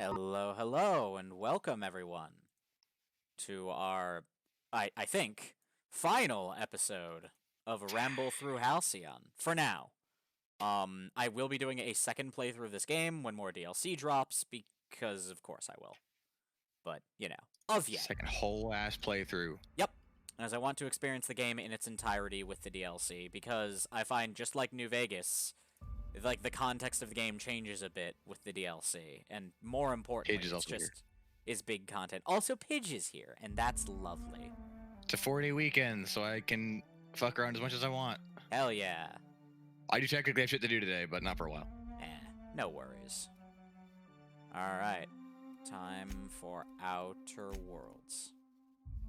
Hello, hello, and welcome everyone to our, I think, final episode of Ramble through Halcyon. For now, I will be doing a second playthrough of this game when more DLC drops, because of course I will. But of yet. Second whole ass playthrough. Yep. As I want to experience the game in its entirety with the DLC, because I find just like New Vegas, like the context of the game changes a bit with the DLC, and more importantly, Pidge is also here. is big content. Also, Pidge is here, and that's lovely. It's a 4-day weekend, so I can fuck around as much as I want. Hell yeah. I do technically have shit to do today, but not for a while. No worries. Alright. Time for Outer Worlds.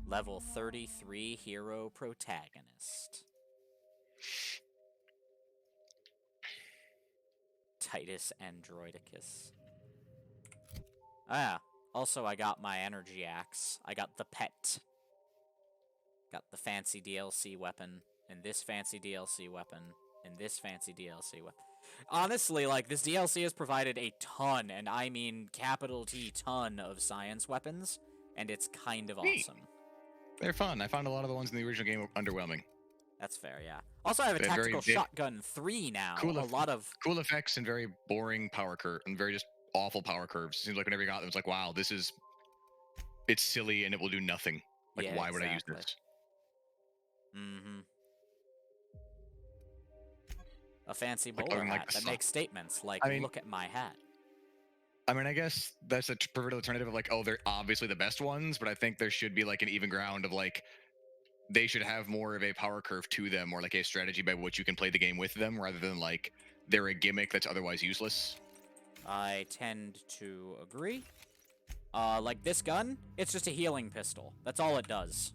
Level 33 Hero Protagonist. Titus Androidicus. Oh yeah. Also, I got my energy axe. I got the pet. Got the fancy DLC weapon, and this fancy DLC weapon, and this fancy DLC weapon. Honestly, like, this DLC has provided a ton, and I mean capital T ton of science weapons, and it's kind of awesome. They're fun. I found a lot of the ones in the original game underwhelming. That's fair, yeah. Also, I have a tactical shotgun 3 now. A lot of cool effects and very boring power curve and very just awful power curves. Seems like whenever you got them, it's like, wow, it's silly and it will do nothing. Like, yeah, why would I use this? Mm-hmm. A fancy bowler hat that makes statements like, look at my hat. I mean, I guess that's a preferred alternative of like, oh, they're obviously the best ones, but I think there should be like an even ground of like, they should have more of a power curve to them or like a strategy by which you can play the game with them rather than like they're a gimmick that's otherwise useless. I tend to agree. Like this gun, it's just a healing pistol. That's all it does.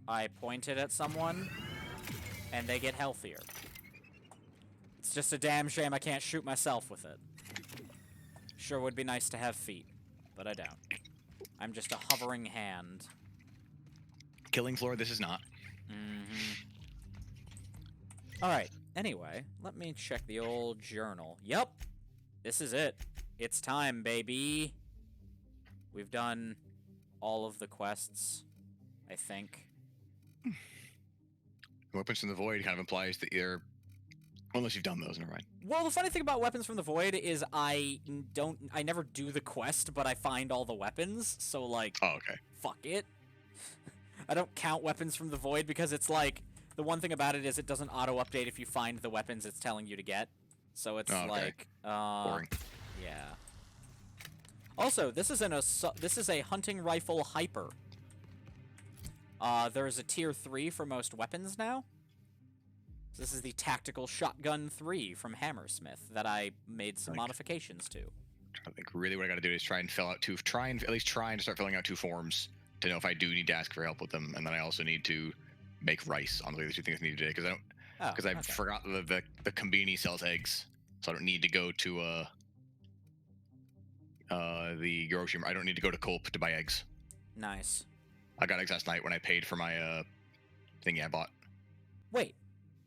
I point it at someone, and they get healthier. It's just a damn shame I can't shoot myself with it. Sure would be nice to have feet, but I don't. I'm just a hovering hand. Killing floor, this is not. Alright, anyway, let me check the old journal. Yep, this is it. It's time, baby. We've done all of the quests, I think. Weapons from the Void kind of implies that you're... Unless you've done those, never mind. Well, the funny thing about Weapons from the Void is I never do the quest, but I find all the weapons, so, like... Oh, okay. Fuck it. I don't count Weapons from the Void because it's, like... The one thing about it is it doesn't auto-update if you find the weapons it's telling you to get. So it's like... Boring. Yeah. Also, this is a hunting rifle hyper. There's a tier 3 for most weapons now. This is the tactical shotgun 3 from Hammersmith that I made some modifications to. I think really what I got to do is try and at least try and start filling out 2 forms to know if I do need to ask for help with them, and then I also need to make rice on the other 2 things I need to do because I forgot the Combini sells eggs, so I don't need to go to the grocery. I don't need to go to Coop to buy eggs. Nice. I got eggs last night when I paid for my thingy I bought. Wait,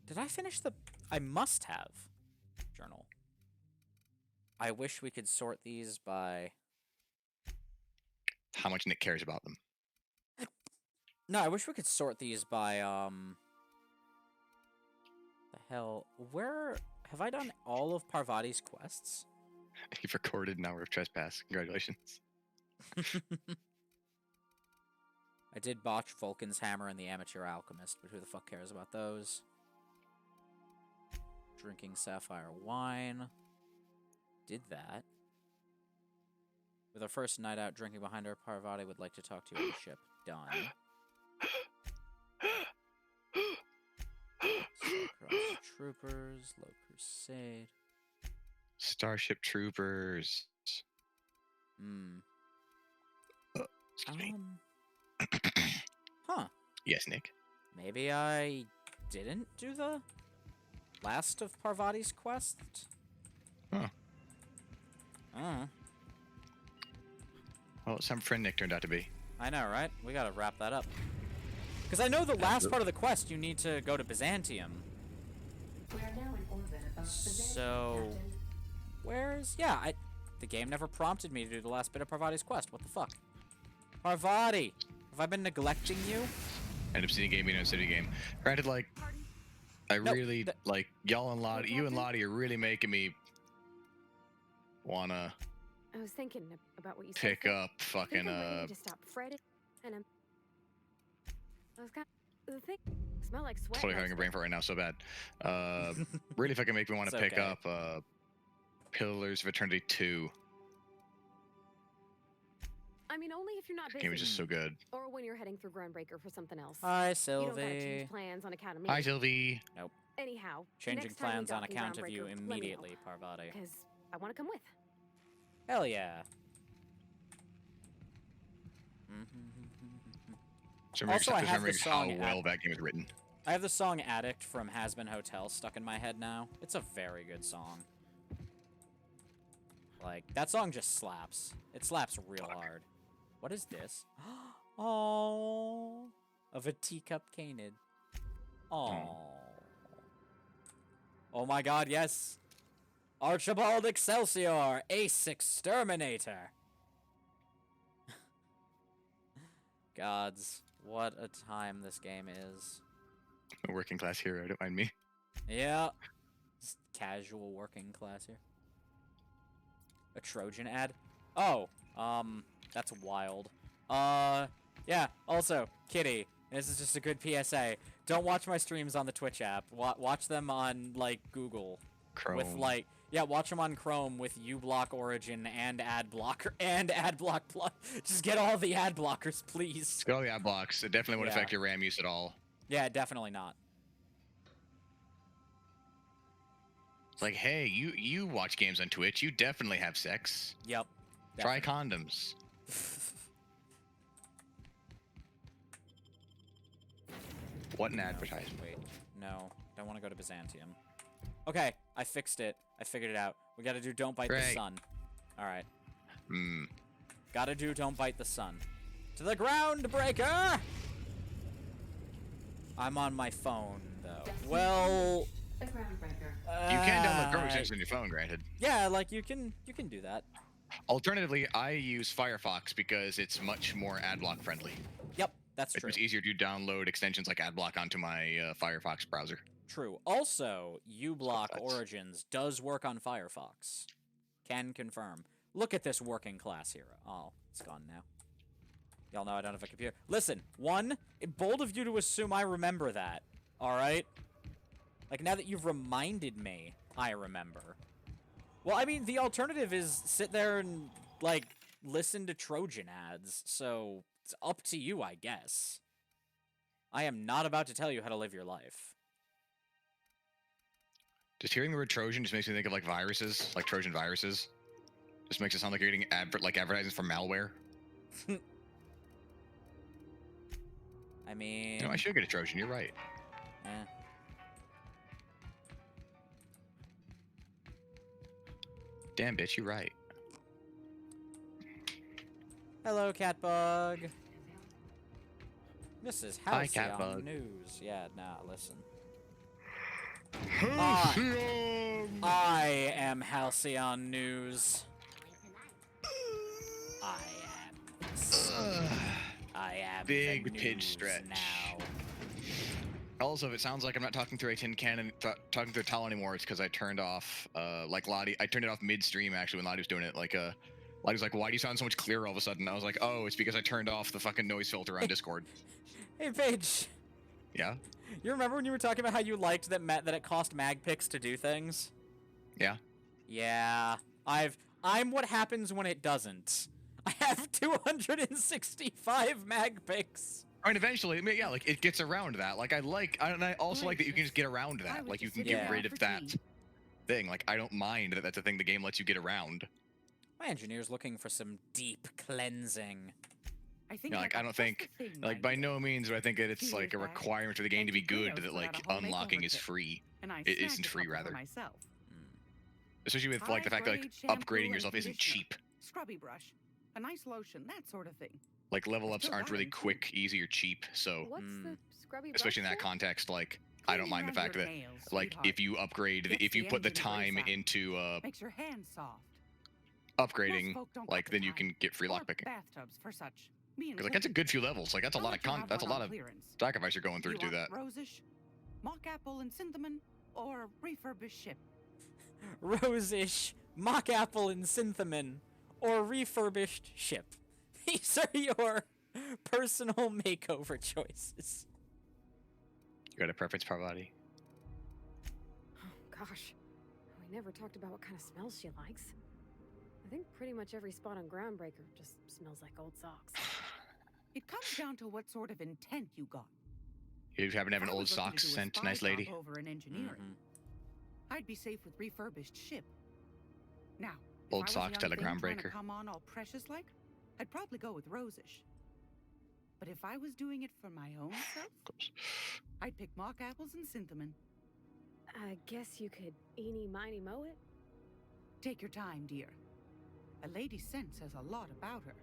did I finish the... I must have. Journal. I wish we could sort these by... How much Nick cares about them. No, I wish we could sort these by, The hell... Where... Have I done all of Parvati's quests? You've recorded an hour of trespass. Congratulations. I did botch Vulcan's Hammer and the Amateur Alchemist, but who the fuck cares about those? Drinking Sapphire Wine. Did that. With our first night out drinking behind our Parvati would like to talk to you on the ship. Done. Starcross Troopers, Low Crusade. Starship Troopers. Excuse me. Huh. Yes, Nick. Maybe I didn't do the last of Parvati's quest? Huh. Well, some friend Nick turned out to be. I know, right? We gotta wrap that up. Because I know the last part of the quest, you need to go to Byzantium. We are now in orbit above So... Where's... Yeah, the game never prompted me to do the last bit of Parvati's quest. What the fuck? Parvati! Have I been neglecting you? End Obsidian game being an Obsidian game. Granted, like, I really, like, y'all and Lottie, you and Lottie are really making me wanna I was thinking about what you pick said. up fucking, To stop fretting, and I was kind of, the thing, smell like sweat. totally having a brain fart right now, so bad. Really fucking make me want to It's pick okay. up, Pillars of Eternity 2. I mean, only if you're not That busy. game is just so good. Or when you're heading through Groundbreaker for something else. Hi, You don't gotta Sylvie. change plans on account of me. Hi, Sylvie. Anyhow, Changing next time we plans on dock in account of you Groundbreaker, let me immediately, know, Parvati. because I want to come with. Hell yeah. Also, I have the song how well that game is written. I have the song Addict from Has Been Hotel stuck in my head now. It's a very good song. Like, that song just slaps. It slaps real hard. What is this? Oh, of a teacup canid. Oh. Oh my god, yes. Archibald Excelsior, Ace Exterminator. Gods, what a time this game is. A working class hero, don't mind me. Yeah. Just casual working class here. A Trojan ad? Oh, that's wild. Yeah, also, Kitty, this is just a good PSA. Don't watch my streams on the Twitch app. Watch them on, like, Google. Chrome. With, like, yeah, watch them on Chrome with uBlock Origin and AdBlocker and AdBlock Plus. Just get all the ad blockers, please. Get all the ad blocks. It definitely won't affect your RAM use at all. Yeah, definitely not. It's like, hey, you watch games on Twitch. You definitely have sex. Yep. Try condoms. What an advertisement. Wait, no. Don't want to go to Byzantium. Okay, I fixed it. I figured it out. We gotta do Don't Bite the Sun. Alright. Gotta do Don't Bite the Sun. To the Groundbreaker! I'm on my phone, though. Well... The Groundbreaker. You can download Chrome extensions on your phone, granted. Yeah, like, you can do that. Alternatively, I use Firefox because it's much more adblock friendly. Yep, that's true. It's easier to download extensions like adblock onto my Firefox browser. True. Also, uBlock Origins does work on Firefox. Can confirm. Look at this working class hero. Oh, it's gone now. Y'all know I don't have a computer. Listen, bold of you to assume I remember that. Alright? Like, now that you've reminded me, I remember. Well, I mean, the alternative is sit there and, like, listen to Trojan ads. So, it's up to you, I guess. I am not about to tell you how to live your life. Just hearing the word Trojan just makes me think of like viruses, like Trojan viruses. Just makes it sound like you're getting advertisements for malware. I mean... You know, I should get a Trojan, you're right. Eh. Damn, bitch, you're right. Hello, Catbug. This is Hi, Halcyon Catbug. News. Yeah, nah, listen. Halcyon! I am Halcyon News. I am Big the pitch news stretch. now. Also, if it sounds like I'm not talking through a tin can and talking through a towel anymore, it's because I turned off, like Lottie, I turned it off midstream actually when Lottie was doing it. Like, Lottie was like, why do you sound so much clearer all of a sudden? I was like, oh, it's because I turned off the fucking noise filter on Discord. Hey, Paige. Yeah? You remember when you were talking about how you liked that that it cost mag picks to do things? Yeah. Yeah. I'm what happens when it doesn't. I have 265 mag picks. I mean, eventually, I mean, yeah, like, it gets around that. Like, and I also like that you can just get around that. Like, you can get rid of that thing. Like, I don't mind that that's a thing the game lets you get around. My engineer's looking for some deep cleansing. I think like, I don't think, like, by no means do I think that it's, like, a requirement for the game to be good that, like, unlocking is free. It isn't free, rather. Especially with, like, the fact that, like, upgrading yourself isn't cheap. Scrubby brush, a nice lotion, that sort of thing. Like, level ups aren't really quick, easy, or cheap, so... What's the scrubby especially in brush that for? context, like, I don't Cleaning mind the around fact your that nails, like sweetheart. if you upgrade, Gets if you the put the engine time grease out. into Makes your hands soft. upgrading, Most folk don't like got the then you time can get free or lockpicking. bathtubs for such. Me Because like that's a included. good few levels. Like that's a I'll lot let of you have that's a one lot on of clearance. sacrifice you're going through You to do want that. rosish, mock apple and cinnamon, or refurbished ship? Rosish, mock apple and synthamon, or refurbished ship. These are your personal makeover choices. You got a preference, Parvati? Oh, gosh. We never talked about what kind of smells she likes. I think pretty much every spot on Groundbreaker just smells like old socks. It comes down to what sort of intent you got. You happen to have If an I old was looking to socks do a scent, spy nice job lady? over in engineering, Mm-hmm. I'd be safe with refurbished ship. Now, if Old I was socks, a young telegram thing trying to breaker. come on all precious like, I'd probably go with rosish. But if I was doing it for my own self, I'd pick mock apples and cinnamon. I guess you could eeny miny moe it? Take your time, dear. A lady's scent says a lot about her.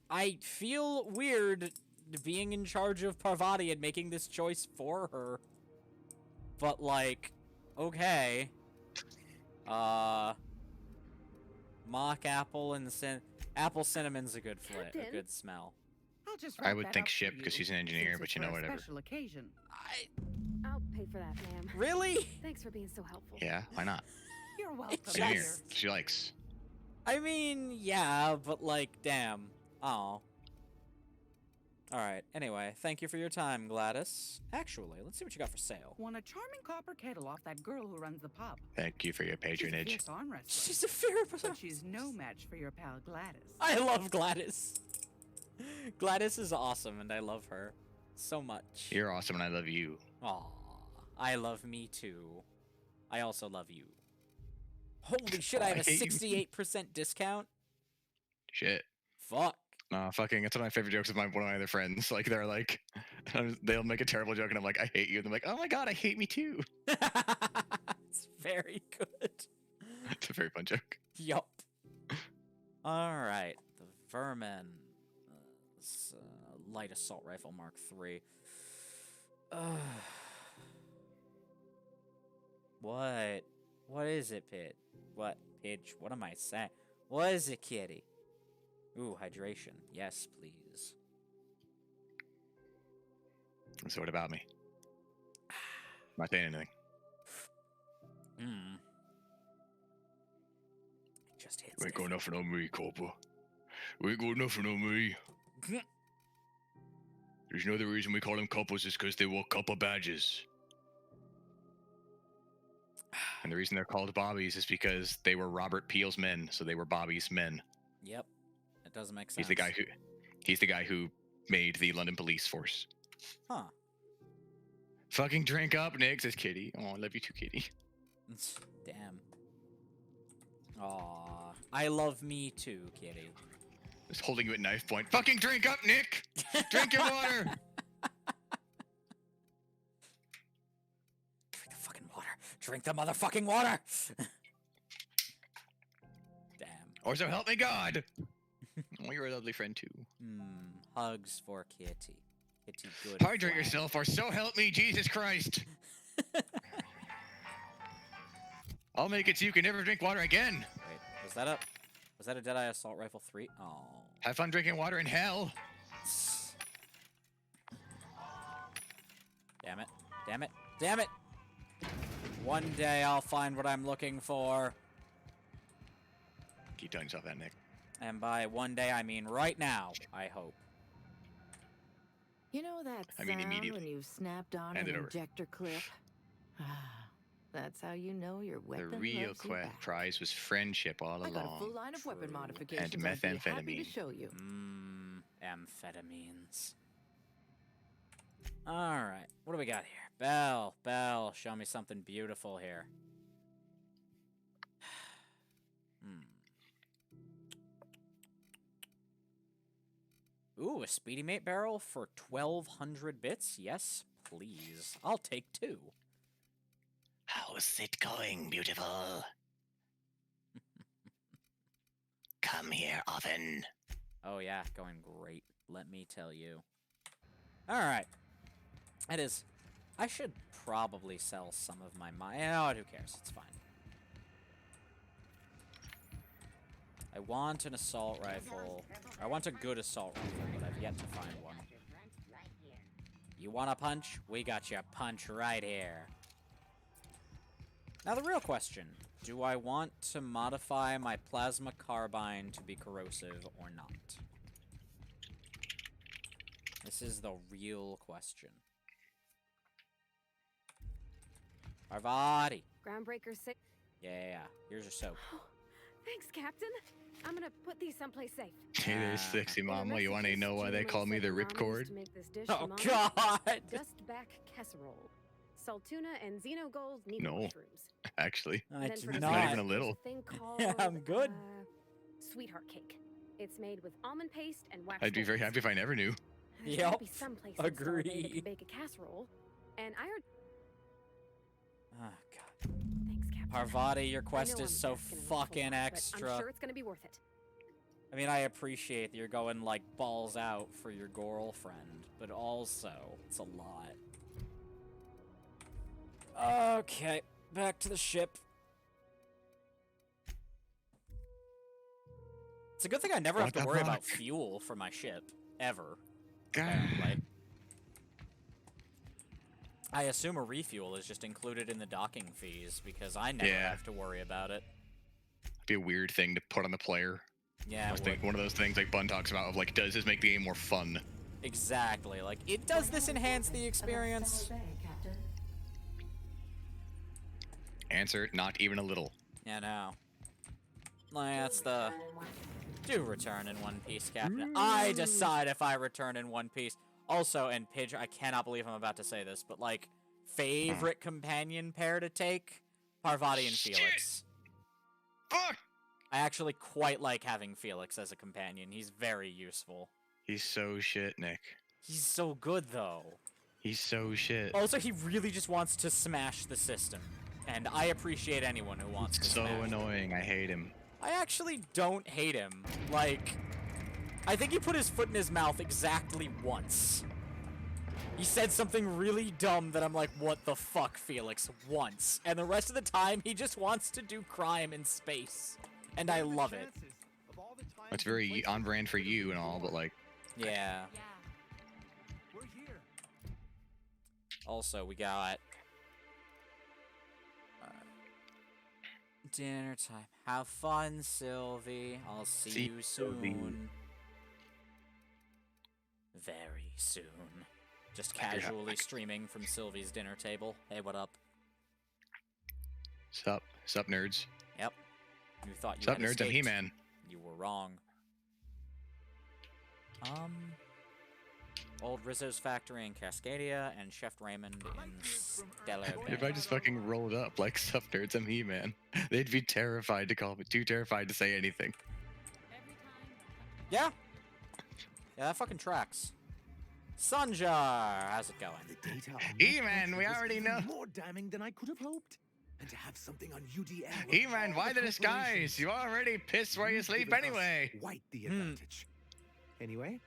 I feel weird being in charge of Parvati and making this choice for her. But like, okay. Mock apple and apple cinnamon's a good a Captain? good smell. I'll just I wrap would that think up for ship because you, she's an engineer, since but it's you know, for a whatever. special occasion. I'll pay for that, ma'am. Really? Thanks for being so helpful. Yeah, why not? You're welcome, Just- Engineer. dear. She likes. I mean, yeah, but like, damn. Oh. Alright, anyway, thank you for your time, Gladys. Actually, let's see what you got for sale. Won a charming copper kettle off that girl who runs the pub. Thank you for your She's a patronage. fierce arm wrestler, She's a fair but she's no match for your pal Gladys. I love Gladys. Gladys is awesome, and I love her so much. You're awesome, and I love you. Aw, I love me too. I also love you. Holy shit, I have a I hate you. 68% discount? Shit. Fuck. No, fucking, it's one of my favorite jokes of one of my other friends. Like, they're like, they'll make a terrible joke, and I'm like, I hate you. And they're like, oh my god, I hate me too. It's very good. It's a very fun joke. Yup. Alright, the Vermin. Light Assault Rifle Mark III. What? What is it, Pit? What? Pidge? What am I saying? What is it, kitty? Ooh, hydration. Yes, please. So what about me? I'm not saying anything. Hmm. Just hits. You ain't got nothing on me, Copper. You ain't got nothing on me. There's another reason we call them coppers is because they wore copper badges. And the reason they're called Bobbies is because they were Robert Peel's men, so they were Bobby's men. Yep. That doesn't make sense. He's the guy who made the London police force. Huh. Fucking drink up, Nick, says Kitty. Oh, I love you too, Kitty. Damn. Aw. I love me too, kitty. Just holding you at knife point. Fucking drink up, Nick! Drink your water! Drink the fucking water. Drink the motherfucking water! Damn. Or so help me God! Oh, you're a lovely friend too. Hugs for kitty. Kitty good. Hydrate flag. yourself, or so help me Jesus Christ! I'll make it so you can never drink water again! Wait, was that a Deadeye Assault Rifle 3? Oh. Have fun drinking water in hell! Damn it. Damn it. Damn it! One day I'll find what I'm looking for. Keep telling yourself that, Nick. And by one day, I mean right now, I hope. You know that I mean sound immediately. when you've snapped on Hand an it over. injector clip? That's how you know your weapon The real loves you back. prize was friendship all I got a full along. line of weapon True. modifications. And I'd be happy to methamphetamine. show you. Amphetamines. Alright, what do we got here? Belle, show me something beautiful here. Ooh, a Speedy Mate barrel for 1,200 bits? Yes, please. I'll take 2. How's it going, beautiful? Come here, oven. Oh yeah, going great. Let me tell you. All right. It is. I should probably sell some of my who cares? It's fine. I want an assault rifle. I want a good assault rifle, but I've yet to find one. You want a punch? We got you a punch right here. Now the real question. Do I want to modify my plasma carbine to be corrosive or not? This is the real question. Parvati. Groundbreaker 6. Yeah. Here's your soap. Thanks, Captain. I'm gonna put these someplace safe. It is sexy, mama. You want to know why they call me the ripcord? Oh, God! Dustback casserole. Saltuna and Xenogold need No. mushrooms. Actually, I Then do for not. not even a dessert, little. there's a thing called, Yeah, I'm good. Sweetheart cake. It's made with almond paste and wax. I'd be very happy if I never knew. There's gotta Yep, be someplace in Starbase that agree. can bake a casserole. And I heard. Oh, God. Thanks, Captain. Parvati, your I quest know is I'm so asking an awful fucking lot, but extra. I'm sure it's gonna be worth it. I mean, I appreciate that you're going, like, balls out for your girlfriend, but also, it's a lot. Okay, back to the ship. It's a good thing I never have What to the worry about fuck? fuel for my ship. Ever. God. Apparently. I assume a refuel is just included in the docking fees, because I never Yeah. have to worry about it. Be a weird thing to put on the player. Yeah, I it think would. one of those things like Bun talks about of like, does this make the game more fun? Exactly. Like, does this enhance the experience? Answer, not even a little. Yeah, no. Like, that's the... Do return in one piece, Captain. I decide if I return in one piece. Also, and Pidge, I cannot believe I'm about to say this, but, like, favorite companion pair to take? Parvati and Shit. Felix. Fuck! I actually quite like having Felix as a companion. He's very useful. He's so shit, Nick. He's so good, though. He's so shit. Also, he really just wants to smash the system. And I appreciate anyone who wants to So smash it. annoying. I hate him. I actually don't hate him. Like, I think he put his foot in his mouth exactly once. He said something really dumb that I'm like, what the fuck, Felix? Once. And the rest of the time, he just wants to do crime in space. And I love it. It's very on brand for you and all, but like, Yeah. We're here. Also, we got... dinner time. Have fun, Sylvie. I'll see you Sylvie. soon. Very soon. Just I do have- casually streaming from Sylvie's dinner table. Hey, what up? sup, nerds. Yep. You thought you Sup, had nerds. I'm escaped. He-Man. You were wrong. Old Rizzo's Factory in Cascadia and Chef Raymond in Stellar If Bay. I just fucking rolled up like sup, nerds. I'm He-Man. They'd be terrified to call me. Too terrified to say anything. Yeah. Yeah, that fucking tracks. Sunjar, how's it going? The data on He-Man, that we was already even know. more damning than I could have hoped. And to have something on UDL. of He-Man, all why the disguise? corporations, You already pissed where you you've sleep given us anyway. Quite the Hmm. advantage. Anyway,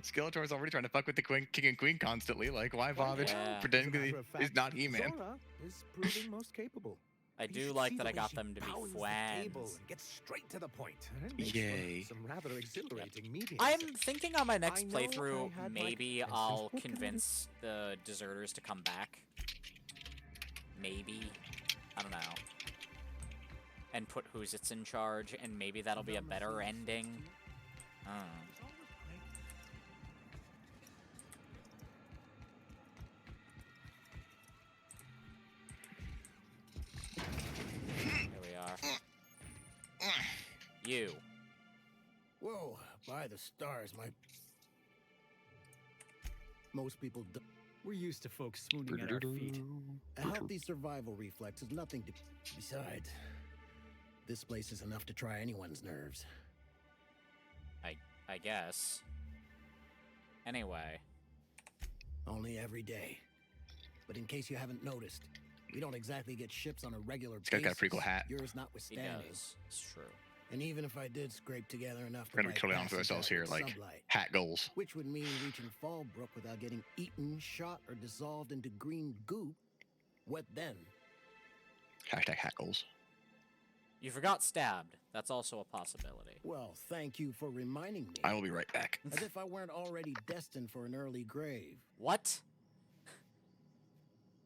Skeletor's already trying to fuck with the king and queen constantly. Like, why bother Yeah. pretending as a that matter of he's fact, not He-Man? Zora is proving most capable. I You do should like see that the I way got she them to be pounds the table friends. and gets straight to the point. It makes Yay. for some rather exhilarating meetings. I'm thinking on my next I know playthrough, I had my maybe questions. I'll What can I do? convince the deserters to come back. Maybe. I don't know. And put Who's-It's in charge, and maybe that'll be a better ending. I don't know. Here we are. You. Whoa, by the stars, most people do. We're used to folks swooning at our feet. A healthy survival reflex is nothing to. Besides, this place is enough to try anyone's nerves. I guess. Anyway. Only every day. But in case you haven't noticed, we don't exactly get ships on a regular This guy's basis. got a pretty cool hat. Yours He notwithstanding. does. It's true. And even if I did scrape together enough to We're gonna be buy totally honest with passage ourselves out here, with like Sublight, hat goals. which would mean reaching Fallbrook without getting eaten, shot, or dissolved into green goop, what then? Hashtag hat goals. You forgot stabbed. That's also a possibility. Well, thank you for reminding me. I will be right back. As if I weren't already destined for an early grave. What?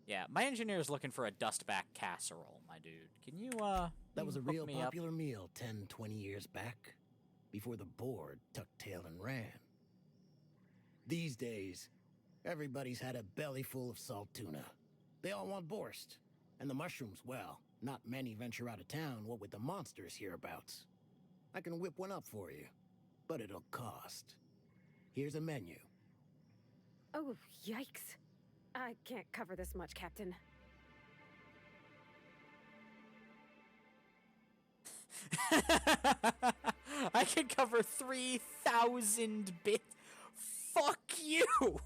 Yeah, my engineer's looking for a dustback casserole, my dude. Can you, That was a hook real me up? popular meal 10, 20 years back, before the board tucked tail and ran. These days, everybody's had a belly full of salt tuna. They all want borscht. And the mushrooms, well, not many venture out of town, what with the monsters hereabouts. I can whip one up for you, but it'll cost. Here's a menu. Oh, yikes. I can't cover this much, Captain. I can cover 3,000 bits. Fuck you!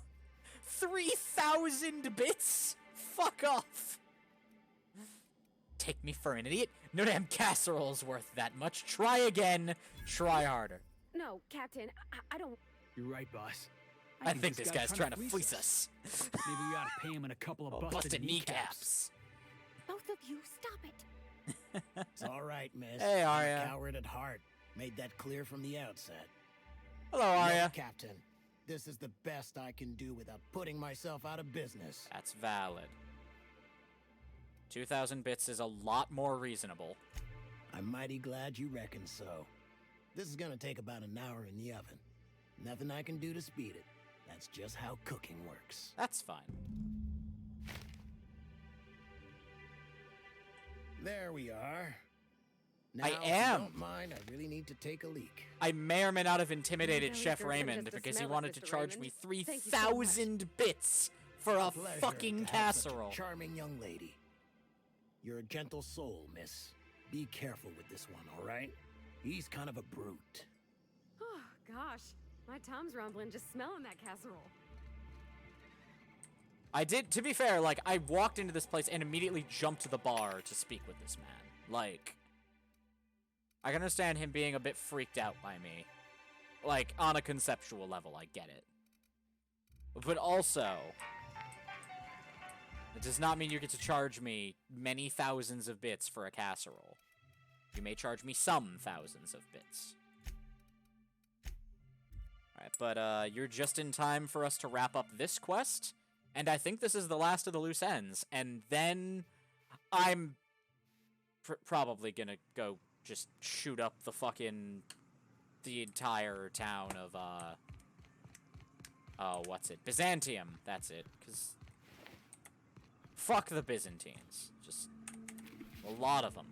3,000 bits? Fuck off! Take me for an idiot? No damn casserole's worth that much. Try again. Try harder. No, Captain, I don't... You're right, boss. I think this guy's trying to fleece us. Maybe we ought to pay him in a couple of busted kneecaps. Both of you, stop it. It's all right, miss. Hey, I'm Arya. a coward at heart. Made that clear from the outset. Hello, Look, Arya. Captain, this is the best I can do without putting myself out of business. That's valid. 2,000 bits is a lot more reasonable. I'm mighty glad you reckon so. This is gonna take about an hour in the oven. Nothing I can do to speed it. That's just how cooking works. That's fine. There we are. Now, I if you am. don't mind, I really need to take a leak. I may or may not have intimidated No, Chef sir, Raymond just to because he smell it, wanted to Mr. charge Raymond. me Thank you so much. 3,000 bits for a Pleasure fucking to have such a casserole. charming young lady. You're a gentle soul, miss. Be careful with this one, all right? He's kind of a brute. Oh, gosh. My tum's rumbling just smelling that casserole. I did, to be fair, like, I walked into this place and immediately jumped to the bar to speak with this man. Like, I can understand him being a bit freaked out by me. Like, on a conceptual level, I get it. But also, it does not mean you get to charge me many thousands of bits for a casserole. You may charge me some thousands of bits. Alright, but you're just in time for us to wrap up this quest, and I think this is the last of the loose ends, and then I'm probably gonna go just shoot up the entire town of, oh, what's it? Byzantium, that's it, because fuck the Byzantines. Just a lot of them.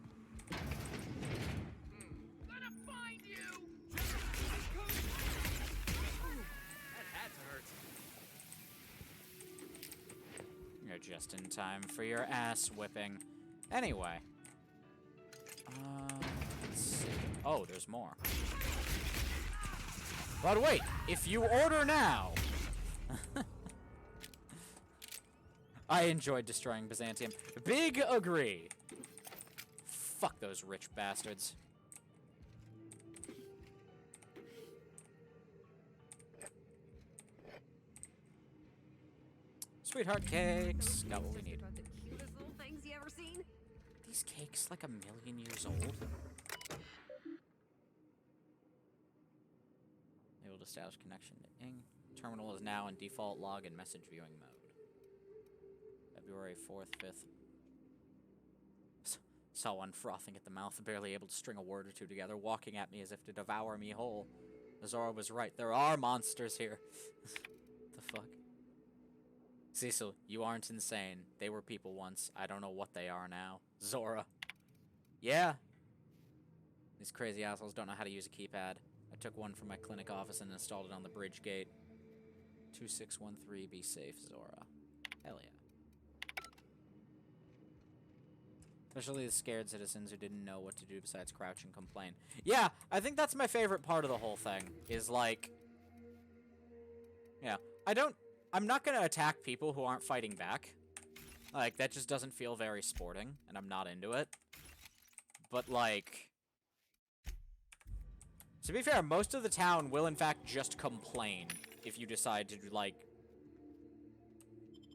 You're just in time for your ass whipping. Anyway. Let's see. Oh, there's more. But wait, if you order now... I enjoyed destroying Byzantium. Big agree. Fuck those rich bastards. Sweetheart cakes. Got what we need. About the cutest little things you ever seen? These cakes like 1,000,000 years old. Able to establish connection to Ing. Terminal is now in default log and message viewing mode. February 4th, 5th. Saw one frothing at the mouth, barely able to string a word or two together, walking at me as if to devour me whole. Zora was right. There are monsters here. The fuck? Cecil, you aren't insane. They were people once. I don't know what they are now. Zora. Yeah. These crazy assholes don't know how to use a keypad. I took one from my clinic office and installed it on the bridge gate. 2613, be safe, Zora. Hell yeah. Especially the scared citizens who didn't know what to do besides crouch and complain. Yeah, I think that's my favorite part of the whole thing, is like... Yeah, I'm not gonna attack people who aren't fighting back. Like, that just doesn't feel very sporting, and I'm not into it. But, like... To be fair, most of the town will in fact just complain if you decide to, like...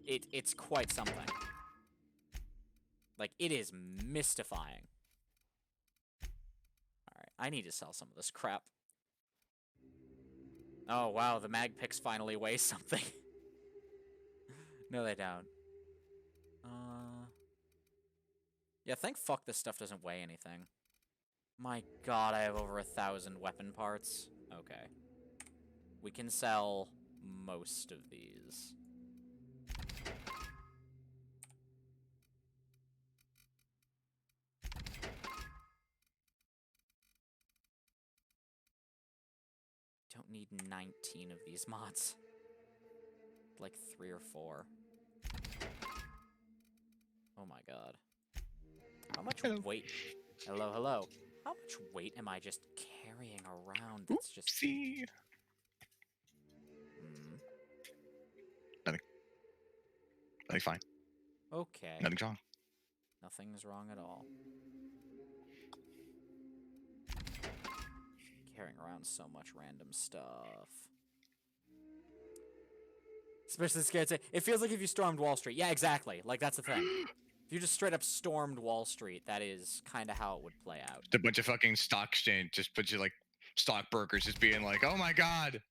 It's quite something. Like, it is mystifying. Alright, I need to sell some of this crap. Oh, wow, the mag picks finally weigh something. No, they don't. Yeah, thank fuck this stuff doesn't weigh anything. My god, I have over 1,000 weapon parts. Okay. We can sell most of these. Don't need 19 of these mods. Like 3 or 4. Oh my god. How much weight? Hello, hello. How much weight am I just carrying around that's just... See. Nothing. Nothing's fine. Okay. Nothing's wrong. Nothing's wrong at all. Carrying around so much random stuff. Especially scared to say, it feels like if you stormed Wall Street. Yeah, exactly. Like, that's the thing. If you just straight up stormed Wall Street, that is kind of how it would play out. Just a bunch of fucking stock exchange, just a bunch of, like, stockbrokers just being like, oh my god.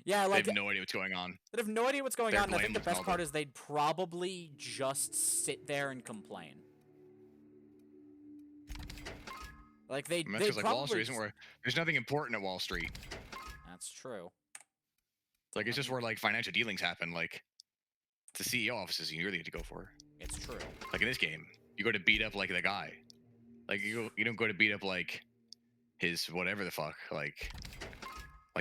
Yeah, like... They have no idea what's going on. They have no idea what's going They're on, and I think the blameless best part is they'd probably just sit there and complain. Like, they That's just like probably... Wall Street isn't where... There's nothing important at Wall Street. That's true. Like, it's just where, like, financial dealings happen. Like, the CEO offices you really need to go for. It's true. Like, in this game, you go to beat up, like, the guy. Like, you don't go to beat up, like, his whatever the fuck. Like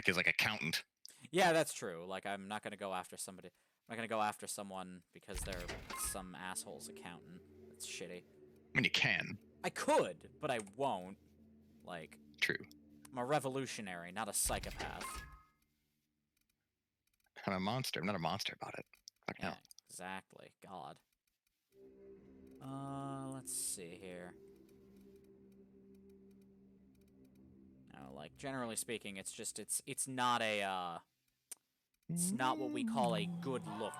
his, like, accountant. Yeah, that's true. Like, I'm not gonna go after somebody... I'm not gonna go after someone because they're some asshole's accountant. That's shitty. I mean, you can. I could, but I won't. Like... True. I'm a revolutionary, not a psychopath. I'm a monster. I'm not a monster about it. Fuck Yeah, no. exactly. God. Let's see here. No, like, generally speaking, it's just, it's not a, it's not what we call a good look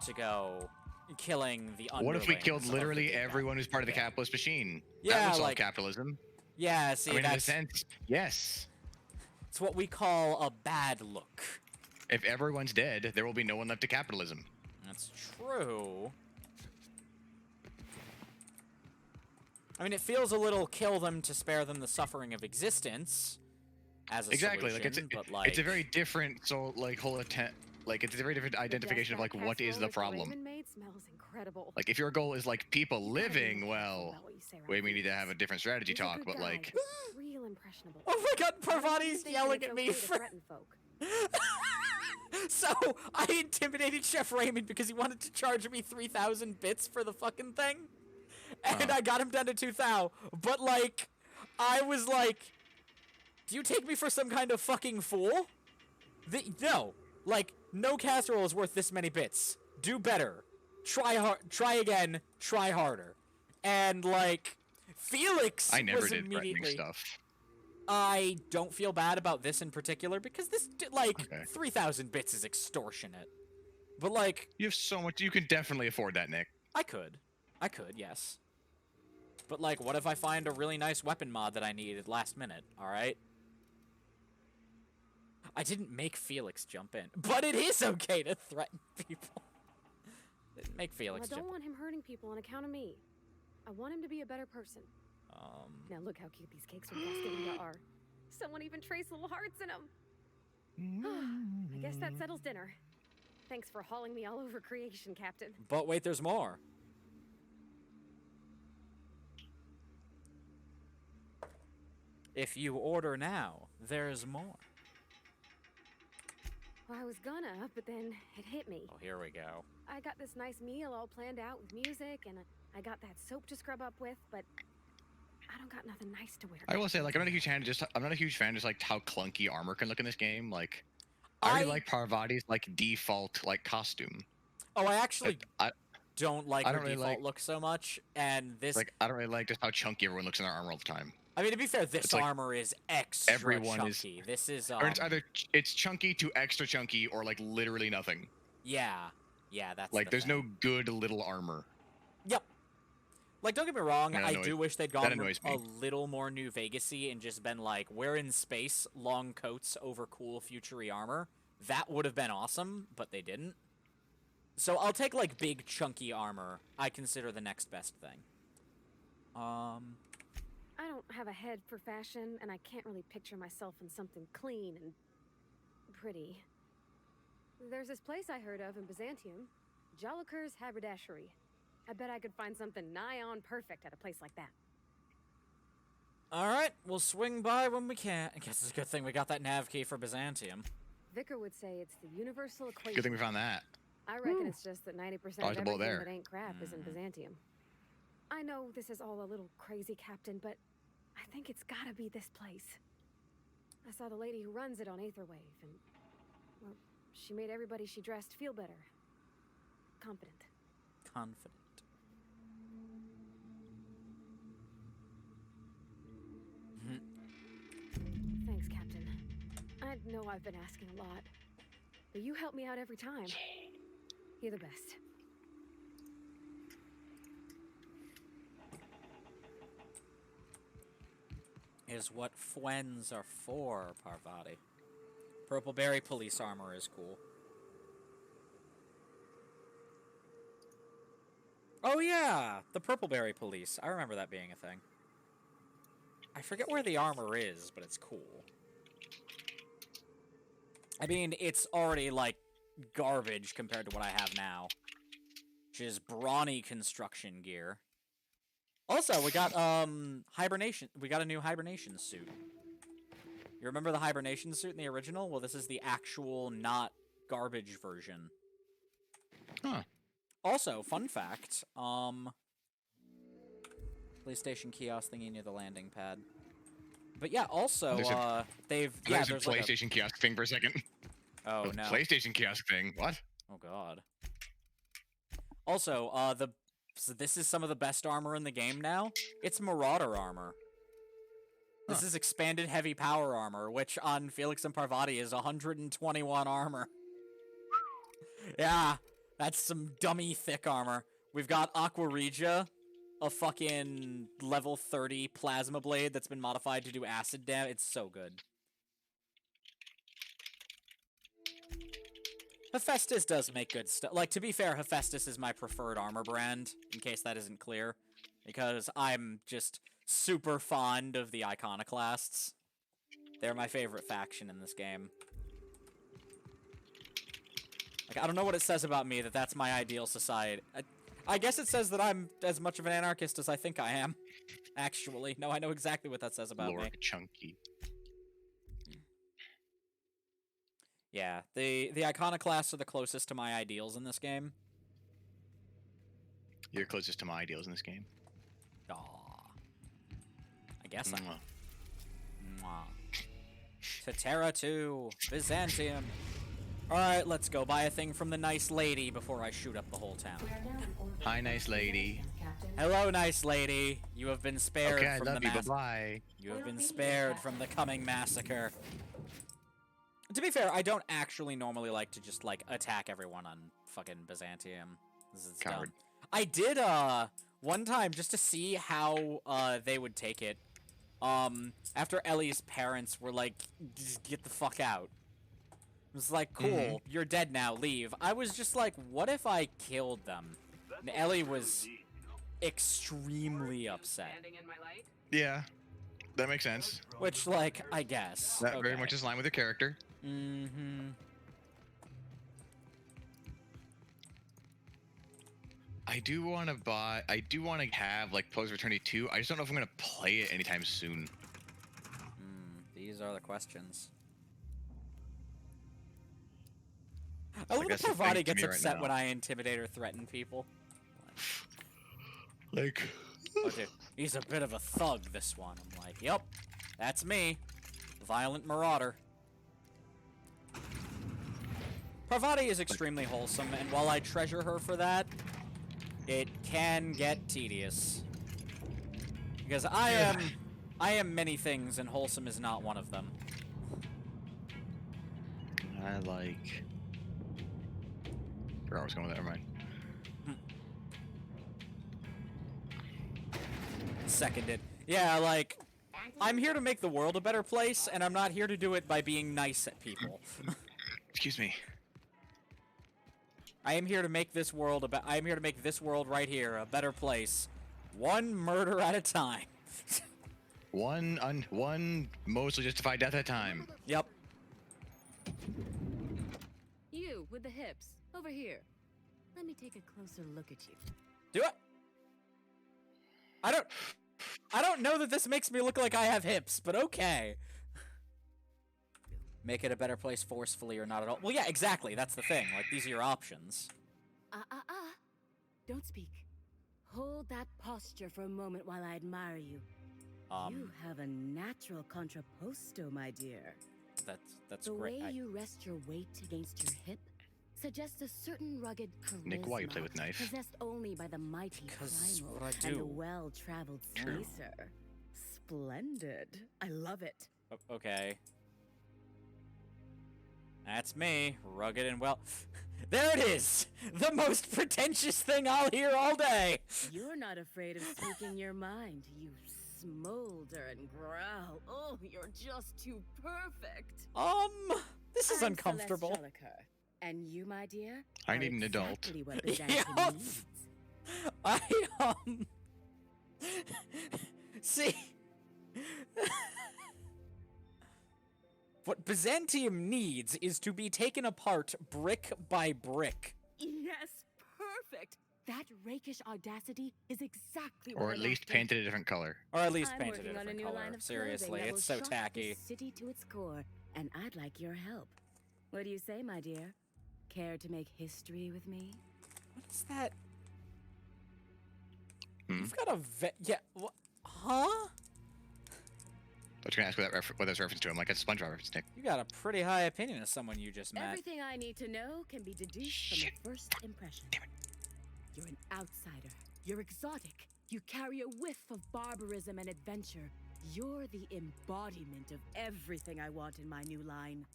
to go killing the underlings. What if we killed of the literally big guy. everyone who's part of the capitalist machine? Yeah, that would solve like- capitalism. Yeah, see, I mean, in a that's... sense, yes. It's what we call a bad look. If everyone's dead, there will be no one left to capitalism. That's true. I mean, it feels a little kill them to spare them the suffering of existence as a Exactly. solution, Like, but it's a very different, so, like, whole attempt. Like, it's a very different identification of, like, what is the problem. Smells incredible. Like, if your goal is, like, people living, well, we need to have a different strategy talk, but, like... Real impressionable. Oh my god, Parvati's yelling at me for... So, I intimidated Chef Raymond because he wanted to charge me 3,000 bits for the fucking thing. And I got him down to 2,000. But, like, I was like, do you take me for some kind of fucking fool? No. Like, no casserole is worth this many bits. Do better. Try hard. Try again. Try harder. And, like, Felix I never was did threatening immediately... stuff. I don't feel bad about this in particular because this, like, Okay. 3,000 bits is extortionate. But, like... You have so much... You can definitely afford that, Nick. I could, yes. But, like, what if I find a really nice weapon mod that I need at last minute, alright? I didn't make Felix jump in, but it is okay to threaten people. Didn't make Felix I don't jump want him hurting people on account of me. I want him to be a better person. Now look how cute these cakes from Cascadia are. Someone even traced little hearts in them. I guess that settles dinner. Thanks for hauling me all over creation, Captain. But wait, there's more. If you order now, there's more. Well, I was gonna, but then it hit me. Oh, here we go. I got this nice meal all planned out with music, and I got that soap to scrub up with, but I don't got nothing nice to wear. I will say, like, I'm not a huge fan just like how clunky armor can look in this game. Like, I really like Parvati's like default like costume. Oh, I actually don't like I her don't really default like- look so much, and this... Like, I don't really like just how chunky everyone looks in their armor all the time. I mean, to be fair, this It's like armor is extra everyone is- chunky. This is, Or it's chunky to extra chunky, or like literally nothing. Yeah. Yeah, that's Like, the there's thing. no good little armor. Yep. Like, don't get me wrong, That I annoys- do wish they'd that gone annoys a me. little more New Vegas-y and just been like, we're in space, long coats over cool future-y armor. That would have been awesome, but they didn't. So I'll take, like, big, chunky armor. I consider the next best thing. I don't have a head for fashion, and I can't really picture myself in something clean and pretty. There's this place I heard of in Byzantium, Jolicoeur's Haberdashery. I bet I could find something nigh on perfect at a place like that. Alright, we'll swing by when we can. I guess it's a good thing we got that nav key for Byzantium. Vicar would say it's the universal equation. Good thing we found that. I reckon it's just that 90% of Dodged the bullet everything there. that ain't crap is in Byzantium. I know this is all a little crazy, Captain, but I think it's gotta be this place. I saw the lady who runs it on Aetherwave, and, well, she made everybody she dressed feel better. Confident. Confident. Thanks, Captain. I know I've been asking a lot, but you help me out every time. You're the best. Is what Fwens are for, Parvati. Purpleberry police armor is cool. Oh yeah, the Purpleberry police. I remember that being a thing. I forget where the armor is, but it's cool. I mean, it's already, like, garbage compared to what I have now. Which is brawny construction gear. Also, we got, hibernation. We got a new hibernation suit. You remember the hibernation suit in the original? Well, this is the actual, not garbage version. Huh. Also, fun fact, PlayStation kiosk thingy near the landing pad. But yeah, also, they've... Yeah, there's a like PlayStation kiosk thing for a second. Oh, A no. PlayStation kiosk thing? What? Oh, God. Also, so this is some of the best armor in the game now. It's Marauder armor. This is expanded heavy power armor, which on Felix and Parvati is 121 armor. Yeah, that's some dummy thick armor. We've got Aqua Regia, a fucking level 30 plasma blade that's been modified to do acid damage. It's so good. Hephaestus does make good stuff. Like, to be fair, Hephaestus is my preferred armor brand, in case that isn't clear. Because I'm just super fond of the Iconoclasts. They're my favorite faction in this game. Like, I don't know what it says about me that that's my ideal society. I guess it says that I'm as much of an anarchist as I think I am. Actually. No, I know exactly what that says about me. Lord Chunky. Yeah, the Iconoclasts are the closest to my ideals in this game. You're closest to my ideals in this game. Aw. I guess I am. To Terra 2, Byzantium. Alright, let's go buy a thing from the nice lady before I shoot up the whole town. Hi, nice lady. Hello, nice lady. You have been spared Okay, I from love the you. massacre. Bye-bye. You have been spared from the coming massacre. To be fair, I don't actually normally like to just, like, attack everyone on fucking Byzantium. This is Coward. dumb. I did, one time, just to see how, they would take it, after Ellie's parents were like, just get the fuck out. It was like, cool, you're dead now, leave. I was just like, what if I killed them? And Ellie was extremely upset. Yeah, that makes sense. Which, like, I guess. That very okay. much is in line with your character. Mm-hmm. I do want to have, like, Pose of Eternity 2. I just don't know if I'm going to play it anytime soon. These are the questions. I love Like, that that's the thing Parvati to gets me right upset now. when I intimidate or threaten people. Like... Oh, dude, he's a bit of a thug, this one. I'm like, yep, that's me. Violent marauder. Parvati is extremely wholesome, and while I treasure her for that, it can get tedious. Because I am many things, and wholesome is not one of them. I like... Where I was going with that, never mind. Seconded. Yeah, like, I'm here to make the world a better place, and I'm not here to do it by being nice at people. Excuse me. I am here to make this world I am here to make this world right here a better place, one murder at a time. One mostly justified death at a time. Yep. You with the hips, over here. Let me take a closer look at you. Do it. I don't know that this makes me look like I have hips, but okay. Make it a better place forcefully or not at all. Well, yeah, exactly. That's the thing. Like, these are your options. Don't speak. Hold that posture for a moment while I admire you. You have a natural contrapposto, my dear. That's the great. The way you rest your weight against your hip suggests a certain rugged charisma Nick, why you play with knife? possessed only by the mighty primal what I and do. the well-traveled spacer. Splendid. I love it. Okay. That's me, rugged and well. There it is! The most pretentious thing I'll hear all day! You're not afraid of speaking your mind. You smolder and growl. Oh, you're just too perfect. This is uncomfortable. Celeste Jolicoeur. And you, my dear? I need an adult. Exactly what Byzantium Yup. needs. See... What Byzantium needs is to be taken apart brick by brick. Yes, perfect. That rakish audacity is exactly what Or at I'm least after. painted a different color. Or at least I'm painted a working on different new color. line of Seriously, clothing that it's will so shock tacky. this city to its core, and I'd like your help. What do you say, my dear? Care to make history with me? What is that? Hmm? You've got a yeah, huh? I was gonna ask what that's reference to. I'm like, it's a SpongeBob reference, Nick. You got a pretty high opinion of someone you just met. Everything I need to know can be deduced from the first impression. You're an outsider. You're exotic. You carry a whiff of barbarism and adventure. You're the embodiment of everything I want in my new line.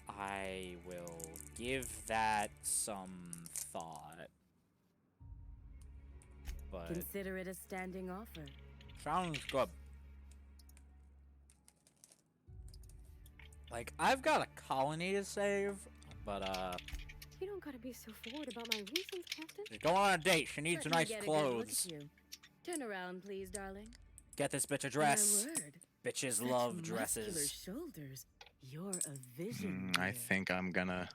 I will give that some thought. But Consider it a standing offer. sounds good. Like, I've got a colony to save, but You don't gotta be so forward about my reasons, Captain. she's going on a date. She needs Let me nice get a good look clothes. at you. Turn around, please, darling. Get this bitch a dress. My word. Bitches Such love muscular dresses. shoulders. You're a vision. I dear. think I'm gonna.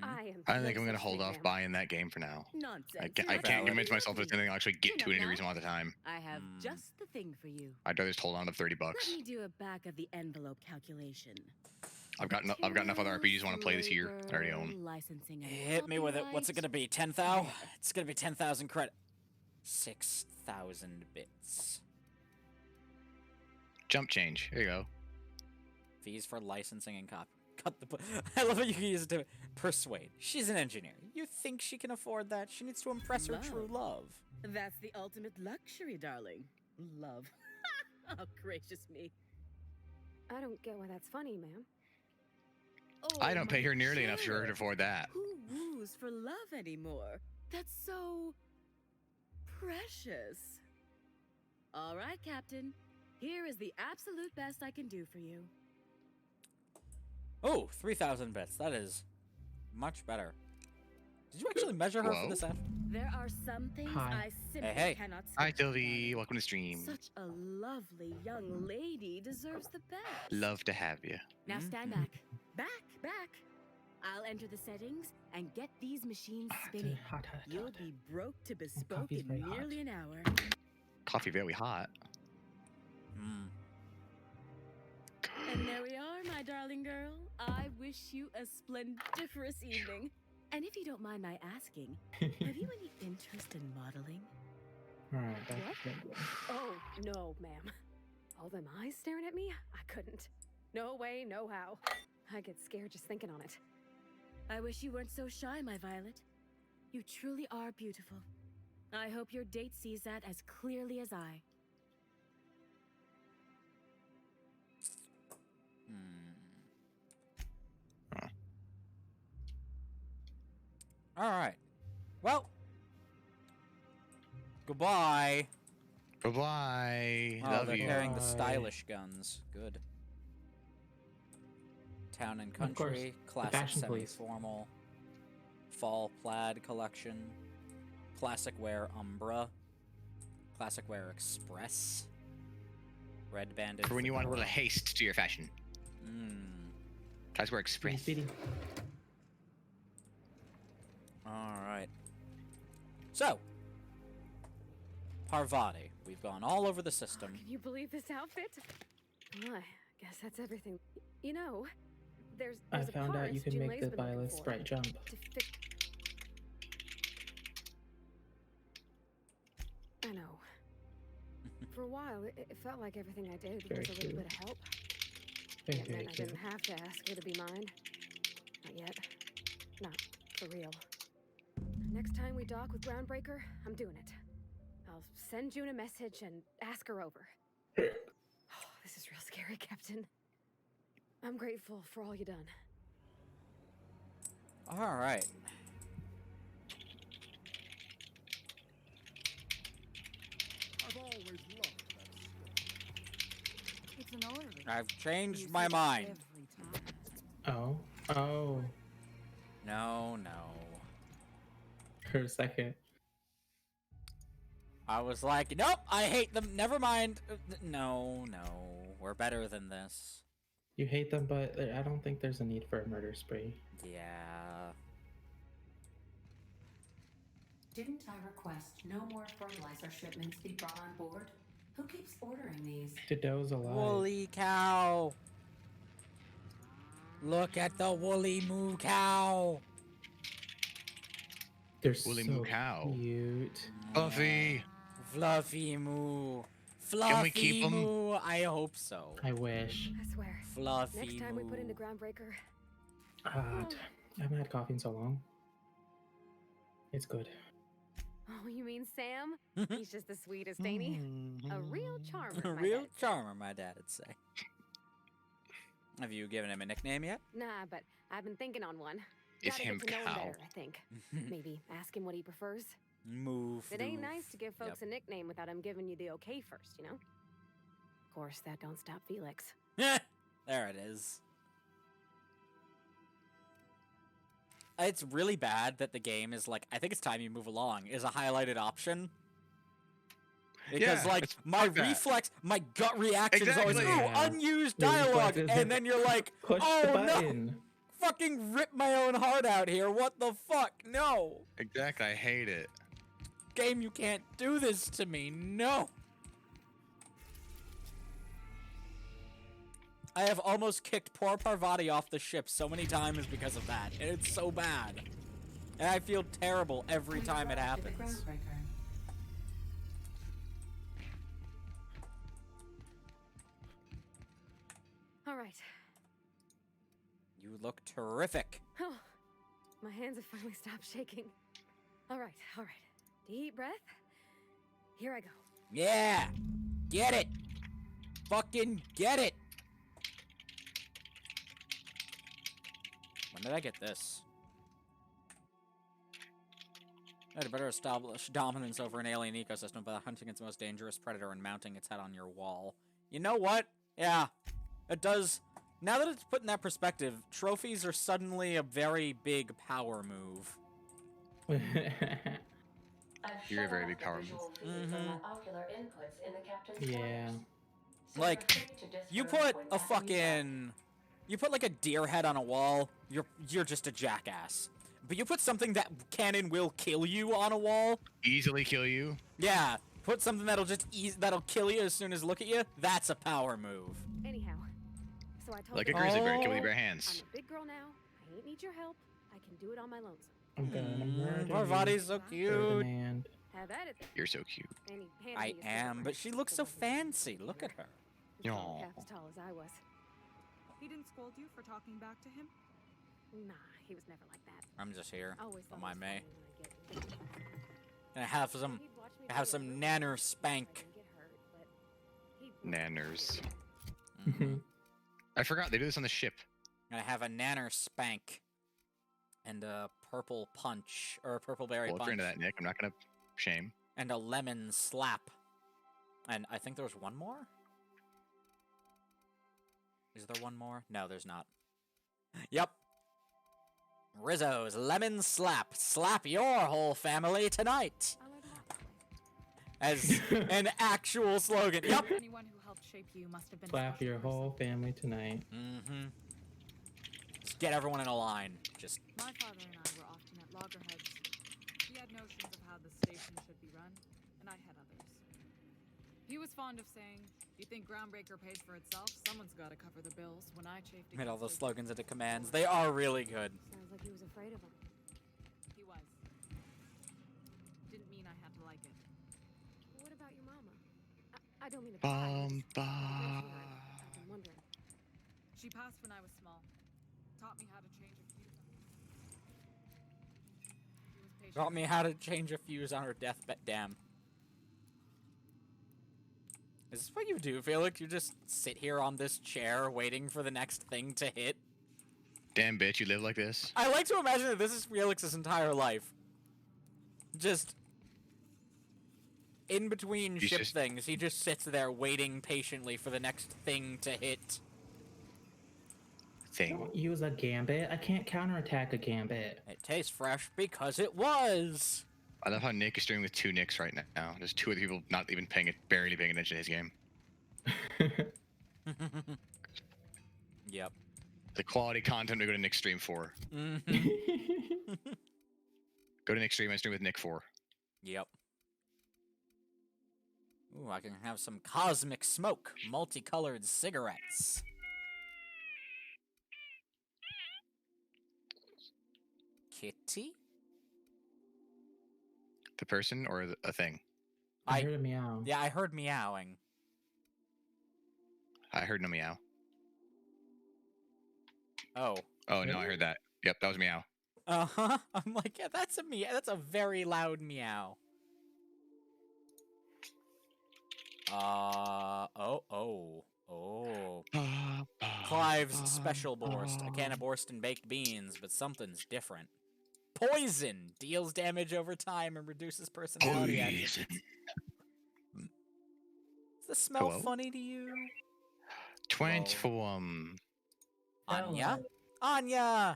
I think I'm gonna hold off buying that game for now. Nonsense. I You're can't valid. convince myself that something I'll actually get Turn to up in any now. reasonable amount of time. I have just the thing for you. I'd rather just hold on to $30. Let me do a back of the envelope calculation. I've got enough other RPGs I want to play this year that I already own. Licensing and Hit me with it. What's it gonna be? 10,000? It's gonna be 10,000 credit. 6,000 bits. Jump change. Here you go. Fees for licensing and copy. Cut the. I love how you can use it to persuade. She's an engineer. You think she can afford that? She needs to impress her true love. That's the ultimate luxury, darling. Love. Oh, gracious me. I don't get why that's funny, ma'am. I don't pay her nearly enough for her to afford that. Who woos for love anymore? That's so precious. All right, Captain. Here is the absolute best I can do for you. Oh, 3,000 bits. That is much better. Did you actually measure her for this F? There are some things Hi. I simply Hey. cannot Hi, skip Sylvie. about. Welcome to stream. Such a lovely young lady deserves the best. Love to have you. Now stand back. Back. I'll enter the settings and get these machines spinning. Hot. You'll be broke to bespoke coffee's in very hot. nearly an hour. Coffee very hot. Mm. And there we are, my darling girl. I wish you a splendiferous evening. And if you don't mind my asking, have you any interest in modeling? Alright, that's What? good. Oh, no, ma'am. All them eyes staring at me? I couldn't. No way, no how. I get scared just thinking on it. I wish you weren't so shy, my Violet. You truly are beautiful. I hope your date sees that as clearly as I. All right. Well, goodbye. Bye-bye. Oh, Love they're you. carrying the stylish guns. Good. Town and Of course. country, The classic fashion police. semi-formal, fall plaid collection, classic wear Umbra, classic wear Express, red banded. For when you want a little fedora. haste to your fashion. Classic wear Express. Speedy. All right. So, Parvati, we've gone all over the system. Can you believe this outfit? Well, I guess that's everything. You know, there's I a found part out you can make Junlei's the been looking Violet for sprite jump. to fit. I know. For a while, it felt like everything I did Very was a little cute. bit of help. Very, It very meant I cute. didn't have to ask her to be mine. Not yet. Not for real. Next time we dock with Groundbreaker, I'm doing it. I'll send June a message and ask her over. Oh, this is real scary, Captain. I'm grateful for all you done. All right. I've always loved that It's an order. I've You changed say my that mind. every time. Oh. No. For a second. I was like, nope, I hate them. Never mind. No. We're better than this. You hate them, but I don't think there's a need for a murder spree. Yeah. Didn't I request no more fertilizer shipments be brought on board? Who keeps ordering these? Dido's alive. Woolly cow. Look at the woolly moo cow. They're Woolly so moo cow. cute. Buffy. Fluffy moo. Fluffy Can we keep 'em? moo. I hope so. I wish. I swear. Fluffy Next time moo. we put into Groundbreaker, I haven't had coffee in so long. It's good. oh, you mean Sam? He's just the sweetest, ain't he? A real charmer. A my real dad'd say. charmer, my dad'd say. Have you given him a nickname yet? Nah, but I've been thinking on one. Is Gotta him get to know him cow. better, I think. Maybe ask him what he prefers. Move. It ain't nice to give folks a nickname without him giving you the okay first, you know? Of course, that don't stop Felix. There it is. It's really bad that the game is like, I think it's time you move along, is a highlighted option. Because, Yeah, like, it's my fuck that. reflex, my gut reaction is always, Exactly. ooh, Yeah. unused Your dialogue. reflex is And then you're like, Push the oh no, button. fucking rip my own heart out here. What the fuck? No. Exactly. I hate it. Game, you can't do this to me. No. I have almost kicked poor Parvati off the ship so many times because of that. And it's so bad. And I feel terrible every time it happens. Groundbreaker. All right. You look terrific. Oh, my hands have finally stopped shaking. All right. Deep breath. Here I go. Yeah. Get it. Fucking get it. When did I get this? I'd better establish dominance over an alien ecosystem by hunting its most dangerous predator and mounting its head on your wall. You know what? Yeah. It does. Now that it's put in that perspective, trophies are suddenly a very big power move. You're a very big power Yeah. Like, you put a fucking... You put, like, a deer head on a wall, you're just a jackass. But you put something that can and will kill you on a wall... Easily kill you. Yeah, put something that'll just that'll kill you as soon as look at you, that's a power move. Anyhow, so I told Like a him, grizzly bear. Kill with Oh. bare I'm hands. a big girl now. I ain't need your help. I can do it on my lonesome. I'm gonna murder Parvati's so you. Throw cute. demand. Have at it then. You're so cute. Any hand I me a am, silver but she looks so fancy. Look at her. He's probably Aw. half as tall as I was. He didn't scold you for talking back to him? Nah, he was never like that. I'm just here. Always Don't thought mind it me. was funny when I get- Gonna have some. He'd watch me Have play some a little nanner bit spank. so I didn't get hurt, but he'd Nanners. Mhm. I forgot they do this on the ship. Gonna have a nanner spank. And a purple punch. Or a purple berry Well, if you're punch. into that, Nick, I'm not gonna shame. And a lemon slap. And I think there's one more? Is there one more? No, there's not. Yep. Rizzo's lemon slap. Slap your whole family tonight. I like that. As an actual slogan. Yep. Anyone who helped shape you must have been Slap special your person. whole family tonight. Mm-hmm. Just get everyone in a line. Just My father and I were often at loggerheads. He had notions of how the station should be run, and I had others. He was fond of saying, "You think Groundbreaker pays for itself? Someone's got to cover the bills." When I chafed made all against those his- slogans into commands. They are really good. Sounds like he was afraid of him. He was. Didn't mean I had to like it. What about your mama? I don't mean to pry, I just- Bum, I've been wondering. She passed when I was small. Taught me how to change a fuse. She was patient. Taught me how to change a fuse on her deathbed. Damn. Is this what you do, Felix? You just sit here on this chair waiting for the next thing to hit? Damn bitch, you live like this. I like to imagine that this is Felix's entire life. Just in between He's ship just- things, he just sits there waiting patiently for the next thing to hit. Thing. Don't use a gambit. I can't counterattack a gambit. It tastes fresh because it was. I love how Nick is streaming with two Nicks right now. There's two other people not even barely paying attention to his game. Yep. The quality content we go to Nick's stream for. Mm-hmm. Go to Nick's stream and stream with Nick for. Yep. Ooh, I can have some cosmic smoke, multicolored cigarettes. Kitty? The person or a thing? I heard a meow. Yeah, I heard meowing. I heard no meow. Oh. Oh no, I heard that. Yep, that was meow. Uh-huh. I'm like, yeah, that's a meow. That's a very loud meow. Oh. Clive's special Borst. A can of Borst and baked beans, but something's different. Poison deals damage over time and reduces personality attributes. Does this smell Hello? funny to you? 24. Anya? Anya!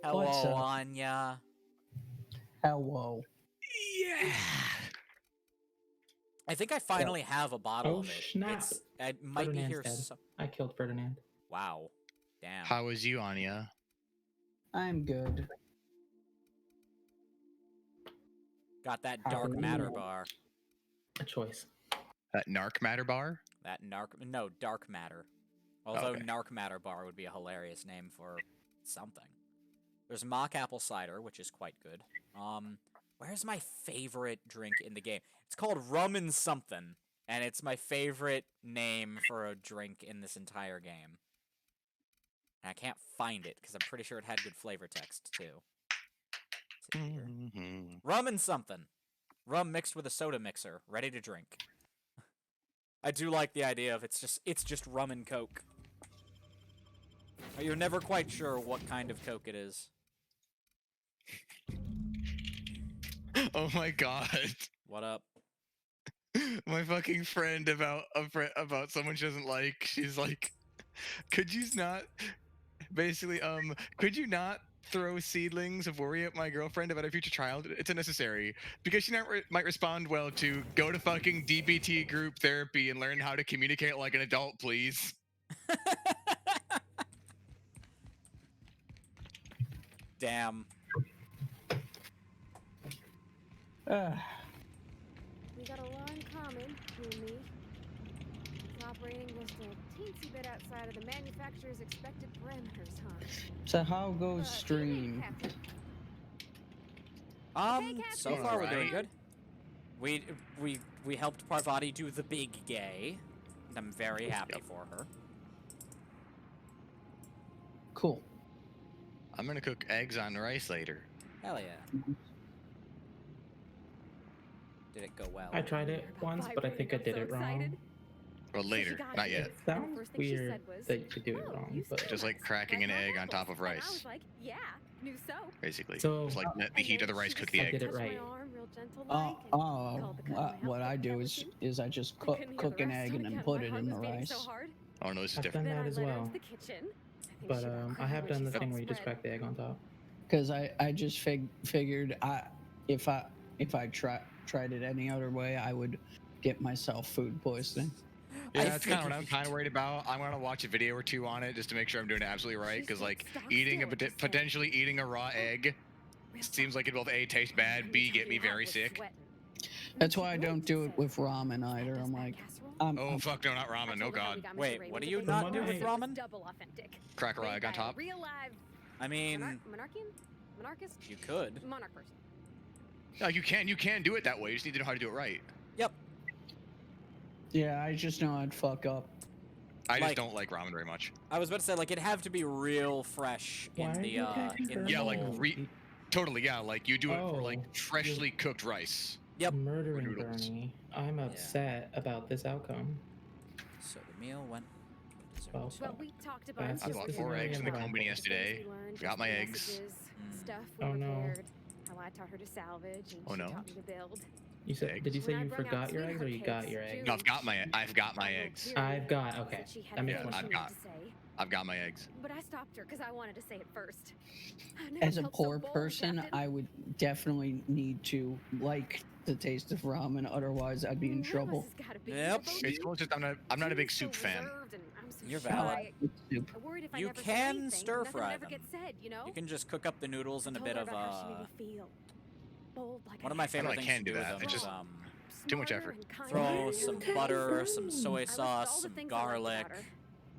What's Hello, up? Anya. Hello. Yeah. I think I finally have a bottle Oh, of it. snap. I might be Ferdinand's here. dead. I killed Ferdinand. Wow. Damn. How was you, Anya? I'm good. Got that How dark are matter you? bar. A choice. That Narc Matter Bar? No, dark matter. Although Okay. narc matter bar would be a hilarious name for something. There's mock apple cider, which is quite good. Where's my favorite drink in the game? It's called rum and something, and it's my favorite name for a drink in this entire game. And I can't find it because I'm pretty sure it had good flavor text too. Is it here? Mhm. Rum and something. Rum mixed with a soda mixer, ready to drink. I do like the idea of it's just rum and Coke. But you're never quite sure what kind of Coke it is. Oh my god. What up? My fucking friend about about someone she doesn't like. She's like, could you not basically could you not throw seedlings of worry at my girlfriend about a future child? It's unnecessary because she might respond well to go to fucking DBT group therapy and learn how to communicate like an adult, please. Damn. We got a lot in common, you and me. It's operating just a teensy bit outside of the manufacturer's expected parameters, huh? So how goes You stream? have to- So far we're doing Alright. good. We helped Parvati do the big gay, and I'm very happy for her. Cool. I'm gonna cook eggs on rice later. Hell yeah. Did it go well? I tried it once, but I think I did it wrong. Well, later, not yet. It sounds weird that you could do it wrong, but Just like cracking an egg on top of rice. I was like, yeah, new soap. Basically, So, just like let the heat of the rice cook the I egg. did it right. What I do is I just cook an egg and then put it in the rice. Oh no, this is I've different. done that as well. But I have done the thing where you just crack the egg on top. Because I just figured if I tried it any other way, I would get myself food poisoning. Yeah, that's kind of what I'm kind of worried about. I'm gonna watch a video or two on it just to make sure I'm doing it absolutely right. Because like potentially eating a raw egg seems like it will A, taste bad, B, get me very sick. That's why I don't do it with ramen either. I'm like, oh fuck no, not ramen. Oh god. Wait, what do you not do with ramen? Crack a raw egg on top. I mean, monarchist. You could. Monarch person. No, you can do it that way. You just need to know how to do it right. Yep. Yeah, I just know I'd fuck up. I just don't like ramen very much. I was about to say, like, it'd have to be real fresh in the totally, yeah, like you do it for like freshly cooked rice. Yep. Murdering Bernie. I'm upset about this outcome. So the meal went. Well, we talked about I bought 4 eggs in the company yesterday. Got my eggs. Stuff we repaired, how I taught her to salvage, and she taught me to build. You said? Did you say you forgot your eggs or you got your eggs? No, I've got my eggs. I've got. Okay. That makes I've got my eggs. But I stopped her because I wanted to say it first. As a poor person, I would definitely need to like the taste of ramen, otherwise I'd be in trouble. Yep. It's just I'm not a big soup fan. You're valid. You can stir fry them. You can just cook up the noodles in a bit of one of my favorite things to do with them is too much effort. Throw some butter, some soy sauce, some garlic.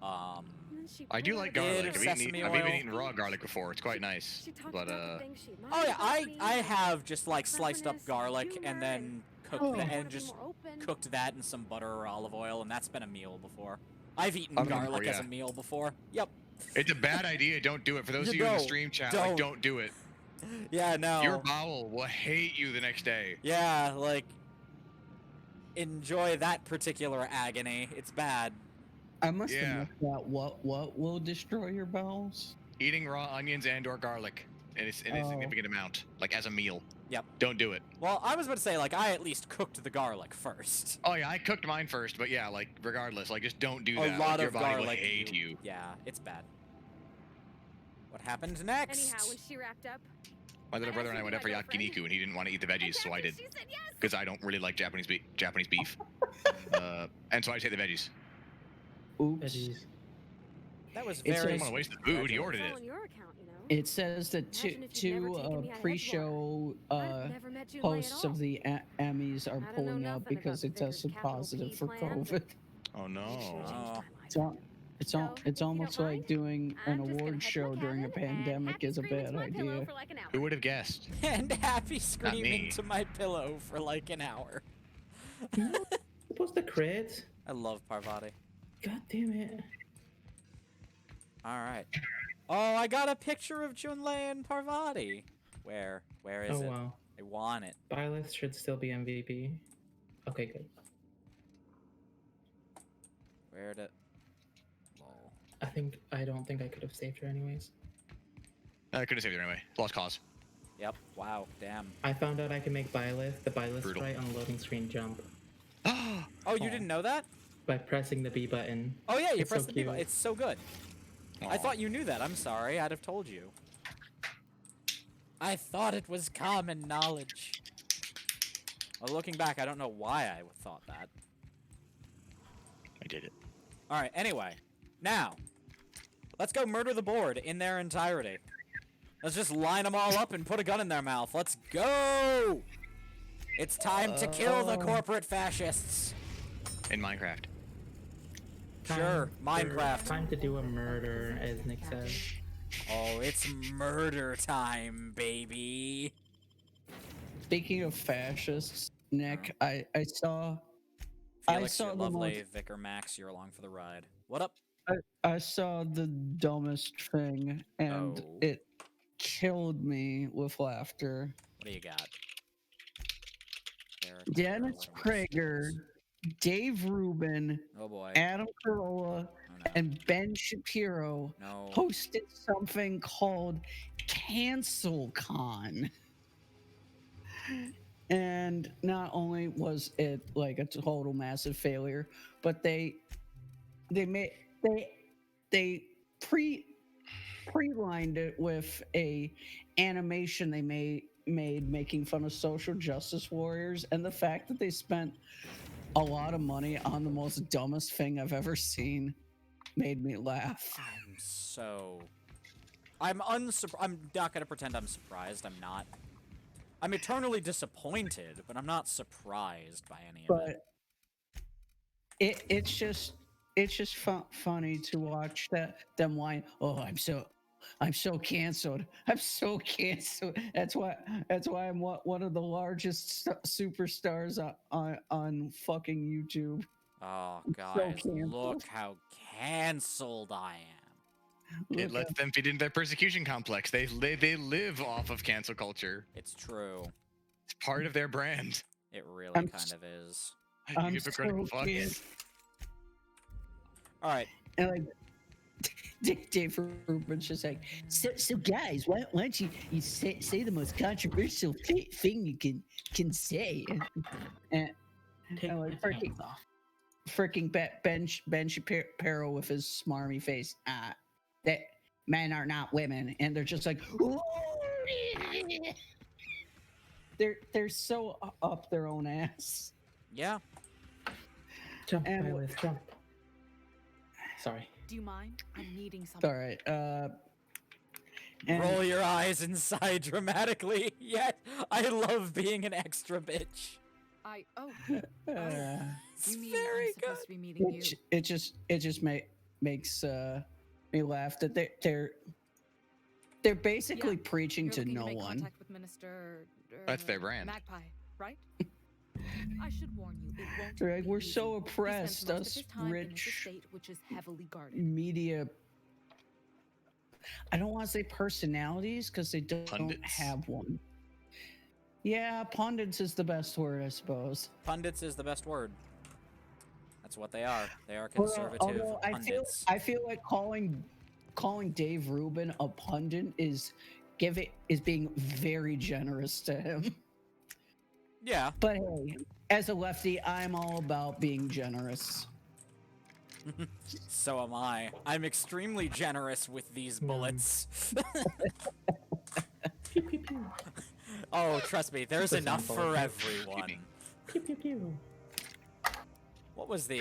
I do like garlic. I've even eaten raw garlic before. It's quite nice. But oh yeah, I have just like sliced up garlic and then cooked that in some butter or olive oil, and that's been a meal before. I've eaten garlic as a meal before. Yep. It's a bad idea. Don't do it. For those of you in the stream chat, like, don't do it. Yeah, no. Your bowel will hate you the next day. Yeah, like, enjoy that particular agony. It's bad. I must have missed out. What will destroy your bowels? Eating raw onions and/or garlic in a significant amount, like as a meal. Yep. Don't do it. Well, I was about to say, like, I at least cooked the garlic first. Oh yeah, I cooked mine first, but yeah, like regardless, like just don't do that. A lot your of body garlic. Will hate you. Yeah, it's bad. What happened next? Anyhow, when she wrapped up, my little brother and I went out for yakiniku, and he didn't want to eat the veggies, so I did. Because I don't really like Japanese beef. And so I just ate the veggies. Oops. Veggies. That was I very. don't want to waste the food. He ordered it. It says that two pre-show hosts of the Emmys are pulling out because it tested positive for COVID. Oh no. It's almost like doing an award show during a pandemic is a bad idea. Who would have guessed? And Happy screaming to my pillow for like an hour. Supposed to crit? I love Parvati. God damn it. Alright. Oh, I got a picture of Junlei and Parvati. Where is it? Wow. I want it. Byleth should still be MVP. Okay, good. Where'd it? Lol. I don't think I could have saved her anyways. I could have saved her anyway. Lost cause. Yep. Wow. Damn. I found out I can make the Byleth sprite on loading screen jump. Oh, you didn't know that? By pressing the B button. Oh yeah, you press the B button. It's so good. I thought you knew that. I'm sorry. I'd have told you. I thought it was common knowledge. Well, looking back, I don't know why I thought that. I did it. Alright, anyway. Now, let's go murder the board in their entirety. Let's just line them all up and put a gun in their mouth. Let's go! It's time to kill the corporate fascists. In Minecraft. Sure, Minecraft. Time to do a murder, as Nick says. Oh, it's murder time, baby. Speaking of fascists, Nick, I saw Felix, the lovely Vicar Max, you're along for the ride. What up? I saw the dumbest thing, and killed me with laughter. What do you got? Dennis Prager, Dave Rubin, oh boy, Adam Carolla, and Ben Shapiro hosted something called Cancel Con. And not only was it like a total massive failure, but they pre-lined it with a animation they made making fun of social justice warriors, and the fact that they spent a lot of money on the most dumbest thing I've ever seen made me laugh. I'm not gonna pretend I'm surprised. I'm not. I'm eternally disappointed, but I'm not surprised by any of it. It's just funny to watch them whine. Oh, I'm so canceled. I'm so canceled. That's why I'm one of the largest superstars on fucking YouTube. Oh, guys, look how canceled I am. It lets them feed into their persecution complex. They live off of cancel culture. It's true. It's part of their brand. It really kind of is. I'm so canceled. All right. And like Dave Rubin's just like, so guys, why don't you say the most controversial thing you can say? And like freaking Ben Shapiro with his smarmy face. That men are not women, and they're just like, they're so up their own ass. Yeah. Jump, jump. Sorry. Do you mind? I'm needing something. All right. Roll your eyes and sigh dramatically. Yet I love being an extra bitch. It's very good. To be meeting you. It just makes me laugh that they're basically preaching to no one. Contact with Minister, that's their brand. Magpie, right? I should warn you, it won't They're like, we're easy. so oppressed, us rich state, which is heavily guarded. media. I don't want to say personalities because they don't have one. Yeah, pundits is the best word, I suppose. Pundits is the best word. That's what they are. They are conservative pundits. I feel like calling Dave Rubin a pundit is being very generous to him. Yeah. But hey, as a lefty, I'm all about being generous. So am I. I'm extremely generous with these bullets. Oh, trust me, there's enough for everyone. Pew, pew, pew. What was the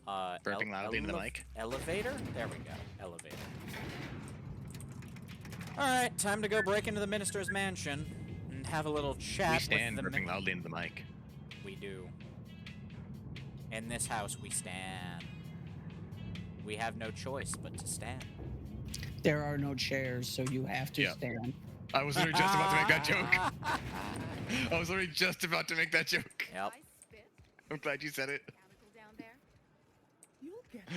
burping loudly into the mic? Elevator? There we go. Elevator. Alright, time to go break into the minister's mansion and have a little chat. We stand burping loudly into the mic. We do. In this house, we stand. We have no choice but to stand. There are no chairs, so you have to stand. I was literally just about to make that joke. I was literally just about to make that joke. Yep. I'm glad you said it.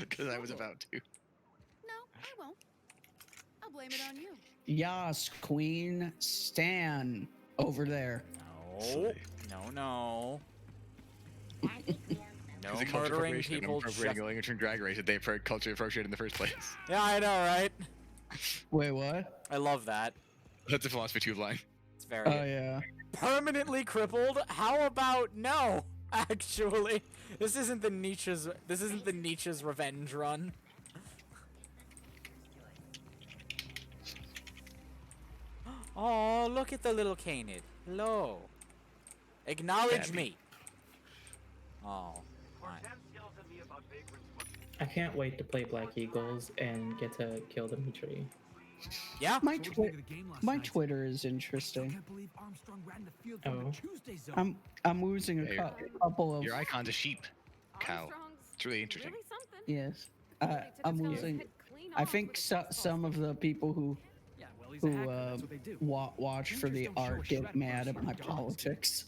Because I was about to. No, I won't. I'll blame it on you. Yas, Queen, stand over there. No. No. No murdering people. Appropriating Drag Race that they culture appropriated in the first place. Yeah, I know, right? Wait, what? I love that. That's a philosophy tube line. It's very. Oh yeah. Permanently crippled? How about no? Actually, this isn't the Nietzsche's revenge run. Oh, look at the little canid. Hello. Acknowledge me. Oh. Fine. I can't wait to play Black Eagles and get to kill Dimitri. Yeah. My Twitter is interesting. Oh. I'm losing a couple of your icon's a sheep, cow. It's really interesting. Yes. I'm losing. I think some of the people who watch for the art get mad at my politics.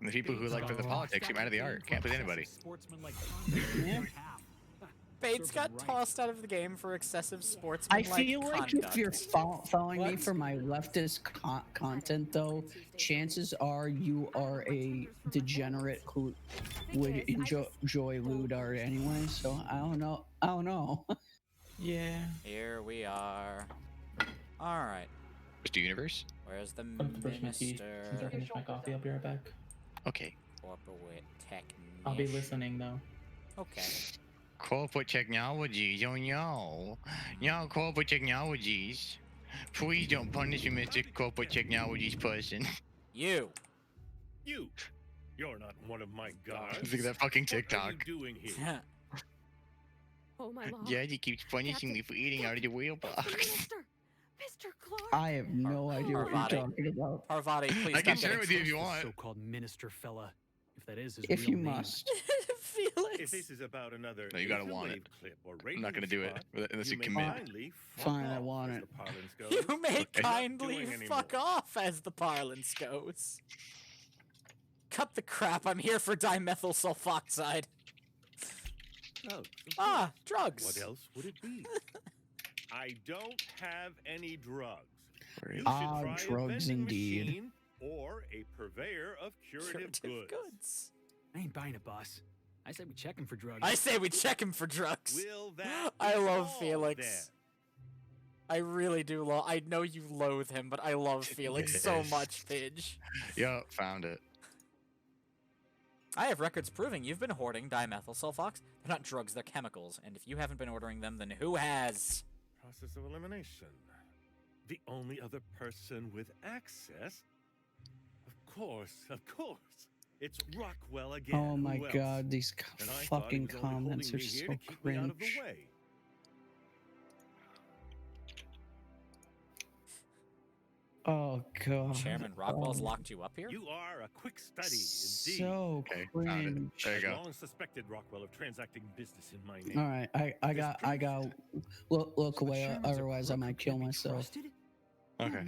And the people who like for the politics get mad at the art. Can't please anybody. Yeah. Bates got Right. tossed out of the game for excessive I sportsmanlike feel like conduct. if you're following me What? for my leftist content, though, chances are you are a degenerate who would enjoy loot art anyway. So I don't know. I don't know. Yeah. Here we are. All right. Mr. Universe? Where's the Come to brush my teeth. Since I minister? finish my coffee, I'll be right back. Okay. Corporate technician. I'll be listening though. Okay. Corporate technologies, oh no. No corporate technologies. Please don't punish me, Mr. Corporate Technologies person. You. You're not one of my guards. Look at that fucking TikTok. What are you doing here? Oh my lord. Yeah, he keeps punishing me for eating out of the wheel box. Mr. Clark. I have no idea what you're talking about. Parvati, please I can stop share it with you if you The want. so-called minister fella, if that is his If real you name. must. Felix. If this is about another No, you gotta laser want wave it. clip or I'm not gonna do it radio unless spot, you may commit. kindly fuck Fine, I off, want as it. the parlance goes. You may Okay. kindly Not doing fuck anymore. off, as the parlance goes. Cut the crap. I'm here for dimethyl sulfoxide. Drugs, of Ah, course. drugs. What else would it be? I don't have any drugs. You should Ah, try a drugs vending indeed. machine or a purveyor of curative goods. I ain't buying it, boss. I said we check him for drugs. I say we check him for drugs. Will that I be love all, Felix. then? I really do love. I know you loathe him, but I love Felix so Yes. much, Pidge. Yup, found it. I have records proving you've been hoarding dimethyl sulfox. They're not drugs, they're chemicals. And if you haven't been ordering them, then who has? Process of elimination. The only other person with access? Of course. It's Rockwell again. Oh my Who else? god, these And I thought he fucking was only holding comments me are here so to keep me out of the cringe. way. Oh god. Chairman Rockwell's Oh, locked you up here? You are a quick study, indeed. so Okay, found it. cringe. There you I've go. long suspected Rockwell of transacting business in my name. All right, I got look away. Otherwise, I might kill myself. Okay.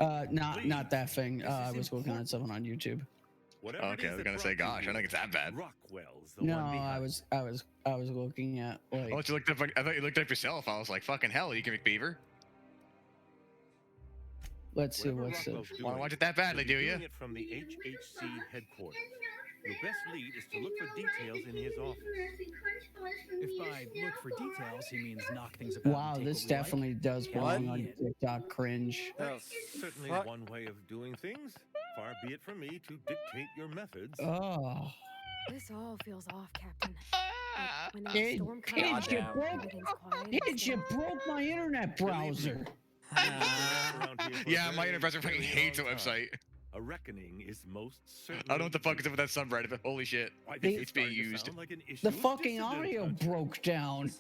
Not that thing. I was looking at something on YouTube. Whatever it Okay, is I was that gonna say, brought you gosh, I don't think it's that here, bad. Rockwell's the No, one behind. I was looking at like. Oh, you looked up. I thought you looked up yourself. I was like, fucking hell, you can make beaver. Let's see Whatever what's Rockwell's it. doing, Wanna watch it that badly, he'll do be you? doing it from the HHC headquarters. Your best lead is to look for details in his office. If by look for details he means knock things about. Wow, and take this what we like, definitely does hell belong on yeah. TikTok. Cringe. That's certainly fuck? one way of doing things. Far be it from me to dictate your methods. Oh. This all feels off, Captain. Like when that Kid, storm comes, kids, you Goddamn. broke. everything's quiet and Kids, you still. broke my internet browser. Around here for a Yeah, my very, internet fucking very hates the long time. website. A reckoning is most certainly. I don't know what the fuck is up with that subreddit, but holy shit. Why, They- this is It's being starting to used. sound like an issue The of fucking dissident audio country. broke down.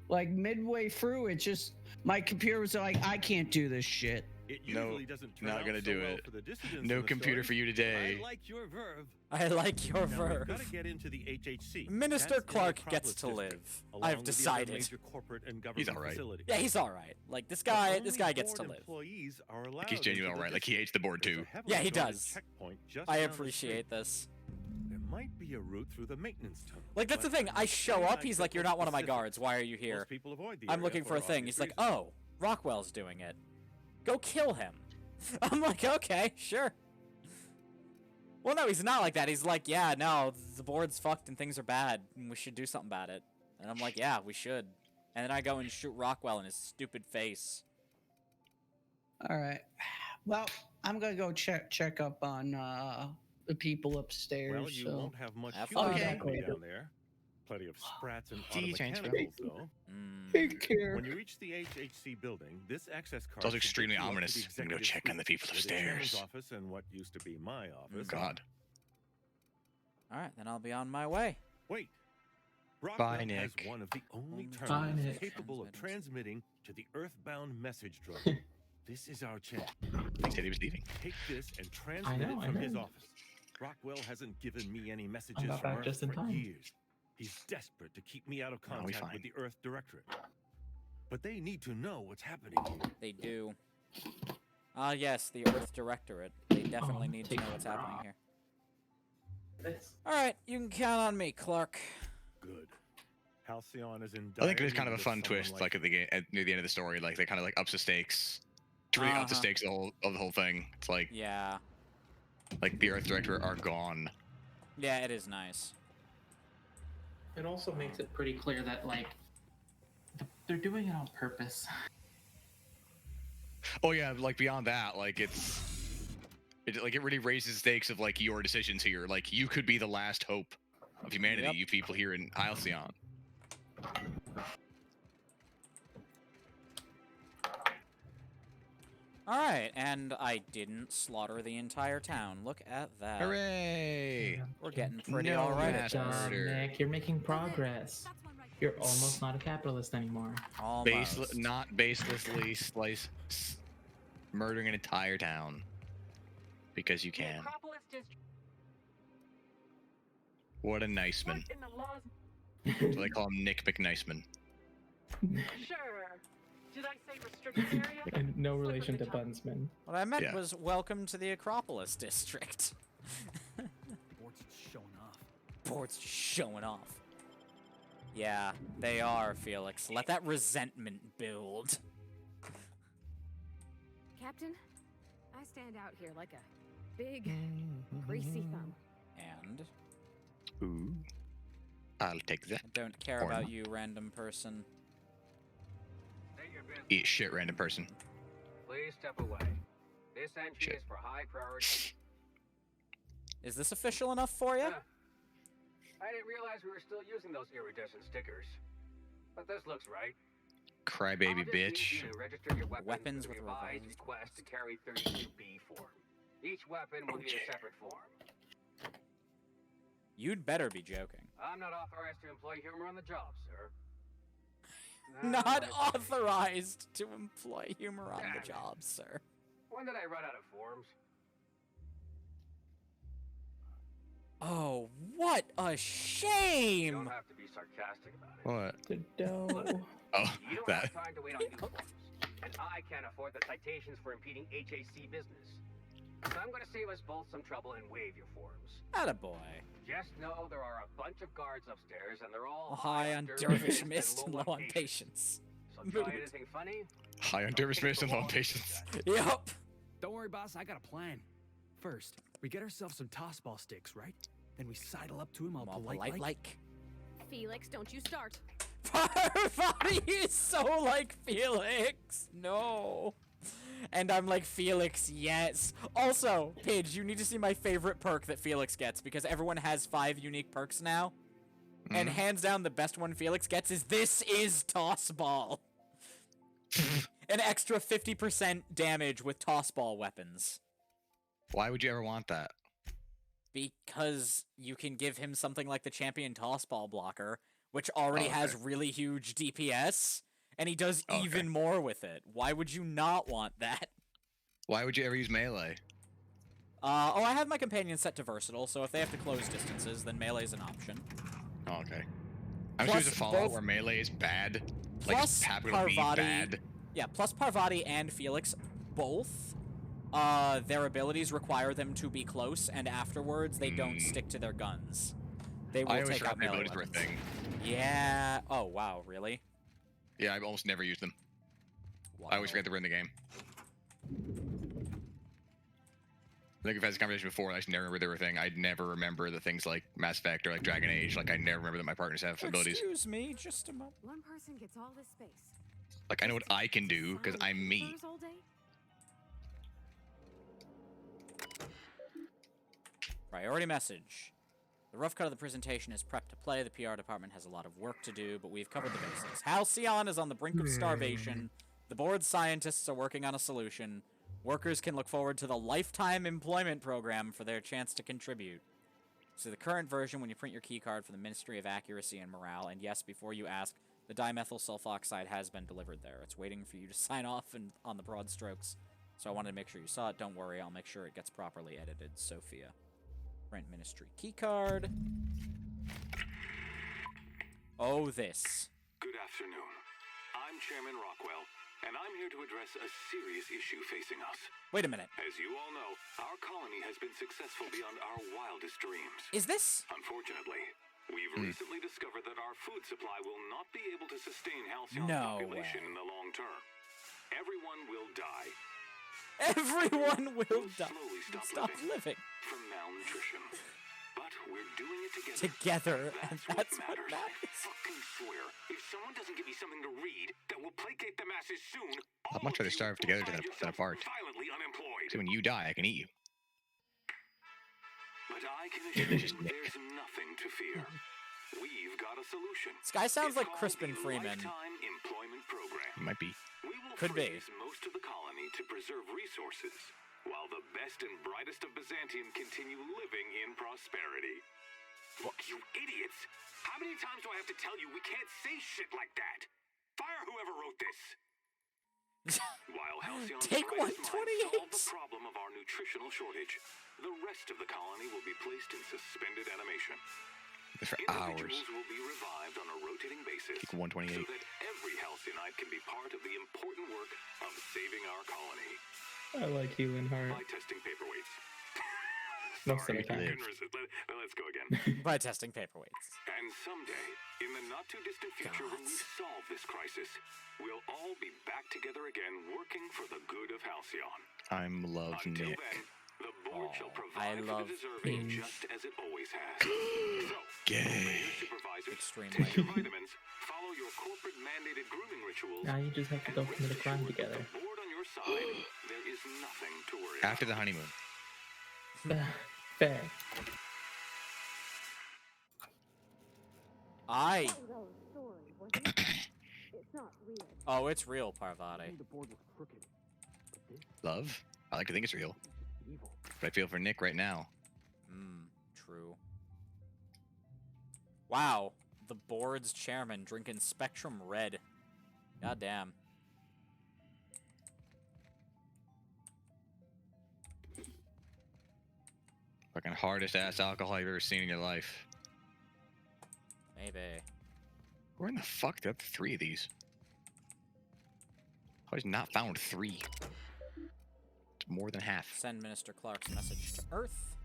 Like midway through, it just my computer was like, I can't do this shit. It No, usually doesn't turn not out gonna so do well it. for the dissidents No in the computer for story. you today. I like your verve. I like your Now, we've verve. got to get into the HHC. Minister That's in the Clark gets Acropolis to district, live. along I've with the other decided. major corporate and He's government alright. facilities. Yeah, he's all right. Like this But guy only gets to board live. employees are allowed Like he's into genuinely the alright. Like he district. hates the board There's too. a heavily Yeah, he guarded does. checkpoint just I down the appreciate street. this. There might be a route through the maintenance tunnel. Like that's the but thing. I'm I show afraid up. I He's don't like, "You're know not one of my specifics. guards. Why are you here?" Most people avoid the I'm area looking for a thing. obvious He's like, reasons. "Oh, Rockwell's doing it. Go kill him." I'm like, "Okay, sure." Well, no, he's not like that. He's like, "Yeah, no, the board's fucked and things are bad, and we should do something about it." And I'm like, "Yeah, we should." And then I go and shoot Rockwell in his stupid face. All right. Well, I'm gonna go check up on the people upstairs. Well, you so. won't have much Have human fun. company Okay. down there. Plenty of sprats and D transfer. automechanicals, though. Take care. When you reach the HHC building, this access card. It's also should extremely take you up to ominous. the I'm gonna go executive check on the suite, people where the chairman's upstairs. office and what used to be my office. God. All right, then I'll be on my way. Wait. Rockwell has Nick. one of the only Bye, terminals Nick. capable of transmitting to the Earthbound message drone. This is our chance. He said he was leaving. Take this and transmit know, it I from his know. office. Rockwell hasn't given me any messages got from back Earth just in for time. years. He's desperate to keep me out of No, we contact fine. with the Earth Directorate. But they need to know what's happening here. They do. Ah, yes, the Earth Directorate. They definitely need to know what's happening here. All right, you can count on me, Clark. good. Halcyon is in I think it was dire kind of a need fun someone twist, like at the near the end of the story, like they kind of like ups the stakes, to really up the stakes of the whole thing. It's like like the Earth Director are gone. Yeah, it is nice. It also makes it pretty clear that like they're doing it on purpose. Oh yeah, like beyond that, like it really raises the stakes of like your decisions here. Like you could be the last hope of humanity, you people here in Halcyon. Alright, and I didn't slaughter the entire town. Look at that. Hooray! We're getting pretty alright at this. Nick, you're making progress. You're almost not a capitalist anymore. Almost. Not baselessly murdering an entire town. Because you can. What a nice man. So they call him Nick McNiceman. Sure. Did I say restricted area? And no relation to Bunsman. What I meant was welcome to the Acropolis district. Board's just showing off. Board's just showing off. Yeah, they are, Felix. Let that resentment build. Captain, I stand out here like a big, greasy thumb. And? Ooh. I'll take that. I don't care about you, random person. Eat shit, random person. Please step away. This entry is for high priority. Is this official enough for you? I didn't realize we were still using those iridescent stickers. But this looks right. Crybaby bitch. You register your weapons with revised request to carry 32B form. Each weapon will need a separate form. You'd better be joking. I'm not authorized to employ humor on the job, sir. Not authorized to employ humor on the job, sir. When did I run out of forms? Oh, what a shame! You don't have to be sarcastic about it. What? Oh, you don't have time to wait on new forms. And I can't afford the citations for impeding HAC business. So I'm going to save us both some trouble and waive your forms. Attaboy. Just know there are a bunch of guards upstairs, and they're all high on Dervish Mist and low on patience. So try anything funny? High on Dervish Mist and low on patience. Yup. Don't worry, boss. I got a plan. First, we get ourselves some tossball sticks, right? Then we sidle up to him all polite like. Felix, don't you start. Parvati is so like Felix. No. And I'm like, Felix, yes. Also, Paige, you need to see my favorite perk that Felix gets, because everyone has 5 unique perks now. And hands down, the best one Felix gets is This is Tossball. An extra 50% damage with tossball weapons. Why would you ever want that? Because you can give him something like the champion tossball blocker, which already has really huge DPS. And he does even more with it. Why would you not want that? Why would you ever use melee? I have my companions set to versatile, so if they have to close distances, then melee is an option. Oh, okay. I'm sure there's a Fallout where melee is bad. Plus like, Parvati, bad. Yeah, plus Parvati and Felix, both, their abilities require them to be close, and afterwards they don't stick to their guns. They will take out melee weapons. Were a thing. Yeah. Oh, wow, really? Yeah, I almost never use them. Wow. I always forget they were in the game. I think we've had this conversation before, and I just never remember they were a thing. I'd never remember the things like Mass Effect or like Dragon Age. Like, I never remember that my partners have abilities. Excuse me, just a moment. One person gets all this space. Like, I know what I can do, because I'm me. Priority message. The rough cut of the presentation is prepped to play. The PR department has a lot of work to do, but we've covered the basics. Halcyon is on the brink of starvation. The board's scientists are working on a solution. Workers can look forward to the lifetime employment program for their chance to contribute. So the current version, when you print your keycard for the Ministry of Accuracy and Morale, and yes, before you ask, the dimethyl sulfoxide has been delivered there. It's waiting for you to sign off on the broad strokes. So I wanted to make sure you saw it. Don't worry, I'll make sure it gets properly edited. Sophia. Print Ministry keycard. Oh, this. Good afternoon. I'm Chairman Rockwell, and I'm here to address a serious issue facing us. Wait a minute. As you all know, our colony has been successful beyond our wildest dreams. Is this? Unfortunately, We've recently discovered that our food supply will not be able to sustain Halcyon's No population way. in the long term. Everyone will die. Everyone will die. Slowly Stop living. From malnutrition. But we're doing it together. Together, and that's what matters. matters. I fucking swear, if someone doesn't give me something to read that will placate the masses soon, I'd much rather starve together than apart. violently unemployed. So when you die, I can eat you. But I can assure you there's nothing to fear. We've got a solution. This guy sounds It's like Crispin called the Freeman. Lifetime Employment Program. It might be. We will Could be. freeze most of the colony to preserve resources, while the best and brightest of Byzantium continue living in prosperity. Look, you idiots! How many times do I have to tell you we can't say shit like that? Fire whoever wrote this! While Halcyon's Take brightest minds 128. solve the problem of our nutritional shortage, the rest of the colony will be placed in suspended animation. For Individuals hours. will be revived on a rotating basis Take 128. so that every Halcyonite can be part of the important work of saving our colony. I like you in heart. By testing paperweights. Most of the time. Let's go again. By testing paperweights. And someday, in the not-too-distant future, when we solve this crisis, we'll all be back together again working for the good of Halcyon. I'm love Until Nick. then, the board shall I provide for love the deserving Hinge. just as it always has. So, Gay. supervisors, Extremely. take your vitamins, follow your corporate-mandated grooming rituals. Now you just have to go commit a crime together. The board on your side, there is nothing to worry After the about. honeymoon. Fair. Oh, it's real, Parvati. Love? I like to think it's real. But I feel for Nick right now. True. Wow, the board's chairman drinking Spectrum Red. Goddamn. Fucking hardest ass alcohol you've ever seen in your life. Maybe. Where in the fuck did I have 3 of these? I was not found 3. It's more than half. Send Minister Clark's message to Earth.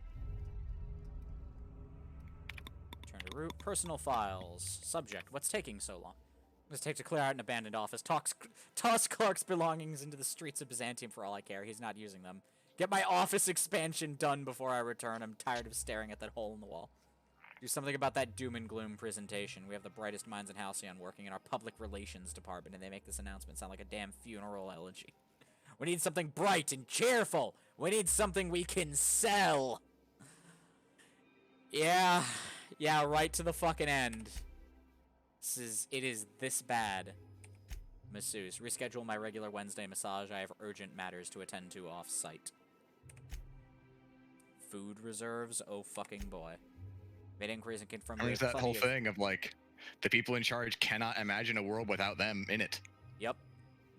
Turn to root. Personal files. Subject. What's taking so long? What does it take to clear out an abandoned office? Toss Clark's belongings into the streets of Byzantium for all I care. He's not using them. Get my office expansion done before I return. I'm tired of staring at that hole in the wall. Do something about that doom and gloom presentation. We have the brightest minds in Halcyon working in our public relations department, and they make this announcement sound like a damn funeral elegy. We need something bright and cheerful. We need something we can sell. Yeah, right to the fucking end. It is this bad. Masseuse, reschedule my regular Wednesday massage. I have urgent matters to attend to off-site. Food reserves? Oh fucking boy. Made inquiries and confirmed. There's that whole thing of like, the people in charge cannot imagine a world without them in it. Yep.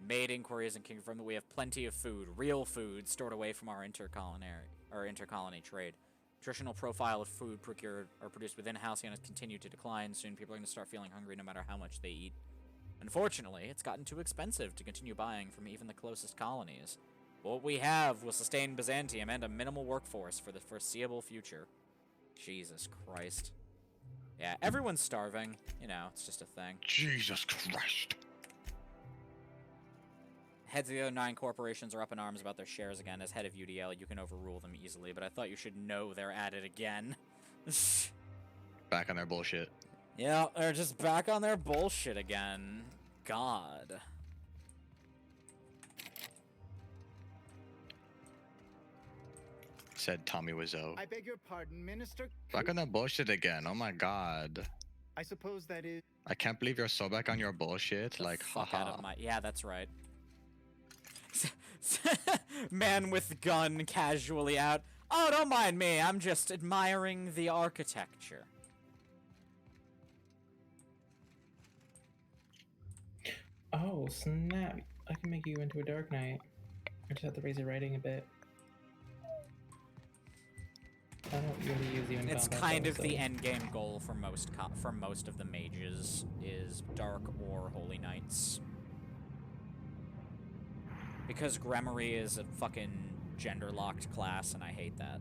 Made inquiries and confirmed that we have plenty of food, real food, stored away from our intercolony trade. Nutritional profile of food procured or produced within Halcyon has continued to decline. Soon people are going to start feeling hungry no matter how much they eat. Unfortunately, it's gotten too expensive to continue buying from even the closest colonies. What we have will sustain Byzantium and a minimal workforce for the foreseeable future. Jesus Christ. Yeah, everyone's starving. You know, it's just a thing. Jesus Christ. Heads of the other 9 corporations are up in arms about their shares again. As head of UDL, you can overrule them easily, but I thought you should know they're at it again. Back on their bullshit. Yeah, they're just back on their bullshit again. God. Said Tommy Wiseau. I beg your pardon, Minister. Back on that bullshit again. Oh my god. I suppose that is. I can't believe you're so back on your bullshit. Like, Fuck haha. out of my. Yeah, that's right. Man with gun casually out. Oh, don't mind me. I'm just admiring the architecture. Oh, snap. I can make you into a Dark Knight. I just have to raise your rating a bit. I don't really use you in It's combat, kind though, of so. the end game goal for most of the mages is Dark or Holy Knights. Because Gremory is a fucking gender-locked class, and I hate that.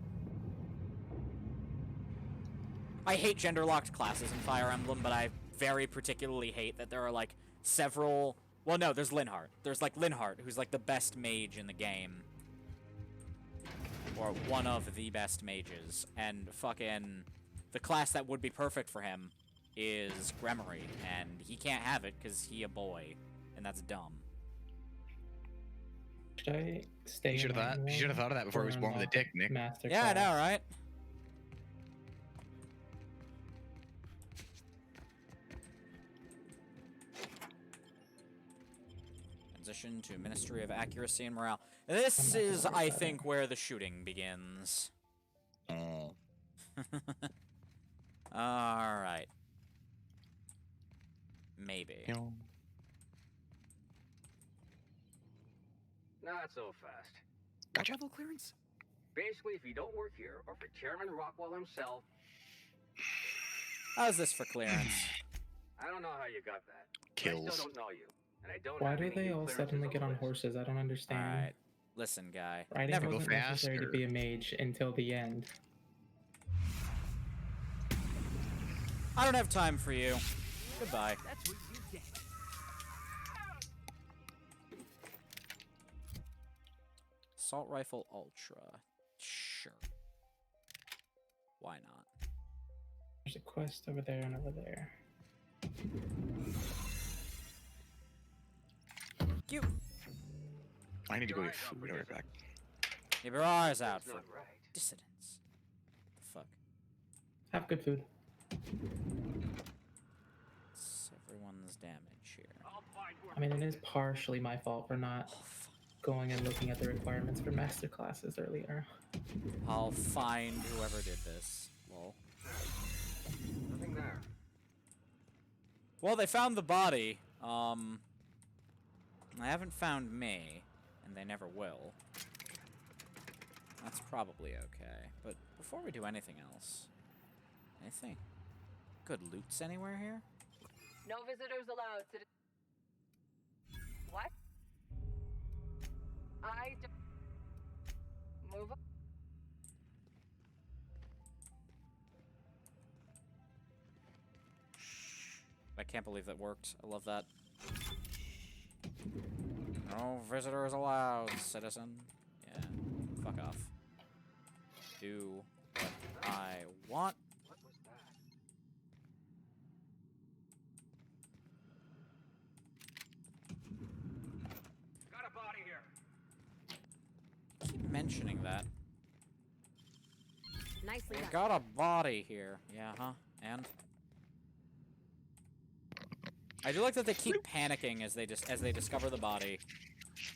I hate gender-locked classes in Fire Emblem, but I very particularly hate that there are, like, several... Well, no, there's Linhardt. There's, like, Linhardt, who's, like, the best mage in the game. Or one of the best mages. And fucking... The class that would be perfect for him is Gremory, and he can't have it because he a boy, and that's dumb. Should I stay? You should have thought of that before he was born with a dick, Nick. Yeah, I know, right? Transition to Ministry of Accuracy and Morale. This is, I think, where the shooting begins. Oh. Alright. Maybe. Not so fast. Gotcha. Level clearance? Basically, if you don't work here, or for Chairman Rockwell himself... How's this for clearance? I don't know how you got that. Kills. I still don't know you. And I don't Why have do any they new all clearances suddenly on get the on list. horses? I don't understand. Alright. Listen, guy. Riding Never wasn't go necessary to faster. be a mage until the end. I don't have time for you. Goodbye. That's what you get. Assault Rifle Ultra. Sure. Why not? There's a quest over there and over there. You. I need to go get food. I'll be right back. Keep your eyes out for dissidents. The fuck? Have good food. It's everyone's damage here. I mean, it is partially my fault for not going and looking at the requirements for master classes earlier. I'll find whoever did this. Lol. Nothing there. Well, they found the body. They haven't found me, and they never will. That's probably okay. But before we do anything else, anything good loots anywhere here? No visitors allowed. What? I don't... Move up. I can't believe that worked. I love that. No visitors allowed, citizen. Yeah, fuck off. Do what I want. What was that? Got a body here. Keep mentioning that. Nicely We done. got a body here. Yeah, huh? And I do like that they keep panicking as they discover the body.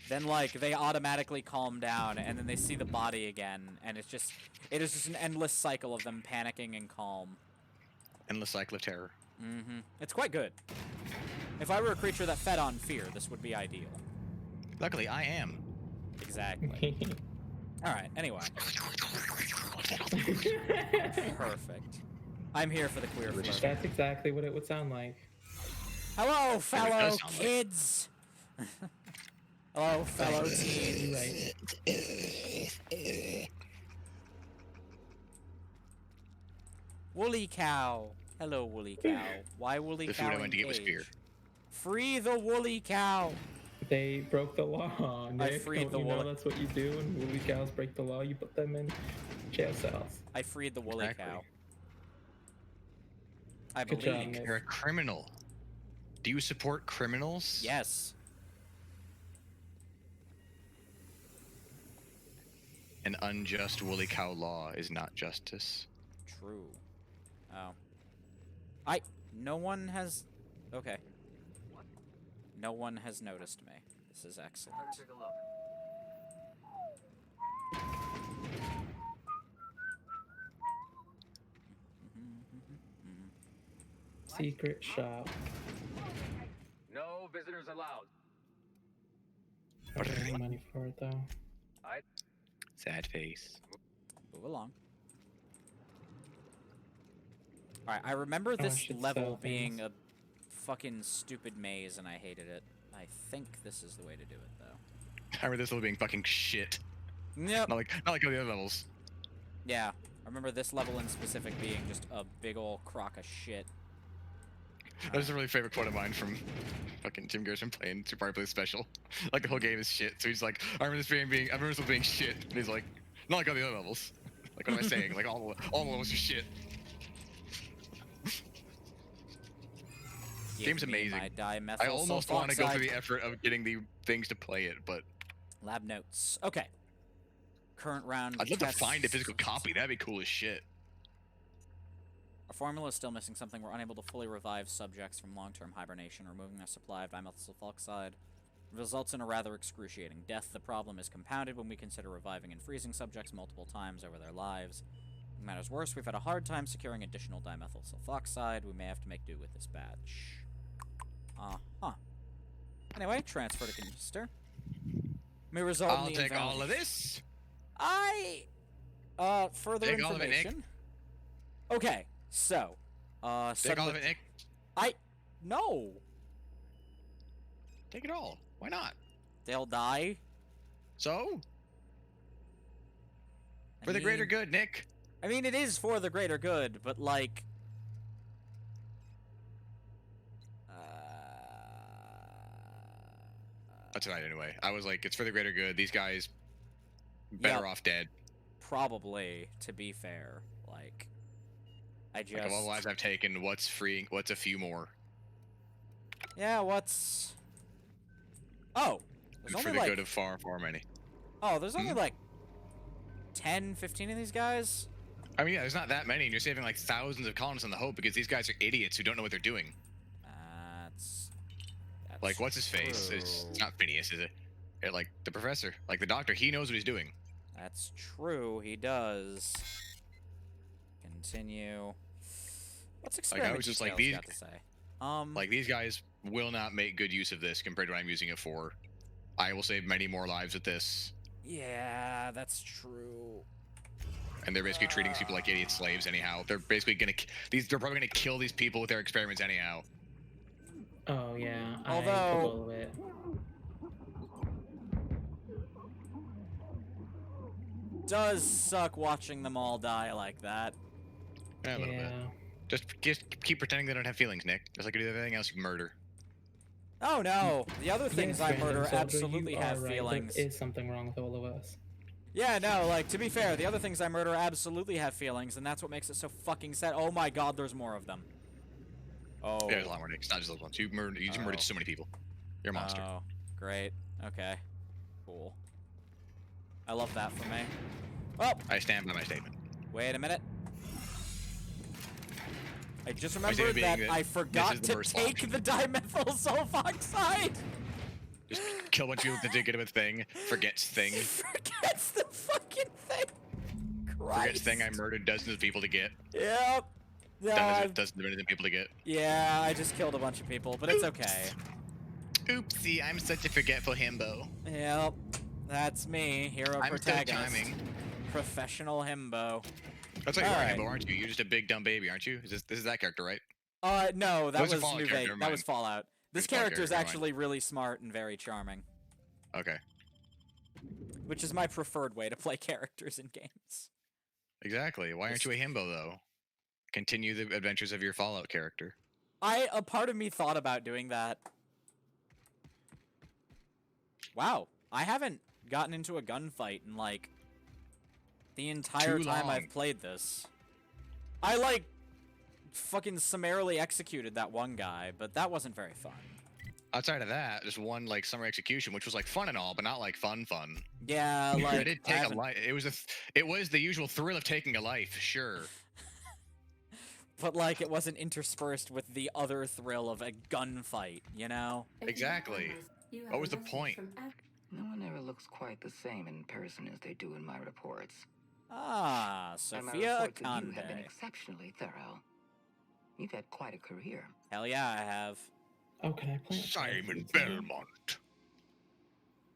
Then like they automatically calm down and then they see the body again and it is just an endless cycle of them panicking and calm. Endless cycle of terror. Mm-hmm. It's quite good. If I were a creature that fed on fear, this would be ideal. Luckily, I am. Exactly. Alright, anyway. Perfect. I'm here for the queer flirt. That's exactly what it would sound like. Hello, fellow does sound like- kids! Hello, fellow teens. Right. Woolly cow. Hello, woolly cow. Why woolly The cow food I went to get was engage? beer. Free the woolly cow. They broke the law, Nick. freed Don't the you know woolly- that's what you do when woolly cows break the law? You put them in jail cells. I freed the woolly Exactly. cow. I Good believe. job, Nick. You're a criminal. Do you support criminals? Yes. An unjust woolly cow law is not justice. True. Oh. No one has... Okay. No one has noticed me. This is excellent. Take a look. Secret shop. No visitors allowed. I don't have any money for it though. Sad face. Move along. Alright, I remember I this should level sell being things. a fucking stupid maze and I hated it. I think this is the way to do it though. I remember this level being fucking shit. Yep. Not like all the other levels. Yeah. remember this level in specific being just a big ol' crock of shit. That's a really favorite quote of mine from fucking Tim Gerson playing Super Mario Bros. Special. Like the whole game is shit. So he's like, I remember this being shit. And he's like, not like all the other levels. Like what am I saying? Like all the levels are shit. Game's amazing. I almost want to go through the effort of getting the things to play it, but lab notes. Okay. Current round. I'd love to find a physical copy. That'd be cool as shit. Our formula is still missing something. We're unable to fully revive subjects from long-term hibernation. Removing a supply of dimethyl sulfoxide results in a rather excruciating death. The problem is compounded when we consider reviving and freezing subjects multiple times over their lives. It matters worse, we've had a hard time securing additional dimethyl sulfoxide. We may have to make do with this batch. Uh-huh. Anyway, transfer to canister. May result I'll in the take all of this. Further take information. All of it, Nick. Okay, so, take all of it, Nick. No. Take it all. Why not? They'll die. So? For the greater good, Nick. I mean, it is for the greater good, but like... That's right, anyway. I was like, it's for the greater good. These guys better off dead. Probably, to be fair. Like, I just... Like, of all the lives I've taken, what's a few more? Yeah, what's... Oh! There's for only the good of far, far many. Oh, there's only like 10, 15 of these guys? I mean, yeah, there's not that many, and you're saving like thousands of colonists on the hope because these guys are idiots who don't know what they're doing. That's like, what's his face? It's not Phineas, is it? Yeah, like, the professor. Like, the doctor, he knows what he's doing. That's true, he does. Continue. What's experiment like, I was just like, these got to say? Like, these guys will not make good use of this compared to what I'm using it for. I will save many more lives with this. Yeah, that's true. And they're basically treating people like idiot slaves anyhow. They're basically gonna they're probably gonna kill these people with their experiments anyhow. Oh yeah. Although does suck watching them all die like that. Yeah, a little bit. Just keep pretending they don't have feelings, Nick. Just like you do everything else, you murder. Oh no! The other things I murder Soldier, absolutely have right. feelings. There is something wrong with all of us. Yeah, no, like, to be fair, the other things I murder absolutely have feelings, and that's what makes it so fucking sad. Oh my god, there's more of them. Oh. Yeah, there's a lot more, Nick. It's not just those ones. You just murdered so many people. You're a monster. Oh, great. Okay. Cool. I love that for me. Oh! I stand by my statement. Wait a minute. I just remembered that I forgot to take the dimethyl sulfoxide! Just kill a bunch of people that did get a thing. Forgets thing. Forgets the fucking thing. Christ. Forgets thing I murdered dozens of people to get. Yep. Dozens of people to get. Yeah, I just killed a bunch of people, but it's okay. Oopsie, I'm such a forgetful himbo. Yep. That's me, hero I'm protagonist. so charming. Professional himbo. That's like you are a himbo, aren't you? You're just a big dumb baby, aren't you? This is that character, right? No, that was New Vegas. That was Fallout. This character is actually really smart and very charming. Okay. Which is my preferred way to play characters in games. Exactly. Why aren't you a himbo, though? Continue the adventures of your Fallout character. A part of me thought about doing that. Wow. I haven't gotten into a gunfight in, like, the entire time I've played this. I, like, fucking summarily executed that one guy, but that wasn't very fun. Outside of that, just one like summer execution, which was like fun and all, but not like fun. Yeah, like I did take a life. It was the usual thrill of taking a life, sure. But like it wasn't interspersed with the other thrill of a gunfight, you know? Exactly. What was the point? No one ever looks quite the same in person as they do in my reports. Ah, Sophia Akande. You have been exceptionally thorough. You've had quite a career. Hell yeah, I have. Oh, can I play Simon Belmont.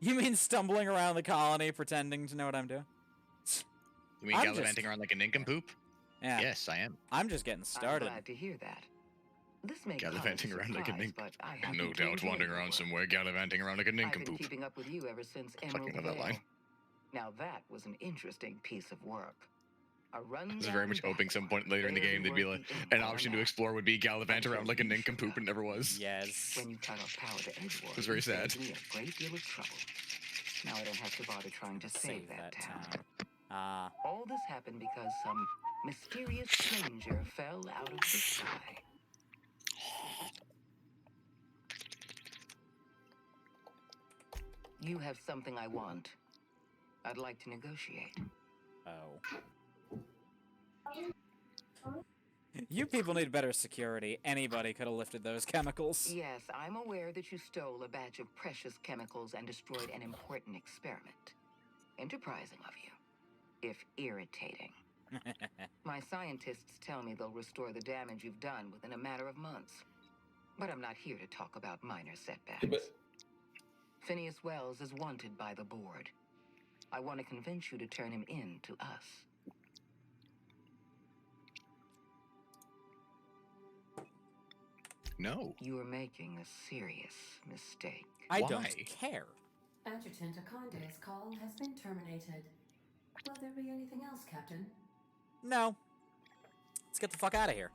You mean stumbling around the colony pretending to know what I'm doing? You mean gallivanting around like a nincompoop? Yeah. Yes, I am. I'm just getting started. I'm glad to hear that. This may gallivanting around like a nincompoop. No doubt wandering around somewhere, gallivanting around like a nincompoop. I've been keeping up with you ever since Fucking love that line. Now that was an interesting piece of work. A I was very much hoping some point later in the game there'd be like an option to explore would be gallivant around like a nincompoop, and never was. Yes. When you cut off power to Edgewater, It was very sad. We a great deal of trouble. Now I don't have to bother trying to save that town. All this happened because some mysterious stranger fell out of the sky. You have something I want. I'd like to negotiate. Oh. You people need better security. Anybody could have lifted those chemicals. Yes, I'm aware that you stole a batch of precious chemicals and destroyed an important experiment. Enterprising of you, if irritating. My scientists tell me they'll restore the damage you've done within a matter of months. But I'm not here to talk about minor setbacks. Phineas Wells is wanted by the board. I want to convince you to turn him in to us. No. You are making a serious mistake. I don't care. Adjutant Akonde's call has been terminated. Will there be anything else, Captain? No. Let's get the fuck out of here.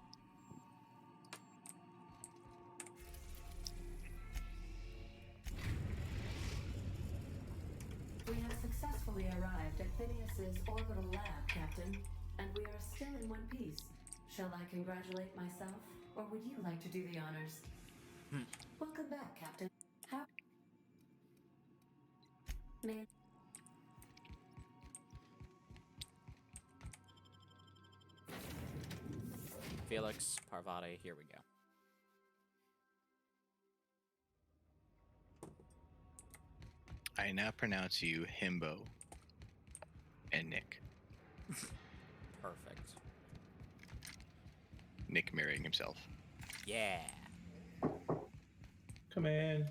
We have successfully arrived at Phineas's orbital lab, Captain, and we are still in one piece. Shall I congratulate myself, or would you like to do the honors? Welcome back, Captain. How... May... Felix, Parvati, here we go. I now pronounce you Himbo and Nick. Perfect. Nick marrying himself. Yeah. Come in.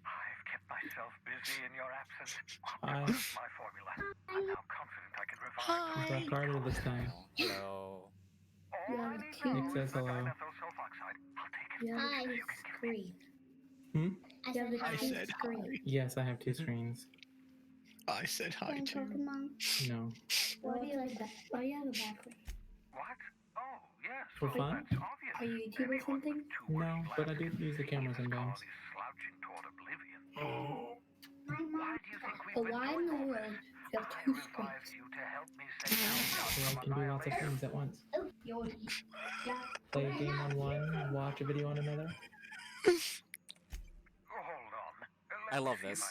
I've kept myself busy in your absence. Hi. My formula. I'm now confident I can revive Rock harder this time. Hello. Nick says hello. Hi, screen. Hmm? I said hi. Yes, I have 2 screens. I said hi too. Pokemon. No. Why do you like that? Why do you have a background? What? Oh, yes. For fun? Are you YouTube or something? No, but I do use the camera sometimes. But why in the world you have 2 screens? So I can do lots of things at once. Oh, Yogi. Yeah. Play a game on one, watch a video on another. I love this.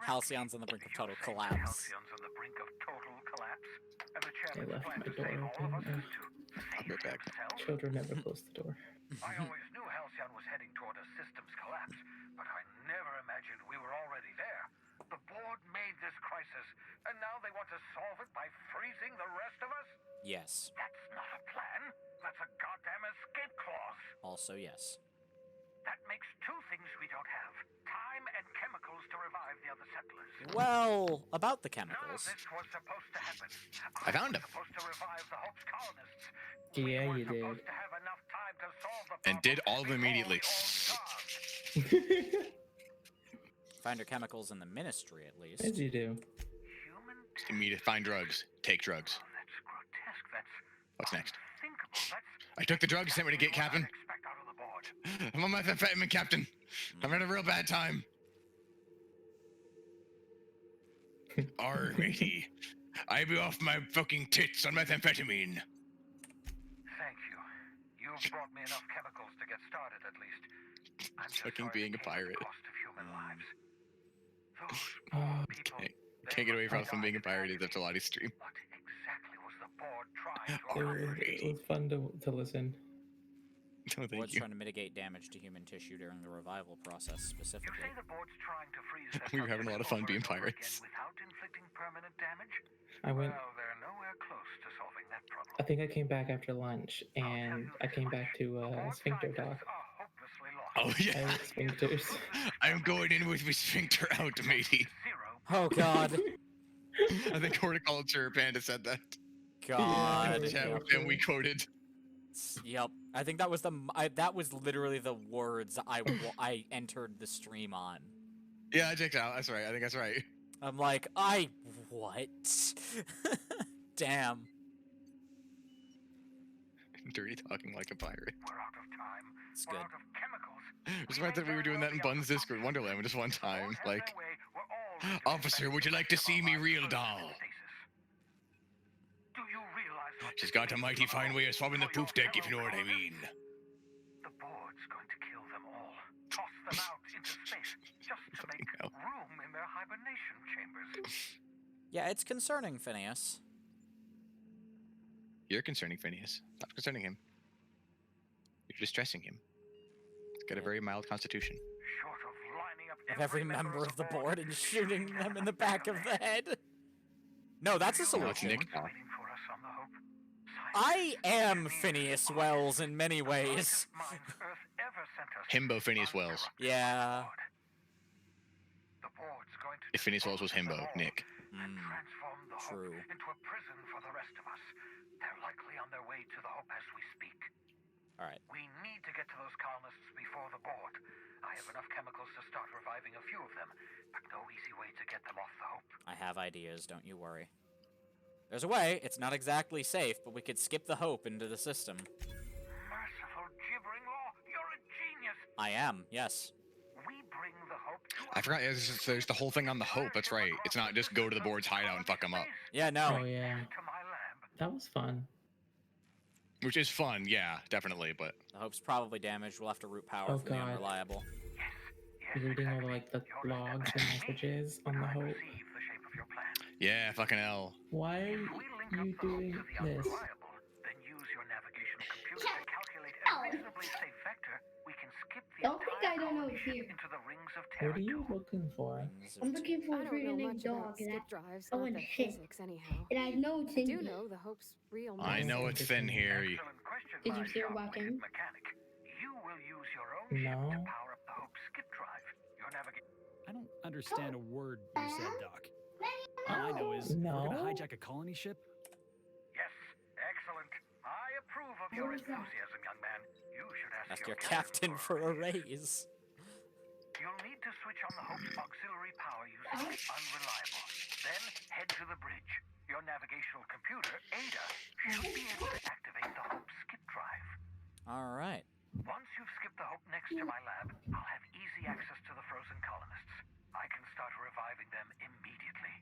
Halcyon's on the brink of total collapse. They left my door open. Go back. Children never close the door. I always knew Halcyon was heading toward a systems collapse, but I never imagined we were already there. The board made this crisis, and now they want to solve it by freezing the rest of us? Yes. That's not a plan. That's a goddamn escape clause. Also, yes. That makes 2 things we don't have. Time and chemicals to revive the other settlers. Well, about the chemicals. None of this was supposed to happen. I found him. Supposed to revive the Hope's colonists. Yeah, you did. To have enough time to solve the And did all of them immediately. Find your chemicals in the ministry, at least. As you do. Immediate find drugs. Take drugs. That's grotesque. That's What's next? unthinkable. I took the drugs you sent me to get, Captain. Expect out of the board. I'm on methamphetamine, Captain. I'm having a real bad time. Arr, matey. I be off my fucking tits on methamphetamine. Thank you. You've brought me enough chemicals to get started, at least. I'm just Fucking being a pirate. cost of human lives. Those Oh, people. Can't get away from being a pirate if that's a lot of stream. What exactly was the board trying to It was fun to listen. Oh, thank Board's you. trying to mitigate damage to human tissue during the revival process, specifically. You say the board's trying to freeze their We were having a lot of fun being subjects over and over pirates. again without inflicting permanent damage? I went. Well, they're nowhere close to solving that problem. I think I came back after lunch, and I came back to sphincter talk. Oh yeah. Sphincters. I'm going in with my sphincter out, matey. Oh god. I think Horticulture Panda said that. God. And we quoted. Yep. I think that was that was literally the words I entered the stream on. Yeah, I checked out. That's right. I think that's right. I'm like, what? Damn. Dirty talking like a pirate. We're out of time. It's We're good. out of chemicals. It's right that we were doing that in Bun's Discord Wonderland just one time. Like, officer, would you like to see me real doll? Do you realize She's got a mighty fine way of swabbing the poop deck, if you know what I mean. the board's going to kill them all? Toss them out into space just to make room in their hibernation chambers. Yeah, it's concerning, Phineas. You're concerning Phineas. Stop concerning him. You're distressing him. He's got a very mild constitution. Short of lining up Of every member of the board and shooting them in the back of the head. No, that's a solution. Nick now. I am Phineas Wells in many ways. Himbo Phineas Wells. Yeah. If Phineas Wells was Himbo, Nick. True. Into a prison for the rest of us. They're likely on their way to the Hope as we speak. Alright. We need to get to those colonists before the board. I have enough chemicals to start reviving a few of them, but no easy way to get them off the Hope. I have ideas, don't you worry. There's a way. It's not exactly safe, but we could skip the Hope into the system. Merciful gibbering law, you're a genius. I am, yes. We bring the Hope to I forgot, there's the whole thing on the Hope, that's right. It's not just go to the board's hideout and fuck them up. Yeah, no. Oh yeah. That was fun. Which is fun, yeah, definitely, but... The Hope's probably damaged. We'll have to route power Oh, from the God. Unreliable. Reading all the the logs and messages on the Hope. Yeah, fucking hell. Why are you doing this? Then use your navigational computer to calculate a reasonably safe vector. We can skip the Don't think I don't know it's here. into the rings of What are you looking for? I'm looking for I a don't breeder know named much Dog, about and skip I drives, oh, not and the shit. physics anyhow. And I know it's I in do here. know the Hope's real name. I know it's thin here. Did you hear about him? You will use your own No. ship to power up the Hope skip drive. Your navigation. I don't understand a word you said, Doc. All I know is we're gonna hijack a colony ship. Yes, excellent. I approve of your enthusiasm, young man. You should ask Ask your captain for a raise. You'll need to switch on the Hope's auxiliary power using the Unreliable. Then head to the bridge. Your navigational computer, Ada, should be able to activate the Hope skip drive. Alright. Once you've skipped the Hope next to my lab, I'll have easy access to the frozen colonists. I can start reviving them immediately.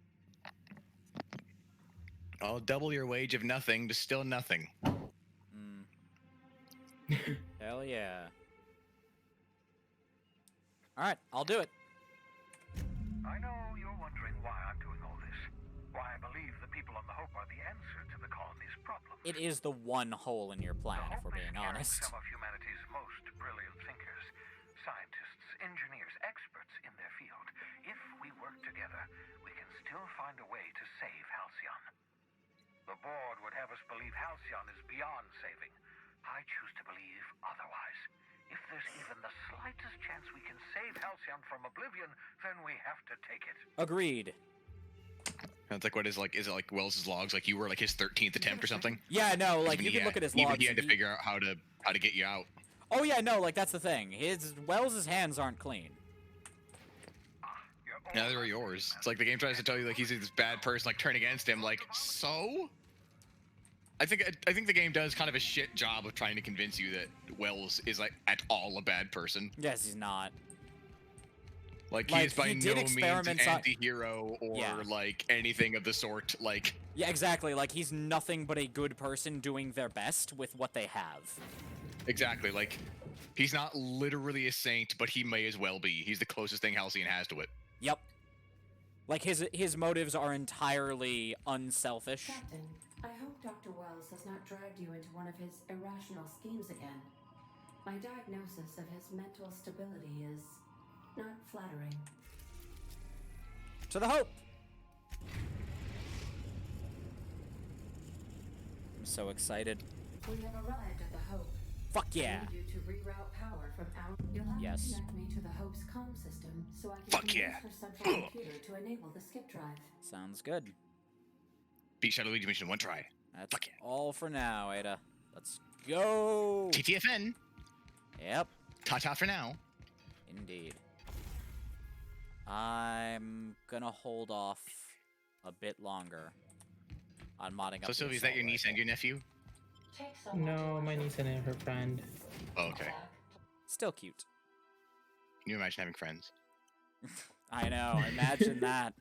I'll double your wage of nothing to still nothing. Hell yeah. Alright, I'll do it. I know you're wondering why I'm doing all this. Why I believe the people on the Hope are the answer to the colony's problems. It is the one hole in your plan, if we're being honest. Some of humanity's most brilliant thinkers, scientists, engineers, experts in their field. If we work together, we can still find a way to save Halcyon. The board would have us believe Halcyon is beyond saving. I choose to believe otherwise. If there's even the slightest chance we can save Halcyon from oblivion, then we have to take it. Agreed. That's like, what is it like Wells's logs? Like you were like his 13th attempt or something? Yeah, no, like Even you can he look at his even logs. he had to figure out how to get you out. Oh yeah, no, like that's the thing. Wells's hands aren't clean. Neither are yours. It's like the game tries to tell you like he's this bad person, like turn against him. Like, so? I think the game does kind of a shit job of trying to convince you that Wells is like at all a bad person. Yes, he's not. Like he is by no means an on- anti-hero or like anything of the sort. Like Yeah, exactly. Like he's nothing but a good person doing their best with what they have. exactly, like he's not literally a saint, but he may as well be. He's the closest thing Halcyon has to it. Yep. Like his motives are entirely unselfish. Captain, I hope Dr. Wells has not dragged you into one of his irrational schemes again. My diagnosis of his mental stability is not flattering. To the Hope! I'm so excited. We have arrived at the Hope. Fuck yeah! I need you to reroute power from our... You'll have Yes. to connect me to the Hope's comm system so I can Fuck use yeah. her central computer to enable the skip drive. Sounds good. Beat Shadow Legion mission one try. That's all for now, Ada. Let's go! TTFN. Yep. Ta-ta for now. Indeed. I'm gonna hold off a bit longer. on modding up. So Sylvie, is that your niece and your nephew? No, my niece and her friend. Oh, okay. Still cute. Can you imagine having friends? I know. Imagine that.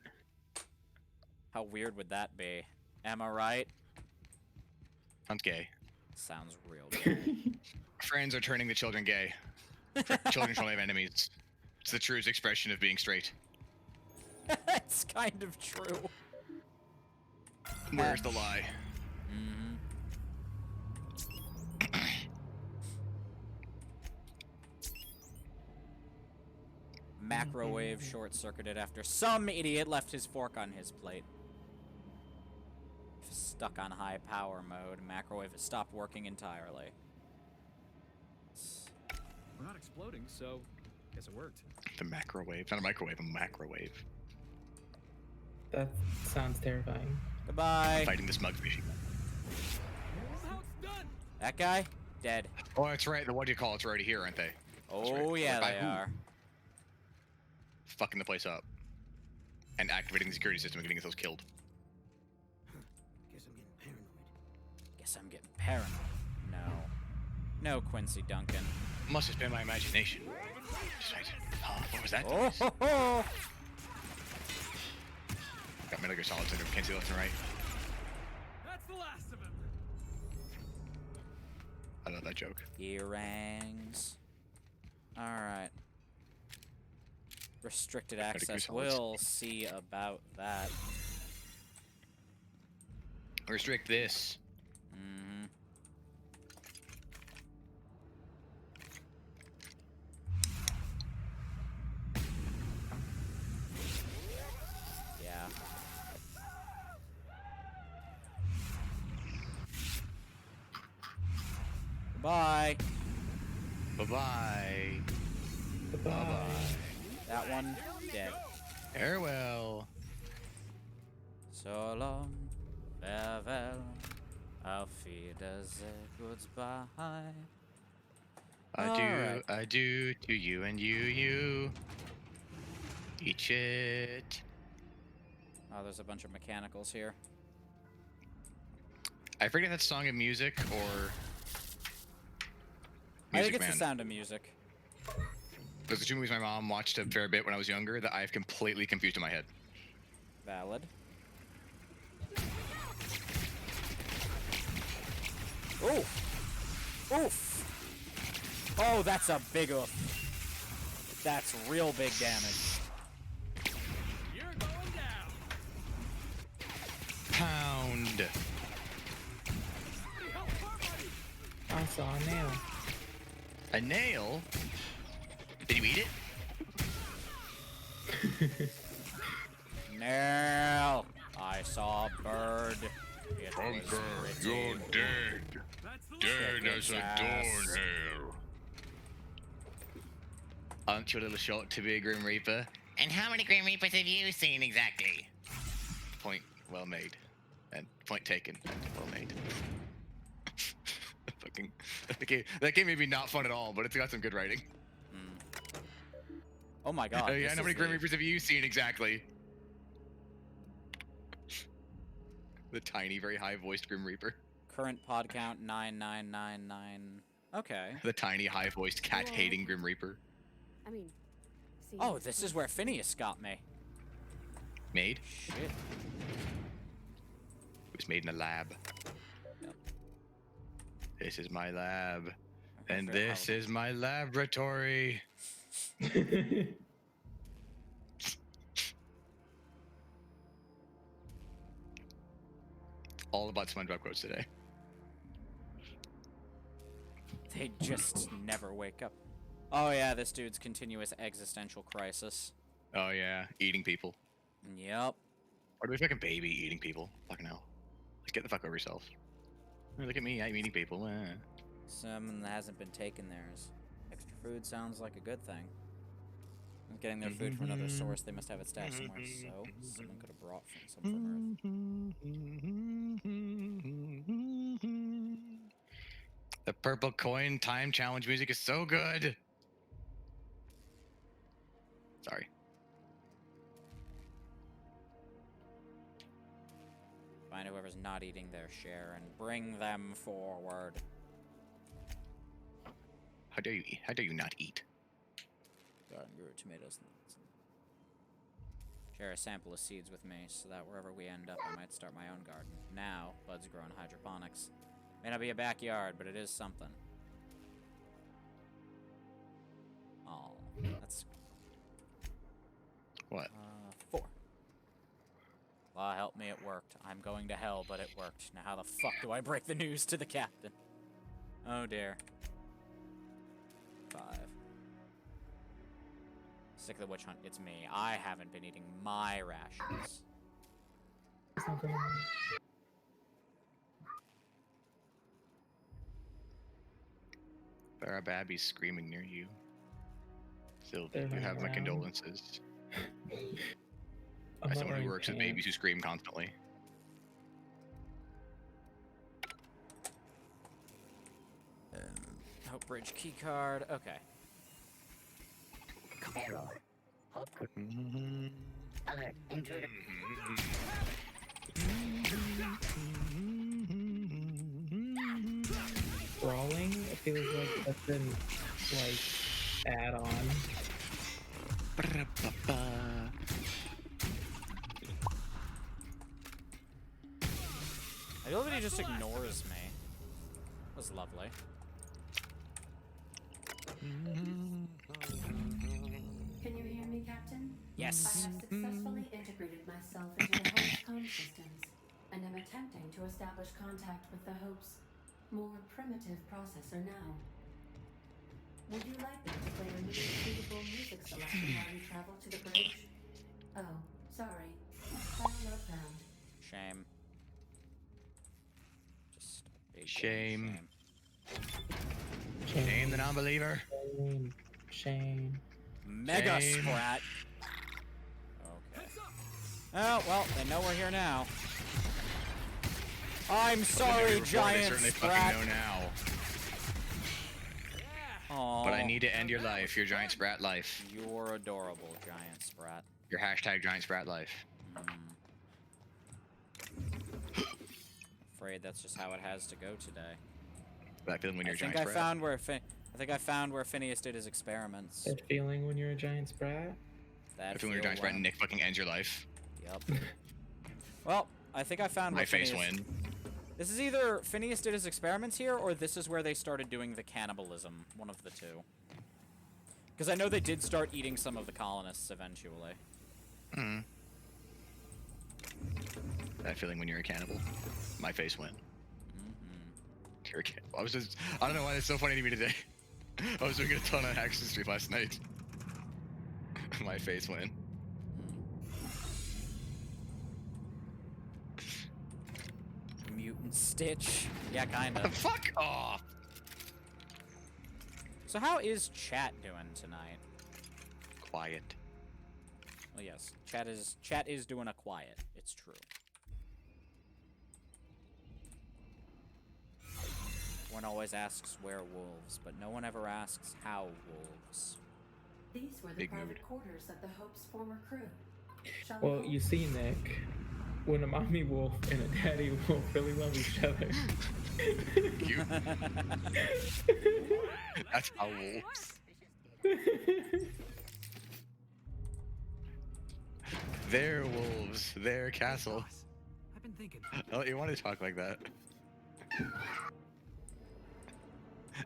How weird would that be? Am I right? Sounds gay. Sounds real gay. Friends are turning the children gay. Children shall have enemies. It's the truest expression of being straight. It's kind of true. Where's the lie? Macrowave short-circuited after some idiot left his fork on his plate. Stuck on high power mode. Macrowave has stopped working entirely. We're not exploding, so guess it worked. The macrowave. Not a microwave, a macrowave. That sounds terrifying. Goodbye. I'm fighting this mugfish. That guy? Dead. Oh, that's right. The what do you call it's already here, aren't they? Oh, right. yeah, they are. Fucking the place up. And activating the security system and getting themselves killed. Guess I'm getting paranoid. No. No, Quincy Duncan. Must have been my imagination. Just right. Oh, what was that? Oh, ho, ho. Got Metal Gear Solid, so I can't see left and right. That's the last of him. I love that joke. Earrings. Alright. Restricted Metal Gear access. Solids. We'll see about that. Restrict this. Yeah. Goodbye. Bye-bye. Bye-bye. That one, dead. Farewell. So long, farewell, auf Wiedersehen, goodbye. I do to you and you. Each it. Oh, there's a bunch of mechanicals here. I forget if that's Song of Music or I think Music it's Man. the Sound of Music. Those are two movies my mom watched a fair bit when I was younger that I've completely confused in my head. Valid. Oof. Oof. Oh, that's a big oof. That's real big damage. You're going down. Pound. I saw a nail. A nail? Did you eat it? Nail. I saw a bird. It was pretty. You're dead. Dead as a doornail. Aren't you a little short to be a Grim Reaper? And how many Grim Reapers have you seen exactly? Point well made. And point taken. And well made. Fucking that game may be not fun at all, but it's got some good writing. Oh my god. Yeah, how many Grim Reapers have you seen exactly? The tiny, very high-voiced Grim Reaper. Current pod count 9999. Okay. The tiny, high-voiced, cat-hating Grim Reaper. I mean, oh, this is where Phineas got me. Made? Shit. It was made in a lab. Yep. This is my lab. And this is my laboratory. All about SpongeBob quotes today. They just never wake up. Oh yeah, this dude's continuous existential crisis. Oh yeah, eating people. Yep. Or do we fucking baby eating people? Fucking hell. Like, get the fuck over yourself. Oh, look at me, I'm eating people. Someone that hasn't been taken theirs. Extra food sounds like a good thing. Getting their food from another source, they must have it stashed somewhere, so someone could have brought some from Earth. The purple coin time challenge music is so good. Sorry. Find whoever's not eating their share and bring them forward. How dare you eat? How dare you not eat? Garden grew tomatoes. Share a sample of seeds with me so that wherever we end up, I might start my own garden. Now, buds grow in hydroponics. May not be a backyard, but it is something. Oh, that's... What? 4. Well, help me, it worked. I'm going to hell, but it worked. Now how the fuck do I break the news to the captain? Oh dear. 5. Sick of the witch hunt. It's me. I haven't been eating my rations. There are babbies screaming near you. Sylvie, you have my condolences. As someone who works with babies who scream constantly. Hope Bridge keycard. Okay. Brawling, it feels like that's been like add on. I love that he just ignores me. That was lovely. Can you hear me, Captain? Yes. I have successfully integrated myself into the Hope's comm systems, and am attempting to establish contact with the Hope's more primitive processor now. Would you like me to play a new suitable music selection while you travel to the bridge? Oh, sorry. I'll look round. Shame. Just a big shame. Shame the non-believer. Shame. Mega Shame. Sprat. Okay. Oh, well, they know we're here now. I'm sorry, Giant certainly Sprat. fucking know now. Aww. But I need to end your life, your Giant Sprat life. You're adorable, Giant Sprat. Your hashtag Giant Sprat life. Afraid that's just how it has to go today. That feeling when you're a Giant I Sprat. think I found where Phineas did his experiments. That feeling when you're a Giant Sprat? That feeling when you're a Giant Sprat and Nick fucking ends your life. Yep. Well, I think I found my where face Phineas... win. This is either Phineas did his experiments here, or this is where they started doing the cannibalism. One of the two. Because I know they did start eating some of the colonists eventually. Hmm. That feeling when you're a cannibal. My face win. You're a cannibal. I don't know why it's so funny to me today. I was doing a ton of Hackson Street last night. My face win. Mutant Stitch. Yeah, kinda. Fuck off! So how is chat doing tonight? Quiet. Well, yes. Chat is doing a quiet. It's true. One always asks where wolves, but no one ever asks how wolves. These were the Big private mood. quarters of the Hope's former crew. Shall Well, we you see, Nick, when a mommy wolf and a daddy wolf really love each other. Cute. That's how wolves. Their wolves, their castle. I've been thinking. Oh, you want to talk like that?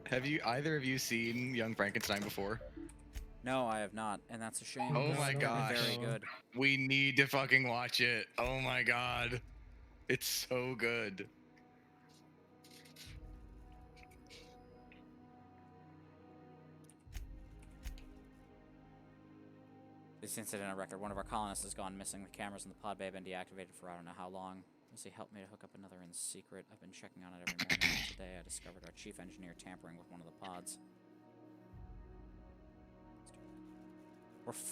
Have either of you seen Young Frankenstein before? No, I have not, and that's a shame. Oh my gosh. Very good. We need to fucking watch it. Oh my god. It's so good. This incident on record. One of our colonists has gone missing. The cameras in the pod bay have been deactivated for I don't know how long. Has he helped me to hook up another in secret? I've been checking on it every morning. Today I discovered our chief engineer tampering with one of the pods.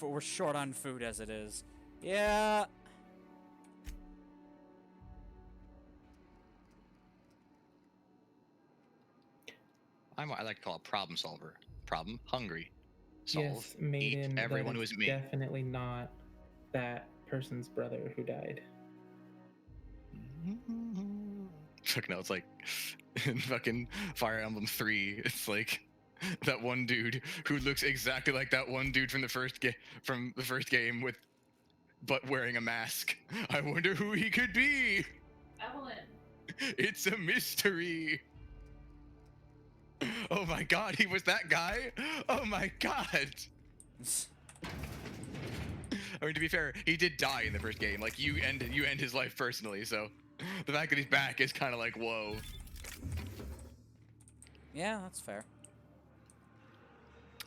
We're short on food as it is. Yeah. I like to call it problem solver. Problem, hungry. Solve, Yes, Maiden. eat everyone who is is me. Definitely not that person's brother who died. fucking hell, it's like in fucking Fire Emblem 3. It's like that one dude who looks exactly like that one dude from the first game but wearing a mask. I wonder who he could be. Evelyn. It's a mystery. Oh my god, he was that guy? Oh my god. I mean, to be fair, he did die in the first game. Like, you end his life personally, so the fact that he's back is kind of like, whoa. Yeah, that's fair.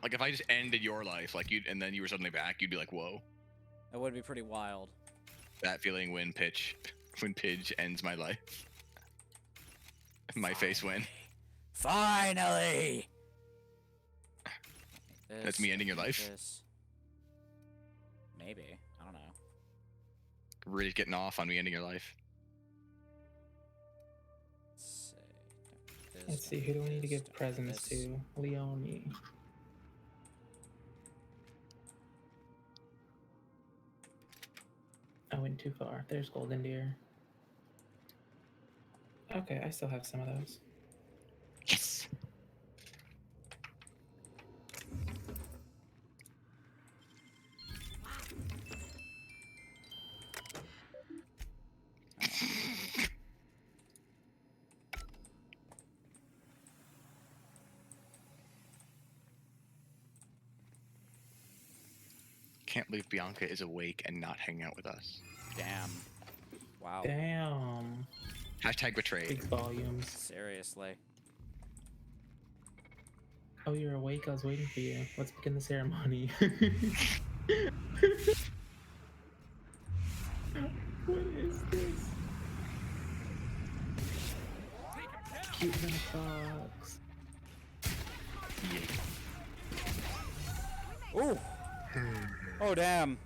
Like, if I just ended your life, like, and then you were suddenly back, you'd be like, whoa. That would be pretty wild. That feeling when Pidge ends my life. My face win. Finally! That's me ending your life? Maybe. I don't know. Really getting off on me ending your life. Let's see, who do we need to give presents to? Leonie. I went too far. There's Golden Deer. Okay, I still have some of those. Yes! Can't believe Bianca is awake and not hanging out with us. Damn. Wow. Damn. Hashtag betrayed. Big volumes. Seriously. Oh, you're awake? I was waiting for you. Let's begin the ceremony. What is this? Cute little fox. Ooh. Oh, damn.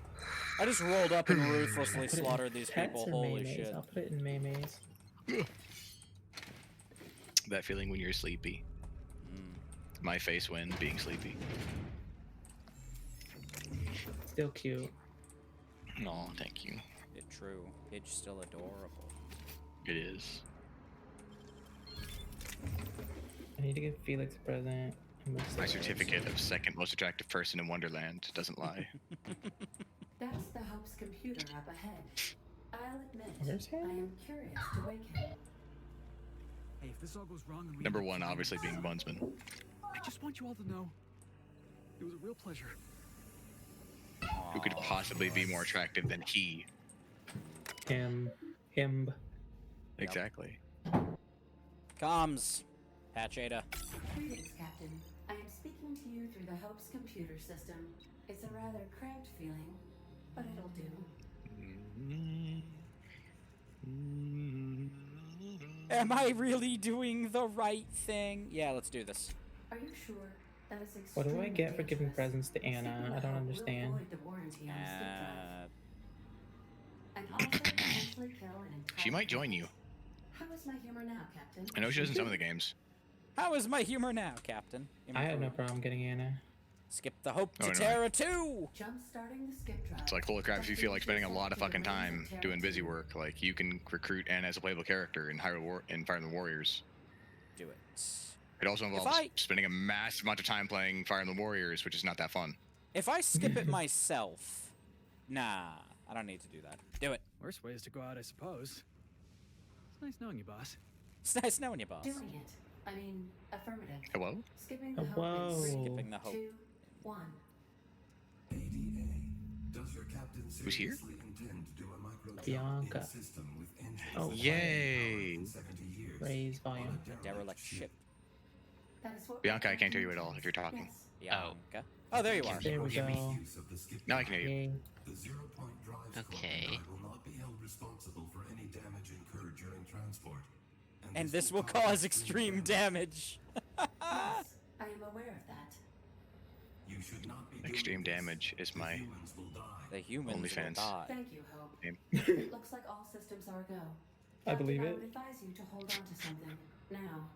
I just rolled up and ruthlessly slaughtered these people. Holy shit. I'll put it in mayonnaise. That feeling when you're sleepy. My face when being sleepy. Still cute. No, thank you. It's true. Pidge's still adorable. It is. I need to give Felix a present. My certificate of second most attractive person in Wonderland doesn't lie. That's the Hope's computer up ahead. I'll admit, Where's I am curious to wake him. Hey, if this all goes wrong, then we Number one, obviously being Bunsman. I just want you all to know, it was a real pleasure. Who could possibly be more attractive than he? Him. Exactly. Comms. Patch Ada. Greetings, Captain. I am speaking to you through the Hope's computer system. It's a rather cramped feeling, but it'll do. Am I really doing the right thing? Yeah, let's do this. Are you sure? That is What do I extremely get for giving dangerous. presents to Anna? I don't understand. Will void the warranty on skip drive. And also potentially kill an entire She might join you. How is my humor now, Captain? I know she does in some of the games. How is my humor now, Captain? I have no problem getting Anna. Skip the Hope to Oh, no. Terra 2! Jump starting the skip drive. It's like, holy crap, if you feel like spending a lot of fucking time doing busy work, like, you can recruit Anna as a playable character in Fire Emblem Warriors. Do it. It also involves spending a massive amount of time playing Fire Emblem Warriors, which is not that fun. If I skip it myself... Nah, I don't need to do that. Do it. Worst way is to go out, I suppose. It's nice knowing you, boss. It's nice knowing you, boss. Doing it. I mean, affirmative. Hello? Skipping the Hello. Hope in 3, Skipping the Hope. 2, 1. Who's here? Bianca. Oh, Yay! raise volume. A derelict ship. That is what Bianca, I can't hear you at all if you're talking. Bianca. Oh, there you are. There we go. Now I can hear you. Yay. Okay. And this will cause extreme damage. Yes, I am aware of that. Extreme damage is my The humans will OnlyFans. die. Thank you, Hope. name. It looks like all systems are a go. I believe I it. would advise you to hold on to something now.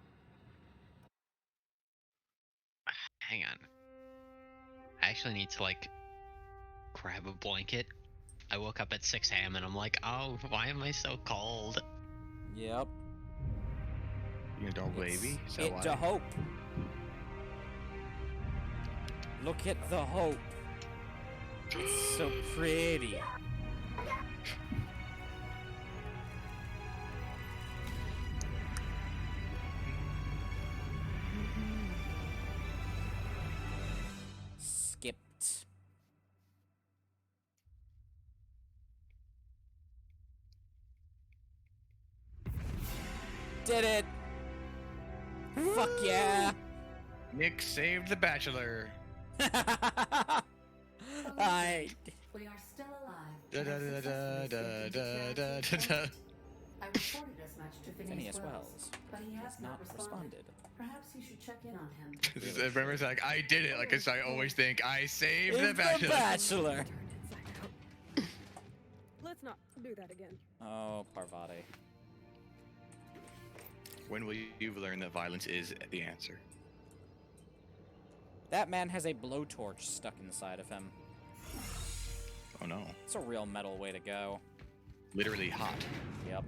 Hang on. I actually need to, like, grab a blanket. I woke up at 6 a.m. and I'm like, oh, why am I so cold? Yep. You don't, baby. Is that It's the hope. Look at the hope. It's so pretty. Skipped. Did it! Fuck yeah! Nick saved the bachelor. I. We are still alive. Da da da da da da da da. I reported as much to Phineas Wells, Wells, but he has not responded. Perhaps you should check in on him. Remember, like, I did it. Like I always think, I saved the It's bachelor. the bachelor. Let's not do that again. Oh, Parvati. When will you learn that violence is the answer? That man has a blowtorch stuck inside of him. Oh no. It's a real metal way to go. Literally hot. Yep.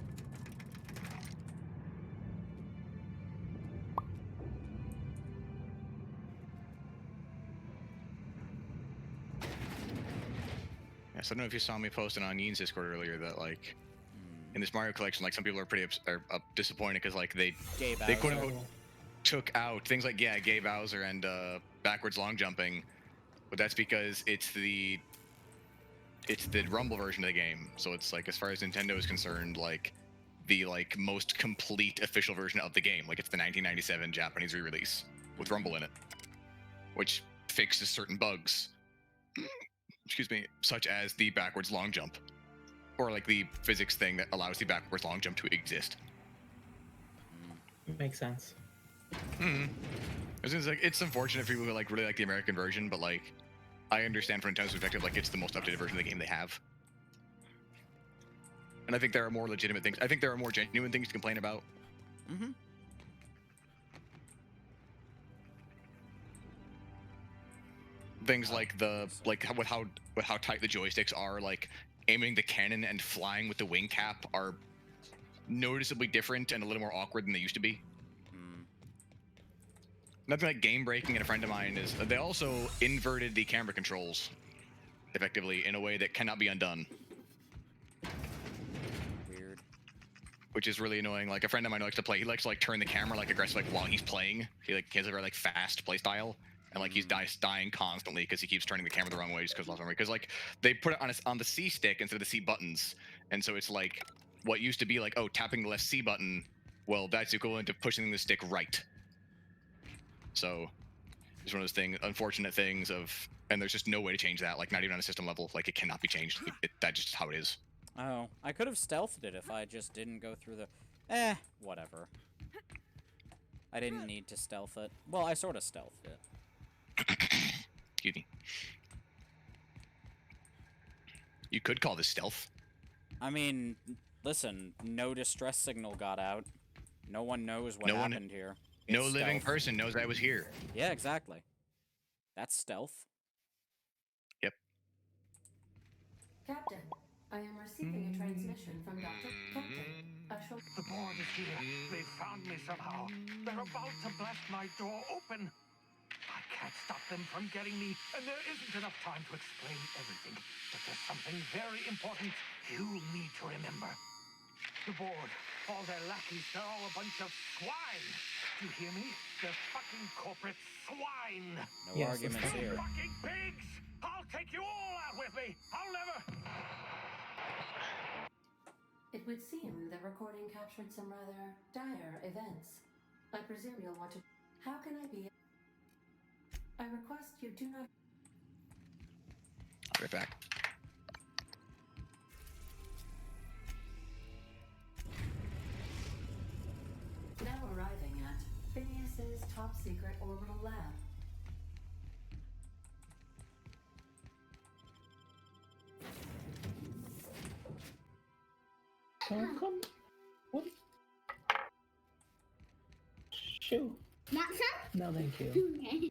Yes, I don't know if you saw me posting on Yin's Discord earlier that, like, in this Mario collection, like, some people are pretty disappointed because, like, they quote unquote took out things like, yeah, Gay Bowser and backwards long jumping, but that's because it's the Rumble version of the game. So it's like, as far as Nintendo is concerned, like the most complete official version of the game. Like, it's the 1997 Japanese re-release with Rumble in it, which fixes certain bugs. Excuse me, such as the backwards long jump, or like the physics thing that allows the backwards long jump to exist. Makes sense. It's unfortunate for people who really like the American version, but like, I understand from Nintendo's perspective, like, it's the most updated version of the game they have. And I think there are more legitimate things. I think there are more genuine things to complain about. Mm-hmm. Things like with how tight the joysticks are, like aiming the cannon and flying with the wing cap are noticeably different and a little more awkward than they used to be. Nothing like game breaking. And a friend of mine is they also inverted the camera controls effectively in a way that cannot be undone. Weird. Which is really annoying. Like, a friend of mine likes to play. He likes to like turn the camera like aggressive like while he's playing. He has a very like fast play style. And like he's dying constantly because he keeps turning the camera the wrong way just because like they put it on the C stick instead of the C buttons, and so it's like what used to be like, oh, tapping the left C button, well, that's equivalent to pushing the stick right. So it's one of those unfortunate things of, and there's just no way to change that. Like, not even on a system level, like it cannot be changed. That's just how it is. Oh, I could have stealthed it if I just didn't go through the. Whatever. I didn't need to stealth it. Well, I sort of stealthed it. Excuse me. You could call this stealth. I mean, listen, no distress signal got out. No one knows what happened here. No living person knows I was here. Yeah, exactly. That's stealth. Yep. Captain, I am receiving a transmission from Dr. Captain. The board is here. They found me somehow. They're about to blast my door open. I can't stop them from getting me, and there isn't enough time to explain everything. But there's something very important you need to remember. The board, all their lackeys, they're all a bunch of swine. Do you hear me? They're fucking corporate swine. No arguments here. Fucking pigs! I'll take you all out with me. I'll never... It would seem the recording captured some rather dire events. I presume you'll want to... How can I be... I request you do not... I'll be right back. Now arriving at Phineas's top secret orbital lab. Come. What? Shoot. Want some? No, thank you.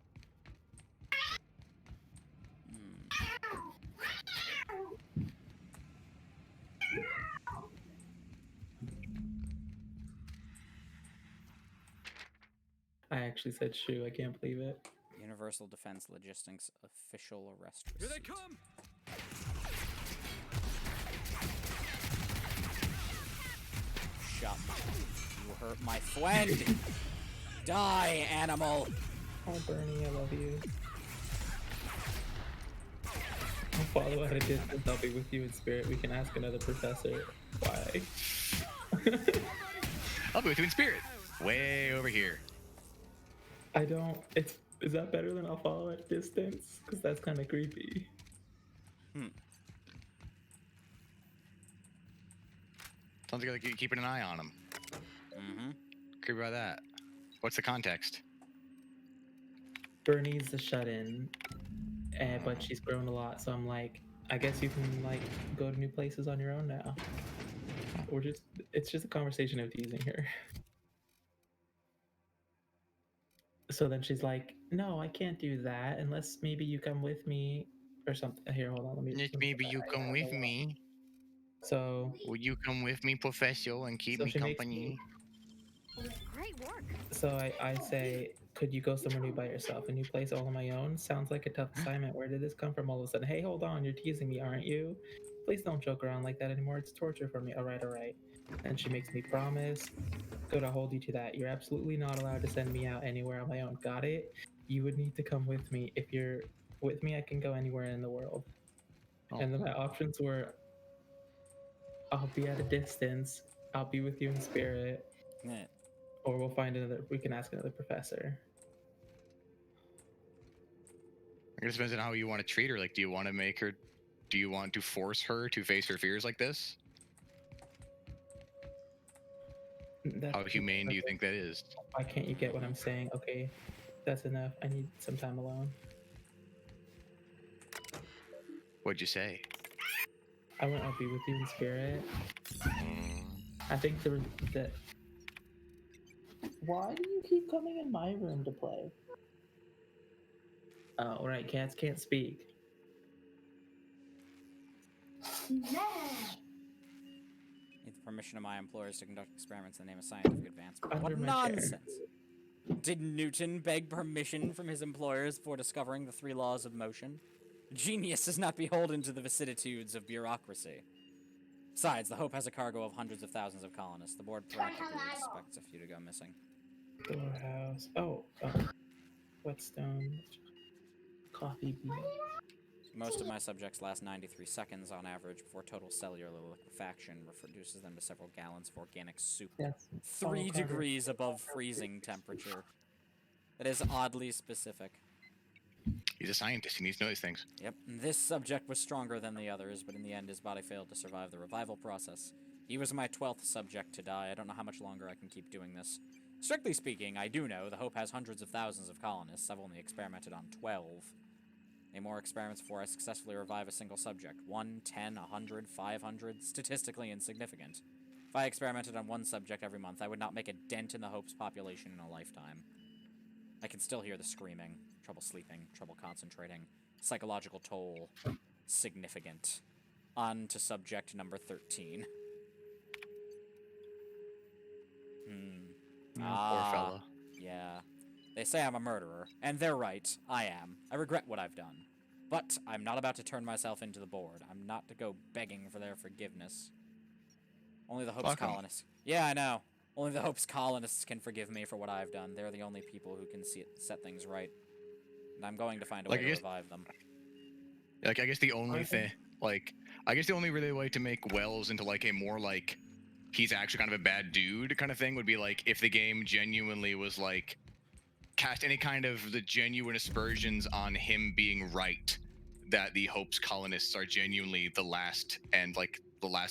I actually said shoe. I can't believe it. Universal Defense Logistics official arrest receipt. Here they come! Shut up. You hurt my friend! Die, animal! Oh, Bernie, I love you. I'll follow at a distance. I'll be with you in spirit. We can ask another professor. Why? I'll be with you in spirit. Way over here. I don't. Is that better than I'll follow at distance? Because that's kind of creepy. Sounds like you're keeping an eye on him. Mm-hmm. Creepy about that. What's the context? Bernie's a shut-in, but she's grown a lot. So I'm like, I guess you can like go to new places on your own now. It's just a conversation of teasing her. So then she's like, no, I can't do that unless maybe you come with me or something. Here, hold on. Let me. Maybe you come with me. So. Will you come with me, Professor, and keep me company? Great work. So I say, could you go somewhere new by yourself? A new place all on my own? Sounds like a tough assignment. Where did this come from all of a sudden? Hey, hold on. You're teasing me, aren't you? Please don't joke around like that anymore. It's torture for me. All right. And she makes me promise. Good, I'll hold you to that. You're absolutely not allowed to send me out anywhere on my own. Got it? You would need to come with me. If you're with me, I can go anywhere in the world. And then my options were, I'll be at a distance. I'll be with you in spirit. Yeah. Or we can ask another professor. I guess it depends on how you want to treat her. Like, do you want to force her to face her fears like this? How humane do you think that is? Why can't you get what I'm saying? Okay, that's enough. I need some time alone. What'd you say? I went, I'll be with you in spirit. I think there was that. Why do you keep coming in my room to play? Oh, right, cats can't speak. Need the permission of my employers to conduct experiments in the name of scientific advancement. What nonsense! Did Newton beg permission from his employers before discovering the 3 laws of motion? Genius is not beholden to the vicissitudes of bureaucracy. Besides, the Hope has a cargo of hundreds of thousands of colonists. The board practically expects a few to go missing. Storehouse. Oh, whetstone. Coffee bean. Most of my subjects last 93 seconds on average before total cellular liquefaction reduces them to several gallons of organic soup. Yes. 3 degrees above freezing temperature. That is oddly specific. He's a scientist. He needs to know these things. Yep. This subject was stronger than the others, but in the end his body failed to survive the revival process. He was my 12th subject to die. I don't know how much longer I can keep doing this. Strictly speaking, I do know the Hope has hundreds of thousands of colonists. I've only experimented on 12. Need more experiments before I successfully revive a single subject. 1, 10, 100, 500, statistically insignificant. If I experimented on 1 subject every month, I would not make a dent in the Hope's population in a lifetime. I can still hear the screaming, trouble sleeping, trouble concentrating, psychological toll, significant. On to subject number 13. Poor fella. Yeah. They say I'm a murderer, and they're right. I am. I regret what I've done. But I'm not about to turn myself into the board. I'm not to go begging for their forgiveness. Only the Hope's colonists. Yeah, I know. Only the Hope's colonists can forgive me for what I've done. They're the only people who can set things right. And I'm going to find a way to revive them. Like, I guess the only thing, I guess the only really way to make Wells into, like, a more, like, he's actually kind of a bad dude kind of thing would be, like, if the game genuinely was, like, cast any kind of the genuine aspersions on him being right, that the Hope's colonists are genuinely the last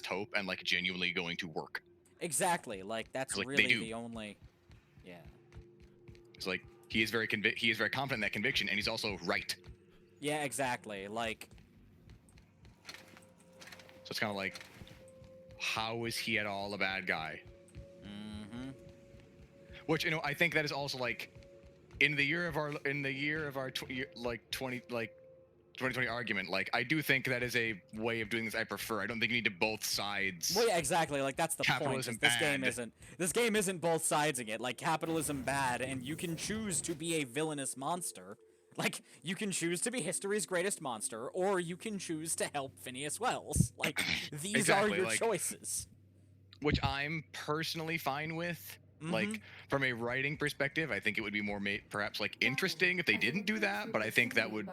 hope and, like, genuinely going to work. Exactly, like, that's like, really the only... Yeah. It's like, he is very confident in that conviction, and he's also right. Yeah, exactly, like... So it's kind of like, how is he at all a bad guy? Mm-hmm. Which, you know, I think that is also, like, in the year of our 2020 argument. Like, I do think that is a way of doing this I prefer. I don't think you need to both sides. Well, yeah, exactly. Like, that's the Capitalism point. bad. This game isn't both sidesing it. Like, capitalism bad, and you can choose to be a villainous monster. Like, you can choose to be history's greatest monster, or you can choose to help Phineas Wells. Like, these Exactly, are your like, choices. Which I'm personally fine with. Like, from a writing perspective, I think it would be more perhaps like interesting if they didn't do that, but I think that would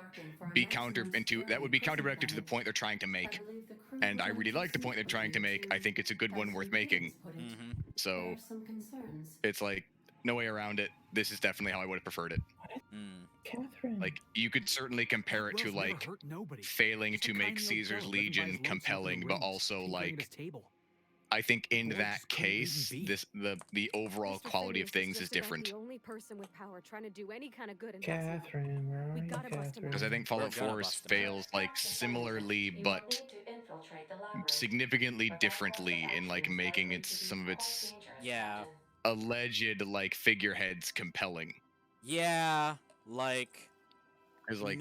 be counterproductive to the point they're trying to make. And I really like the point they're trying to make. I think it's a good one worth making. So it's like no way around it. This is definitely how I would have preferred it. Catherine. Like, you could certainly compare it to like failing to make Caesar's Legion compelling, but also like I think in that case, the overall quality of things is different. The only person with power trying to do any kind of good in Catherine, where are you, Catherine? Because I think Fallout 4 fails like similarly, but significantly differently in like making some of its alleged like figureheads compelling. Yeah, like, like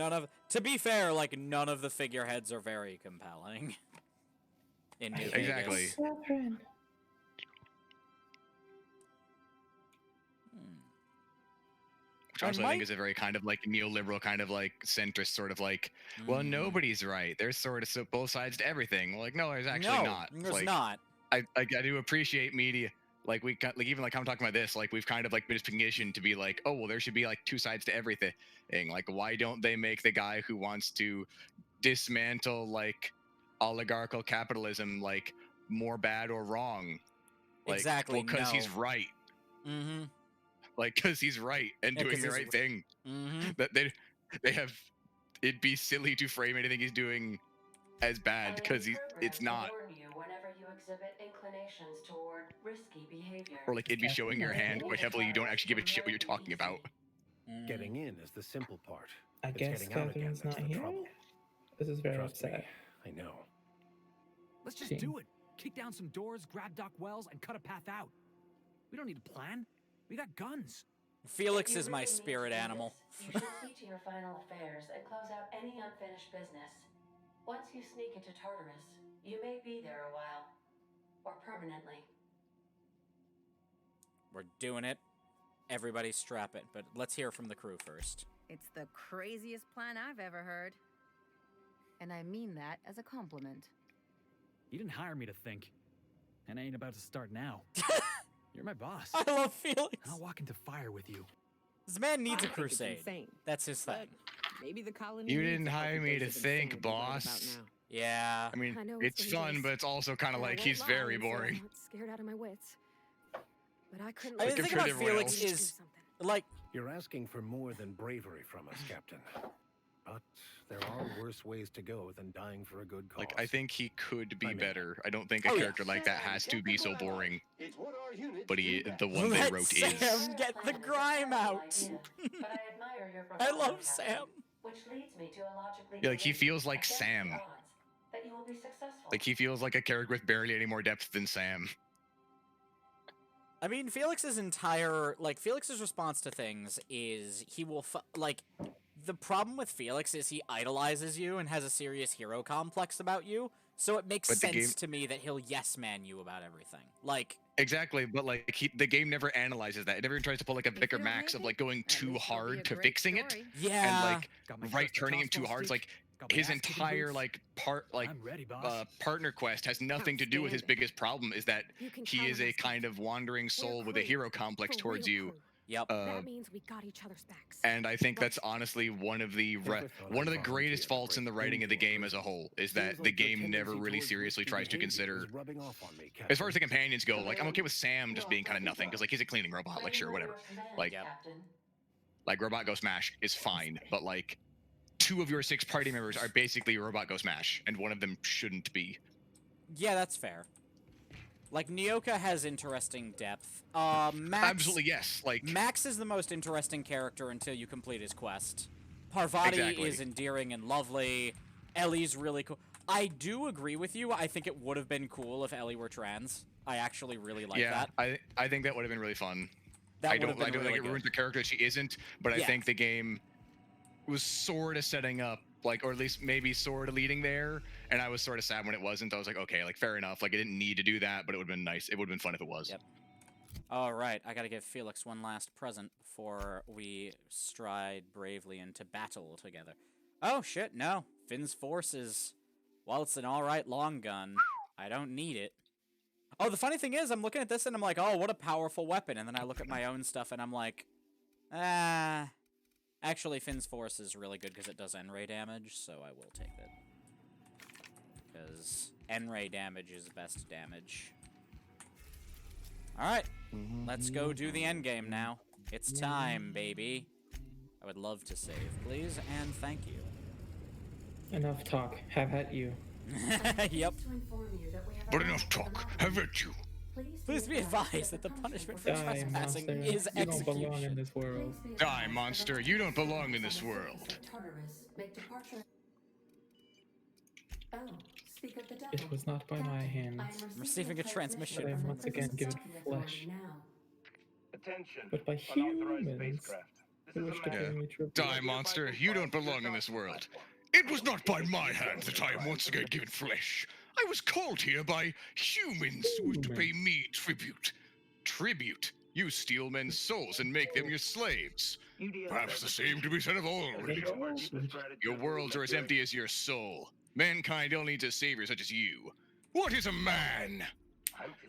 to be fair, like none of the figureheads are very compelling. In New exactly. Vegas. Which also I think is a very kind of like neoliberal kind of like centrist sort of like, well, nobody's right. There's sort of both sides to everything. Well, like, no, there's actually not. There's like, not. I do appreciate media. Like even like I'm talking about this, like we've kind of like been conditioned to be like, oh well, there should be like two sides to everything. Like, why don't they make the guy who wants to dismantle like oligarchical capitalism like more bad or wrong? Like, exactly. Well, because he's right. Like, because he's right and doing the right thing. That they have. It'd be silly to frame anything he's doing as bad because it's not. Whenever you exhibit inclinations toward risky behavior. Or like it'd be showing your hand quite heavily. You don't actually give a shit what you're talking about. Getting in is the simple part. I It's guess getting out again Catherine's that's not the here. trouble. This is very Trust me, upset. I know. Let's just do it. Kick down some doors, grab Doc Wells, and cut a path out. We don't need a plan. We got guns. Felix is my spirit animal. You should see to your final affairs and close out any unfinished business. Once you sneak into Tartarus, you may be there a while. Or permanently. We're doing it. Everybody strap it, but let's hear from the crew first. It's the craziest plan I've ever heard. And I mean that as a compliment. You didn't hire me to think. And I ain't about to start now. You're my boss. I love Felix. And I'll walk into fire with you. This man needs a crusade. That's his thing. Maybe the colony. You didn't hire me to think, boss. Yeah. I mean, it's fun, but it's also kind of like he's very boring. Scared out of my wits. But I couldn't. I mean, the thing about Felix is, like, you're asking for more than bravery from us, Captain. But there are worse ways to go than dying for a good cause. Like, I think he could be better. I don't think a character like that has to be so boring. But the one they wrote Sam is. Get the grime out. I love Sam. Which leads me to a logically Yeah, like he feels like Sam. that you will be successful. Like he feels like a character with barely any more depth than Sam. I mean, Felix's response to things is he will the problem with Felix is he idolizes you and has a serious hero complex about you. So it makes sense to me that he'll yes man you about everything. Like, exactly, but like the game never analyzes that. It never tries to pull like a Vicar Max of like going too hard to fixing it. Yeah. And like turning him too hard. It's like his entire like partner quest has nothing to do with his biggest problem. Is that he is a kind of wandering soul with a hero complex towards you. Yep. That means we got each other's backs. And I think that's honestly one of the greatest faults in the writing of the game as a whole is that the game never really seriously tries to consider. As far as the companions go, like I'm okay with Sam just being kind of nothing because like he's a cleaning robot, like sure, whatever. Like Robot Go Smash is fine, but like 2 of your 6 party members are basically Robot Go Smash, and one of them shouldn't be. Yeah, that's fair. Like, Nyoka has interesting depth. Max... Absolutely, yes. Like Max is the most interesting character until you complete his quest. Parvati is endearing and lovely. Ellie's really cool. I do agree with you. I think it would have been cool if Ellie were trans. I actually really like that. I think that would have been really fun. I don't think it ruins the character that she isn't, but I think the game was sort of setting up like, or at least maybe sort of leading there, and I was sort of sad when it wasn't. I was like, okay, like fair enough. Like I didn't need to do that, but it would have been nice. It would have been fun if it was. Yep. All right, I gotta give Felix one last present before we stride bravely into battle together. Oh shit, no. Finn's Force is, well, it's an alright long gun. I don't need it. Oh, the funny thing is, I'm looking at this and I'm like, oh, what a powerful weapon. And then I look at my own stuff and I'm like, actually, Finn's Force is really good because it does N-ray damage, so I will take it. Because N-ray damage is best damage. Alright, let's go do the endgame now. It's time, baby. I would love to save, please, and thank you. Enough talk. Have at you. Yep. But enough talk. Have at you. Please be advised that the punishment for Die, trespassing monster. is You don't belong in execution. this world. Die, monster. You don't belong in this world. It was not by my hands. I'm receiving a transmission But I from once again given flesh. Attention. But by humans who wish to pay me tribute. Die, monster. You don't belong in this world. It was not by my hands that I am once again given flesh. I was called here by humans who wish to pay me tribute. Tribute? You steal men's souls and make them your slaves. Perhaps the same to be said of all religions. Your worlds are as empty as your soul. Mankind only needs a savior such as you. What is a man?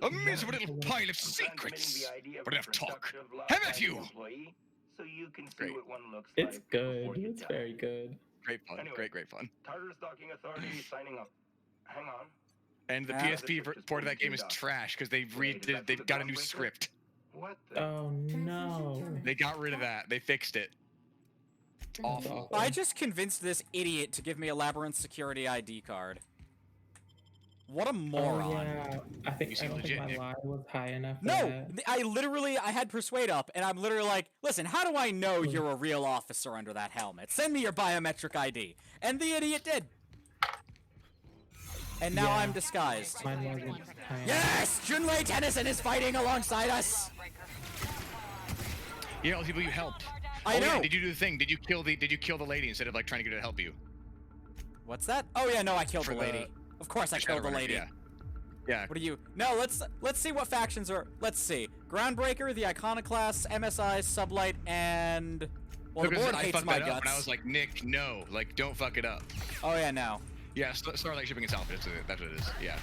A miserable little pile of secrets. But enough talk. Have at you! Great. It's good. It's very good. Great fun. Great fun. Tartar Stalking Authority signing up. Hang on. And the PSP port of that game is trash because they've got a new script. What Oh no. They got rid of that. They fixed it. It's awful. I just convinced this idiot to give me a Labyrinth security ID card. What a moron. Oh, yeah. I don't think my lie was high enough for No, that. I had Persuade up, and I'm literally like, listen, how do I know you're a real officer under that helmet? Send me your biometric ID. And the idiot did. And now I'm disguised. Mine wasn't high enough. Yes! Junlei Tennyson is fighting alongside us! You know, people you helped. I know. Yeah, did you do the thing? Did you kill the lady instead of like trying to get her to help you? What's that? Oh yeah, no, I killed the lady. Of course I killed the lady. Yeah. What are you? No, let's see what factions are. Let's see. Groundbreaker, the Iconoclasts, MSI, Sublight, and well, the board hates my guts. And I was like, Nick, no, like don't fuck it up. Oh yeah, no. Yeah, Starlight Shipping and Salvage. That's what it is. Yeah.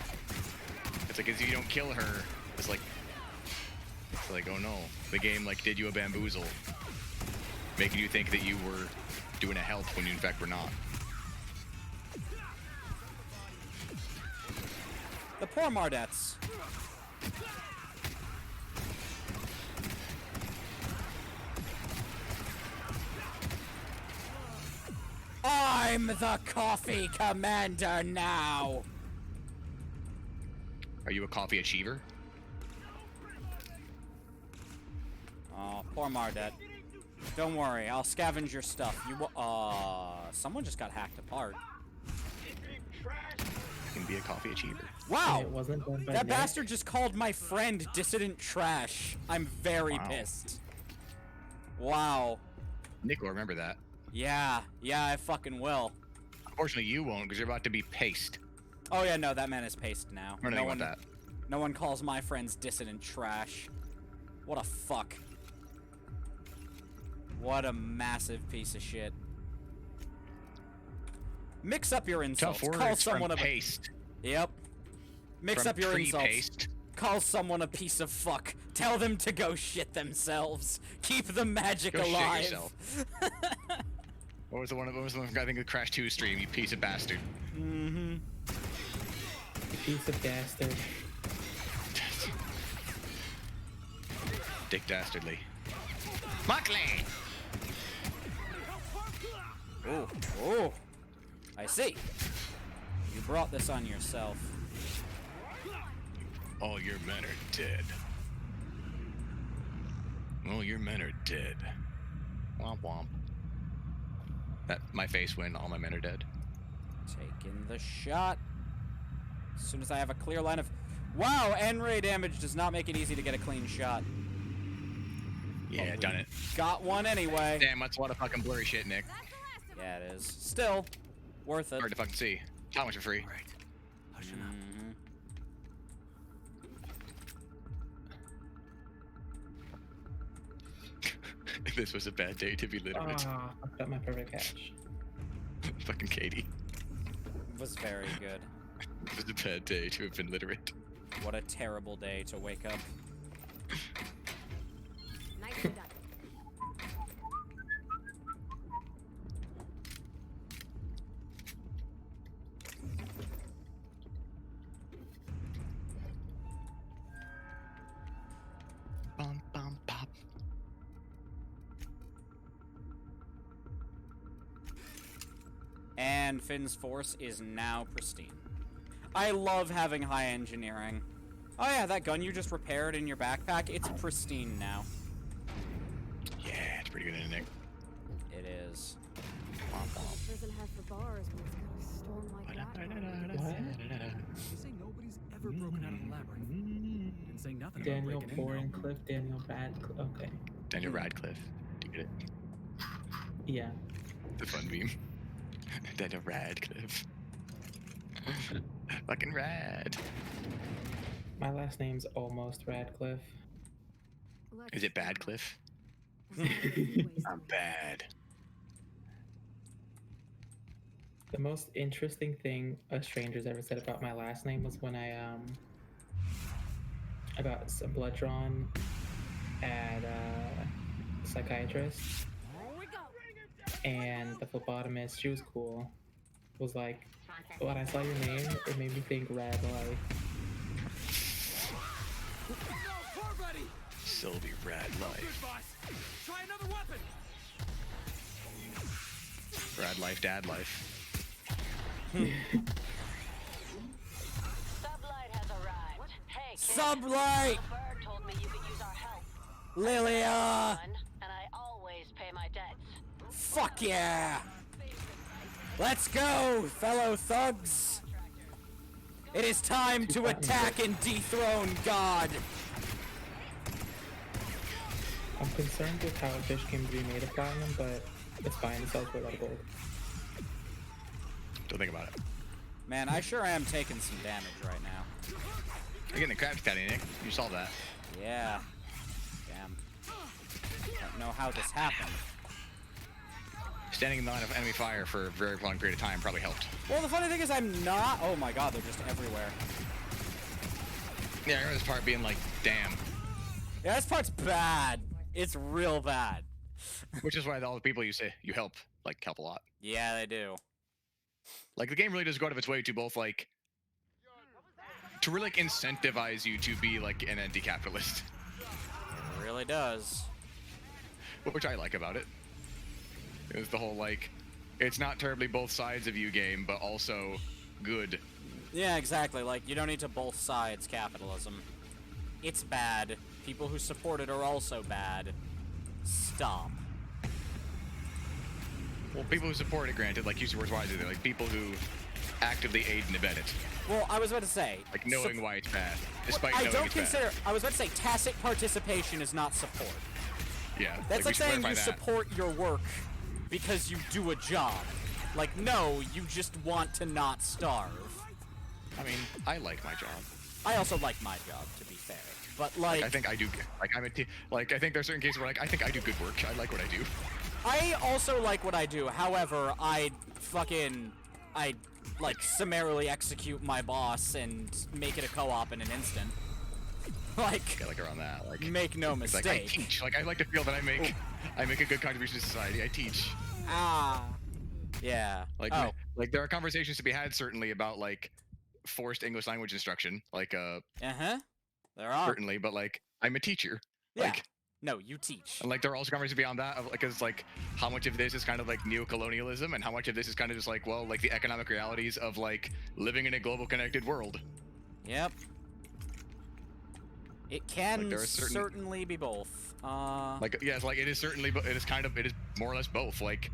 It's like if you don't kill her, it's like oh no, the game like did you a bamboozle, making you think that you were doing a help when you in fact were not. The poor Mardettes. I'm the coffee commander now. Are you a coffee achiever? Oh, poor Mardette. Don't worry, I'll scavenge your stuff. Someone just got hacked apart. You can be a coffee achiever. Wow! It wasn't done by That Nick. bastard just called my friend dissident trash. I'm very pissed. Wow. Nick will remember that. Yeah, I fucking will. Unfortunately, you won't because you're about to be paced. Oh yeah, no, that man is paced now. No one that. No one calls my friends dissident trash. What a fuck. What a massive piece of shit. Mix up your insults. Tough words Call someone from a paste. Yep. Mix From up your insults. pre-paste. Call someone a piece of fuck. Tell them to go shit themselves. Keep the magic Go shit alive. yourself. What was the one? I think the Crash 2 stream. You piece of bastard. Mm-hmm. You piece of bastard. Dick dastardly. Mockley! Oh. I see. You brought this on yourself. All your men are dead. All your men are dead. Womp womp. My face when all my men are dead. Taking the shot. As soon as I have a clear line of... Wow, N-ray damage does not make it easy to get a clean shot. Yeah, done it. Got one anyway. Damn, that's a lot of fucking blurry shit, Nick. Yeah, it is. Still, Worth it. Hard to fucking see. How much for free? Right. Hushing up. This was a bad day to be literate. Ah, fucked up my perfect catch. Fucking Katie. It was very good. It was a bad day to have been literate. What a terrible day to wake up. Nicely done. Bum, bum, pop. And Finn's force is now pristine. I love having high engineering. Oh yeah, that gun you just repaired in your backpack, it's pristine now. Yeah, it's pretty good, isn't it? It is. Doesn't have for bars when it's got a storm like that. What? You say nobody's ever broken out of the labyrinth. Didn't say nothing Daniel about breaking in, though. Cliff, Daniel Radcliffe. Okay. Daniel Radcliffe. Do you get it? Yeah. The fun meme. Daniel Radcliffe. Fucking rad. My last name's almost Radcliffe. Is it Badcliffe? I'm bad. The most interesting thing a stranger's ever said about my last name was when I got some blood drawn at a psychiatrist, and the phlebotomist, she was cool, was like, when I saw your name, it made me think Rad Life. Sylvie Rad Life. Try another weapon. Rad Life, Dad Life. Sublight has arrived. Hey, kid. Sublight! The bird told me you could use our help. Lilia! And I always pay my debts. Fuck yeah! Let's go, fellow thugs! It is time to attack and dethrone God! I'm concerned with how a fish came to be made of platinum, but it's fine, it sells for a lot of gold. Don't think about it. Man, I sure am taking some damage right now. You're getting a crash caddy, Nick. You saw that. Yeah. Damn. Don't know how this happened. Standing in the line of enemy fire for a very long period of time probably helped. Well, the funny thing is I'm not... Oh my god, they're just everywhere. Yeah, I remember this part being like, damn. Yeah, this part's bad. It's real bad. Which is why all the people you say you help, like, help a lot. Yeah, they do. Like, the game really does go out of its way to both, like, to really, like, incentivize you to be, like, an anti-capitalist. It really does. Which I like about it. It's the whole, like, it's not terribly both sides of you game, but also good. Yeah, exactly. Like, you don't need to both sides capitalism. It's bad. People who support it are also bad. Stop. Well, people who support it, granted, like, use your words wisely, they're like people who actively aid and abet it. Well, I was about to say... Like, knowing why it's bad, despite I knowing don't it's consider... bad. I was about to say, tacit participation is not support. Yeah. That's like we should saying clarify you that. support your work because you do a job. Like, no, you just want to not starve. I mean, I like my job. I also like my job, to be fair. But, like... I think I do, like, I think there's certain cases where, like, I think I do good work. I like what I do. I also like what I do. However, I like, summarily execute my boss and make it a co-op in an instant. Like, yeah, like around that. Like, make no it's mistake. like, I teach. Like, I like to feel that I make a good contribution to society. I teach. Ah. Yeah. Like, like there are conversations to be had certainly about like forced English language instruction. Like, there are certainly, but like I'm a teacher. Yeah. Like, no, you teach. and like there are also conversations beyond that of like, it's like how much of this is kind of like neo-colonialism and how much of this is kind of just like, well, like the economic realities of like living in a global connected world. Yep. It can like, certainly be both. Like, yes, like it is certainly, but it is kind of, it is more or less both. Like,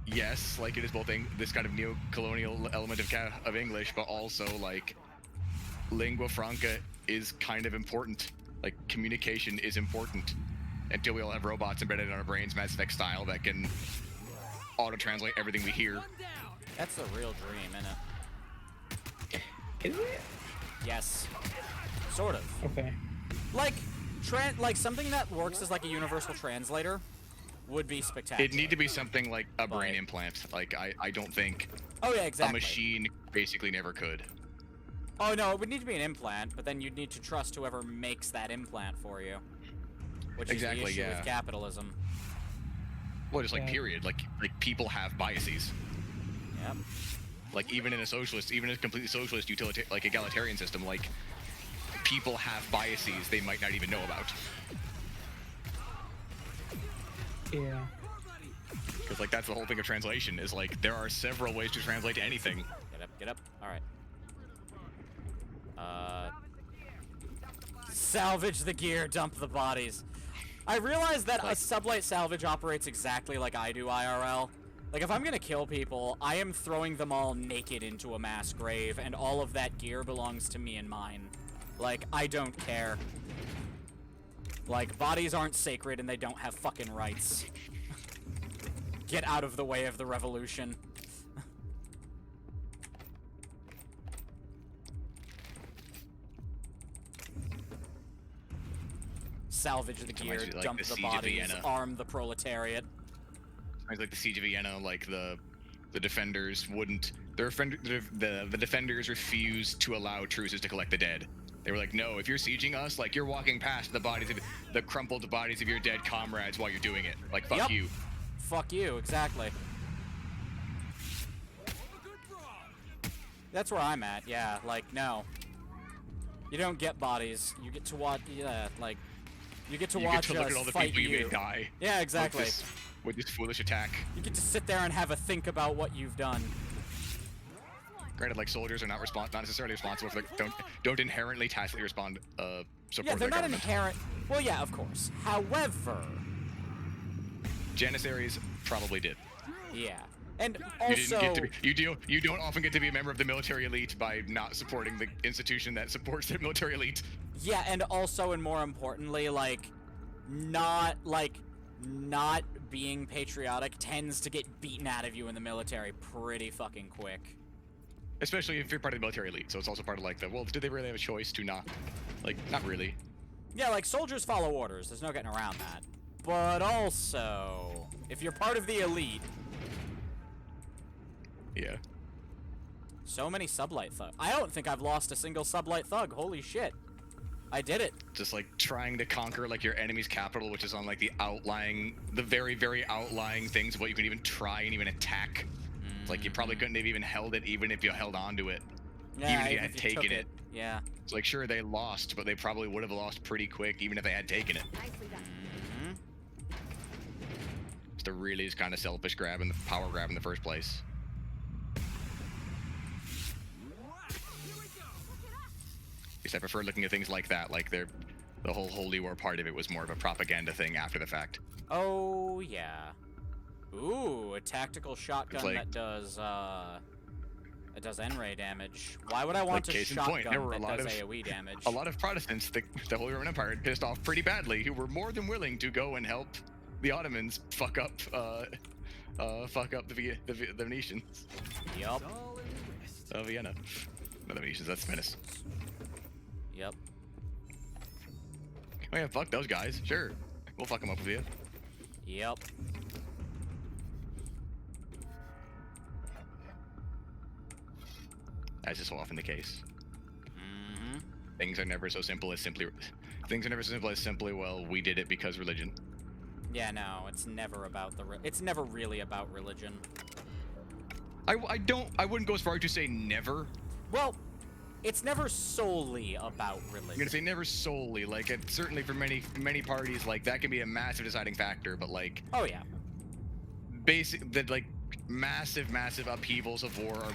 yes, like it is both this kind of neo-colonial element of English, but also like lingua franca is kind of important. Like communication is important until we all have robots embedded in our brains, Mass Effect style, that can auto-translate everything we hear. That's the real dream, isn't it? Is it? Yes. Sort of. Okay. Like something that works as like a universal translator would be spectacular. It'd need to be something like a brain implant. Like I don't think Oh yeah, exactly. a machine basically never could. Oh no, it would need to be an implant, but then you'd need to trust whoever makes that implant for you. Which is the issue with capitalism. Well, just like period. Like people have biases. Yep. Like even in a socialist, even a completely socialist like egalitarian system, like people have biases they might not even know about. Yeah. Because like that's the whole thing of translation is like there are several ways to translate anything. Get up. All right. Salvage the gear, dump the bodies. I realize that a sublight salvage operates exactly like I do IRL. Like, if I'm gonna kill people, I am throwing them all naked into a mass grave, and all of that gear belongs to me and mine. Like, I don't care. Like, bodies aren't sacred and they don't have fucking rights. Get out of the way of the revolution. Salvage the gear, Like dump the bodies, arm the proletariat. Sounds like the Siege of Vienna, like the defenders wouldn't. The defenders refused to allow truces to collect the dead. They were like, no, if you're sieging us, like you're walking past the bodies of the crumpled bodies of your dead comrades while you're doing it. Like fuck you. Fuck you, exactly. That's where I'm at. Yeah, like no. You don't get bodies. You get to watch. Yeah, like. You get to watch look at all the people you made die. Yeah, exactly. With this foolish attack. You get to sit there and have a think about what you've done. Granted, like soldiers are not necessarily responsible for don't inherently tacitly respond support. Yeah, they're not inherent. Well, yeah, of course. However, Janissaries probably did. Yeah, and also you don't often get to be a member of the military elite by not supporting the institution that supports their military elite. Yeah, and also, and more importantly, not being patriotic tends to get beaten out of you in the military pretty fucking quick. Especially if you're part of the military elite, so it's also part of like well, do they really have a choice to not? Like, not really. Yeah, like soldiers follow orders. There's no getting around that. But also, if you're part of the elite. Yeah. So many sublight thugs. I don't think I've lost a single sublight thug. Holy shit. I did it. Just like trying to conquer like your enemy's capital, which is on like the very, very outlying things of what you can even try and even attack. Like you probably couldn't have even held it even if you held on to it. Yeah, even if you had taken it. Yeah. It's like sure they lost, but they probably would have lost pretty quick even if they had taken it. Just a really kind of selfish grab and the power grab in the first place. I prefer looking at things like that, like the whole Holy War part of it was more of a propaganda thing after the fact. Oh yeah. Ooh, a tactical shotgun that does N-ray damage. Why would I want a shotgun that does AoE damage? A lot of Protestants, the Holy Roman Empire, pissed off pretty badly, who were more than willing to go and help the Ottomans fuck up the Venetians. Yup. Vienna. No, the Venetians, that's Venice. Yep. Oh yeah, fuck those guys. Sure. We'll fuck them up with you. Yep. As is so often the case. Things are never so simple as simply well, we did it because religion. Yeah, no, it's never about it's never really about religion. I wouldn't go as far to say never. Well, it's never solely about religion. I'm gonna say never solely. Like, it certainly for many parties, like that can be a massive deciding factor. But like, oh yeah, massive upheavals of war are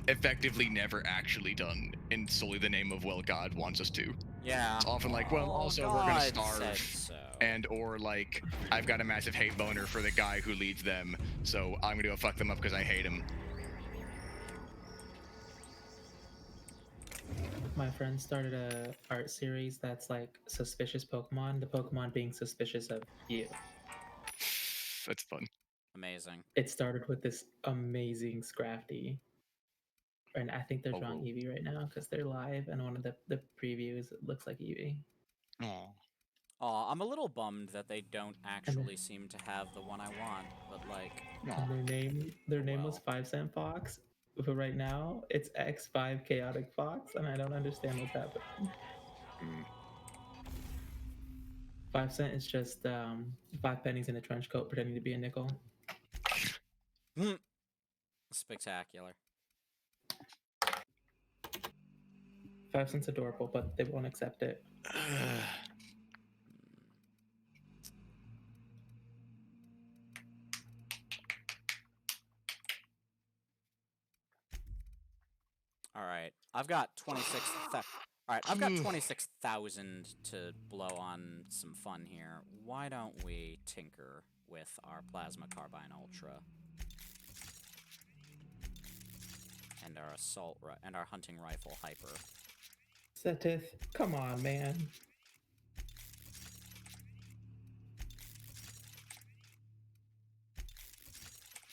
effectively never actually done in solely the name of, well, God wants us to. Yeah. It's often like, well, also we're gonna starve, and or like I've got a massive hate boner for the guy who leads them, so I'm gonna go fuck them up because I hate him. My friend started a art series that's like suspicious Pokemon, the Pokemon being suspicious of you. That's fun. Amazing. It started with this amazing Scrafty. And I think they're drawing Eevee right now because they're live, and one of the previews looks like Eevee. Aw, I'm a little bummed that they don't actually seem to have the one I want, but like... And their name was 5 Cent Fox, but right now it's X5 Chaotic Fox, and I don't understand what's happening. 5 Cent is just 5 pennies in a trench coat pretending to be a nickel. Spectacular. 5 Cent's adorable, but they won't accept it. All right, I've got 26. All right, I've got 26,000 to blow on some fun here. Why don't we tinker with our Plasma Carbine Ultra and our and our Hunting Rifle Hyper? Setith, come on, man.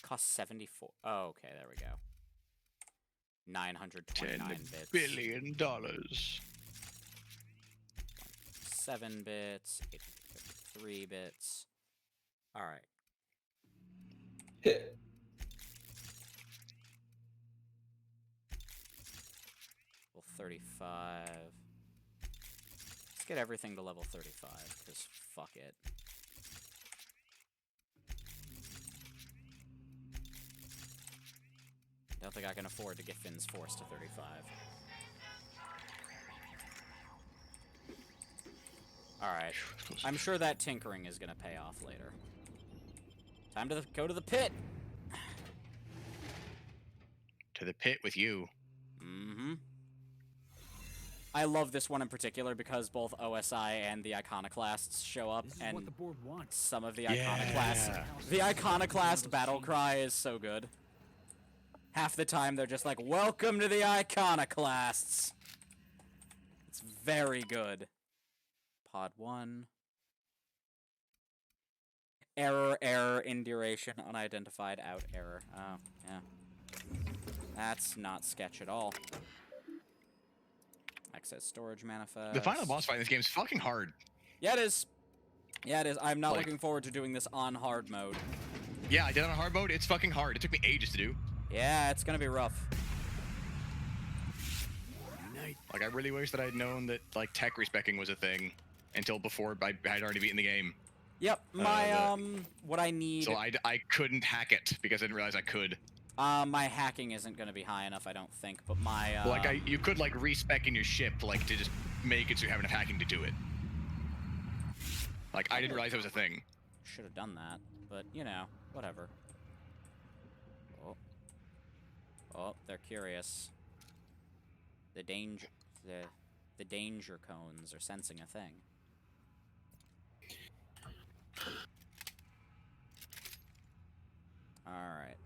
Cost 74. Oh, okay, there we go. 929 bits. $10 billion. 7 bits. 853 bits. All right. Level 35. Let's get everything to level 35, because fuck it. I don't think I can afford to get Finn's Force to 35. Alright. I'm sure that tinkering is gonna pay off later. Time to go to the pit! To the pit with you. Mm-hmm. I love this one in particular because both OSI and the Iconoclasts show up, and what the board wants. Some of the Iconoclasts... The Iconoclast battle cry is so good. Half the time they're just like, "Welcome to the Iconoclasts!" It's very good. Pod 1. Error, induration, unidentified, out error. Oh, yeah. That's not sketch at all. Access storage manifest. The final boss fight in this game is fucking hard. Yeah, it is. Yeah, it is. I'm not looking forward to doing this on hard mode. Yeah, I did it on hard mode. It's fucking hard. It took me ages to do. Yeah, it's gonna be rough. Like, I really wish that I'd known that, like, tech respecking was a thing until before I had already beaten the game. Yep, my, what I need... So I couldn't hack it because I didn't realize I could. My hacking isn't gonna be high enough, I don't think, but my, Like, you could, like, respec in your ship, like, to just make it so you have enough hacking to do it. Like, I didn't realize that was a thing. Should have done that, but, you know, whatever. Oh, they're curious. The danger cones are sensing a thing. All right.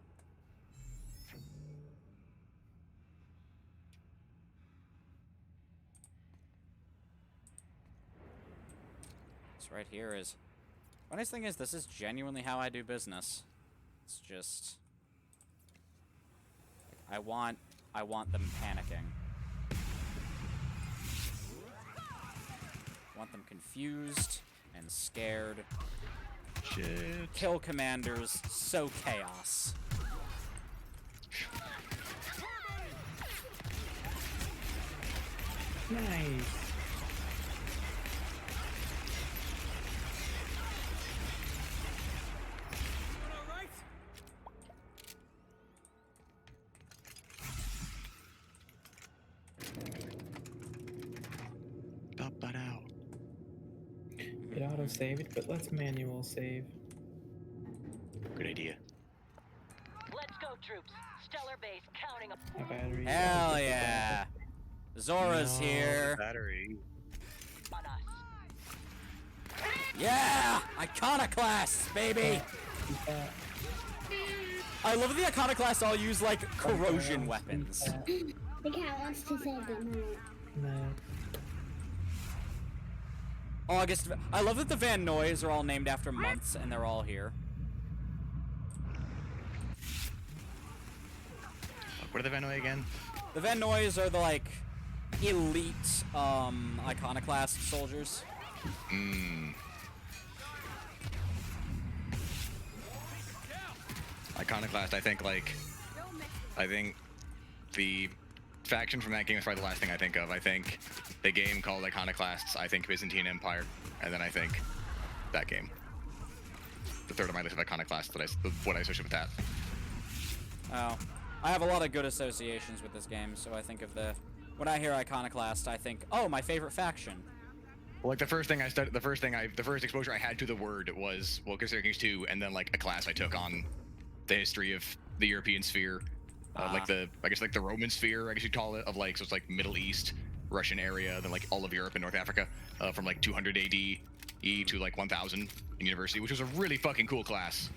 This right here is... Funniest thing is, this is genuinely how I do business. It's just... I want them panicking. I want them confused and scared. Shit. Kill commanders, so chaos. Nice. It auto-saved, but let's manual save. Good idea. Let's go, troops. Stellar base counting up. My battery. Hell yeah! Zora's here. Battery. On us. Yeah! Iconoclasts, baby! I love the Iconoclasts all use, like, corrosion weapons. The cat wants to save them. No. August. I love that the Van Noys are all named after months, and they're all here. What are the Van Noy again? The Van Noys are the like elite iconoclast soldiers. Iconoclast, I think the faction from that game is probably the last thing I think of. I think the game called Iconoclasts, I think Byzantine Empire, and then I think that game. The third of my list of Iconoclasts, what I associate with that. Oh. I have a lot of good associations with this game, so I think of when I hear Iconoclast, I think, oh, my favorite faction. Well, like the first exposure I had to the word was, well, Crusader Kings 2, and then like a class I took on the history of the European sphere, like the Roman sphere, I guess you'd call it, of like, so it's like Middle East, Russian area, then like all of Europe and North Africa, from like 200 AD to like 1000 in university, which was a really fucking cool class.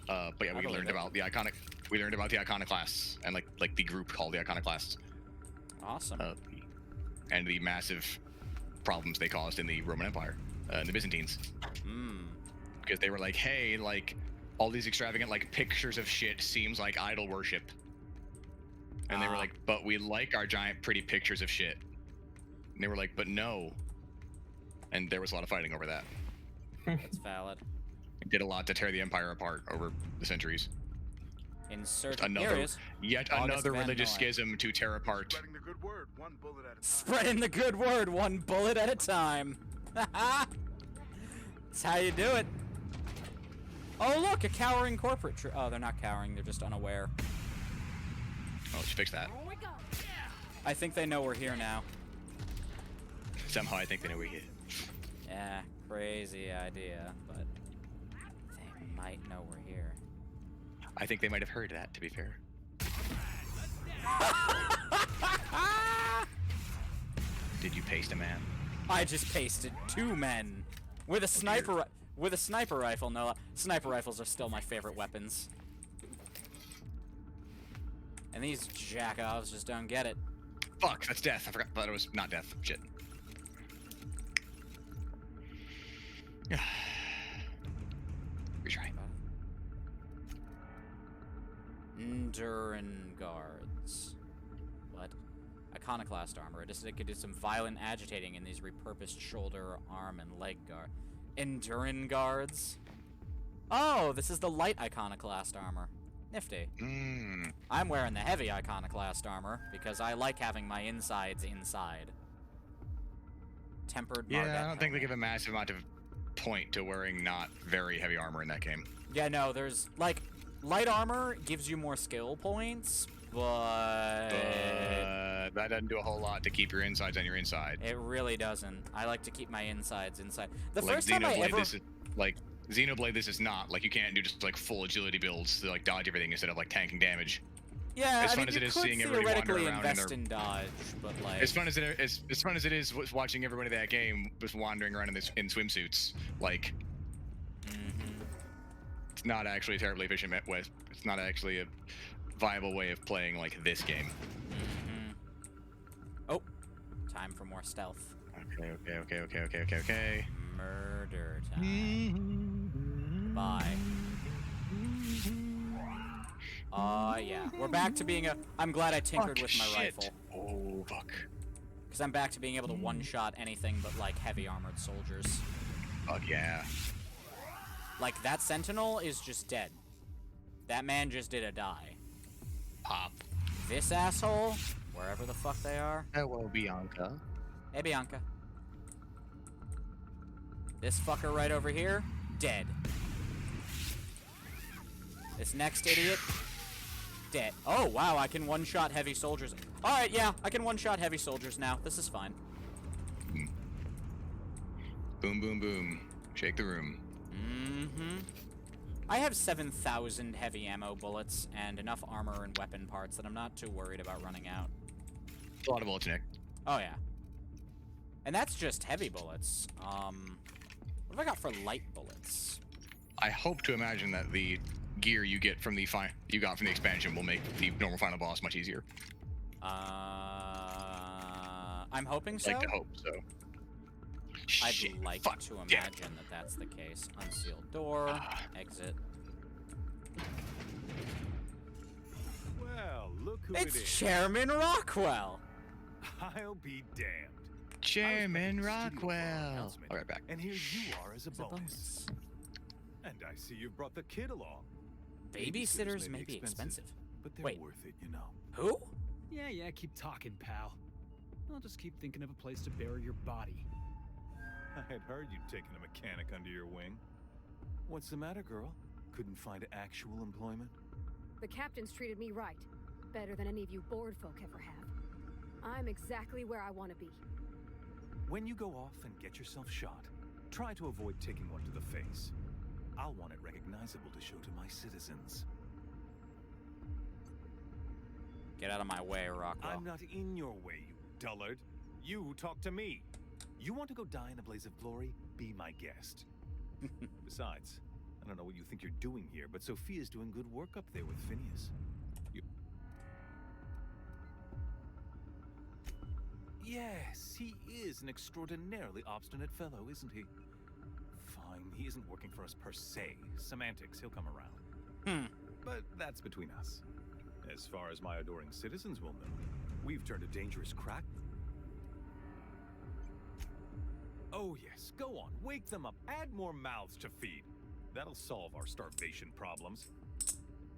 But yeah, we learned about the Iconoclasts and like the group called the Iconoclasts. Awesome. And the massive problems they caused in the Roman Empire, and the Byzantines. Because they were like, hey, like all these extravagant like pictures of shit seems like idol worship. And they were like, but we like our giant pretty pictures of shit. And they were like, but no. And there was a lot of fighting over that. That's valid. It did a lot to tear the empire apart over the centuries. In certain areas. Yet another religious schism to tear apart. Spreading the good word, one bullet at a time. Spreading the good word, one bullet at a time. That's how you do it. Oh, look, a cowering corporate oh, they're not cowering, they're just unaware. Oh, let's fix that. I think they know we're here now. Somehow I think they know we're here. Yeah, crazy idea, but they might know we're here. I think they might have heard that, to be fair. Did you paste a man? I just pasted 2 men with a sniper rifle. No, sniper rifles are still my favorite weapons. And these jackoffs just don't get it. Fuck, that's death. I thought it was not death. Shit. Retry. Endurin guards. What? Iconoclast armor. It could do some violent agitating in these repurposed shoulder, arm, and leg guard. Endurin guards? Oh, this is the light iconoclast armor. Nifty. I'm wearing the heavy iconoclast armor because I like having my insides inside. Tempered Margate I don't think they give a massive amount of point to wearing not very heavy armor in that game. Yeah, no, there's like light armor gives you more skill points, but that doesn't do a whole lot to keep your insides on your inside. It really doesn't. I like to keep my insides inside. The like first time I ever Xenoblade, this is not like you can't do just like full agility builds to like dodge everything instead of like tanking damage. Yeah, as fun as it is seeing everybody wander around in dodge, but like as fun as it is watching everybody in that game just wandering around in swimsuits, like it's not actually a terribly efficient way. It's not actually a viable way of playing like this game. Oh, time for more stealth. Okay. Murder time. Bye. Yeah. We're back to being I'm glad I tinkered with my rifle. Oh, fuck. Because I'm back to being able to one-shot anything but, like, heavy armored soldiers. Fuck yeah. Like, that sentinel is just dead. That man just did a die. Pop. This asshole, wherever the fuck they are. Hello, Bianca. Hey, Bianca. This fucker right over here, dead. This next idiot, dead. Oh, wow, I can one-shot heavy soldiers. Alright, yeah, I can one-shot heavy soldiers now. This is fine. Boom, boom, boom. Shake the room. I have 7,000 heavy ammo bullets and enough armor and weapon parts that I'm not too worried about running out. A lot of bullets, Nick. Oh, yeah. And that's just heavy bullets. What have I got for light bullets? I hope to imagine that the gear you get from the expansion will make the normal final boss much easier. I'm hoping so. I'd like to hope so. I'd like to imagine that that's the case. Unsealed door, exit. Well, look who It's it is. Chairman Rockwell. I'll be damned. Chairman Rockwell. I'll be right back. And here you are as a bonus. And I see you've brought the kid along. Babysitters may be expensive. But they're worth it, you know. Who? Yeah, keep talking, pal. I'll just keep thinking of a place to bury your body. I had heard you'd taken a mechanic under your wing. What's the matter, girl? Couldn't find actual employment? The captain's treated me right. Better than any of you bored folk ever have. I'm exactly where I want to be. When you go off and get yourself shot, try to avoid taking one to the face. I'll want it recognizable to show to my citizens. Get out of my way, Rockwell. I'm not in your way, you dullard. You talk to me. You want to go die in a blaze of glory? Be my guest. Besides, I don't know what you think you're doing here, but Sophia's doing good work up there with Phineas. Yes, he is an extraordinarily obstinate fellow, isn't he? Fine, he isn't working for us per se. Semantics, he'll come around. But that's between us. As far as my adoring citizens will know, we've turned a dangerous crack. Oh yes, go on, wake them up, add more mouths to feed. That'll solve our starvation problems.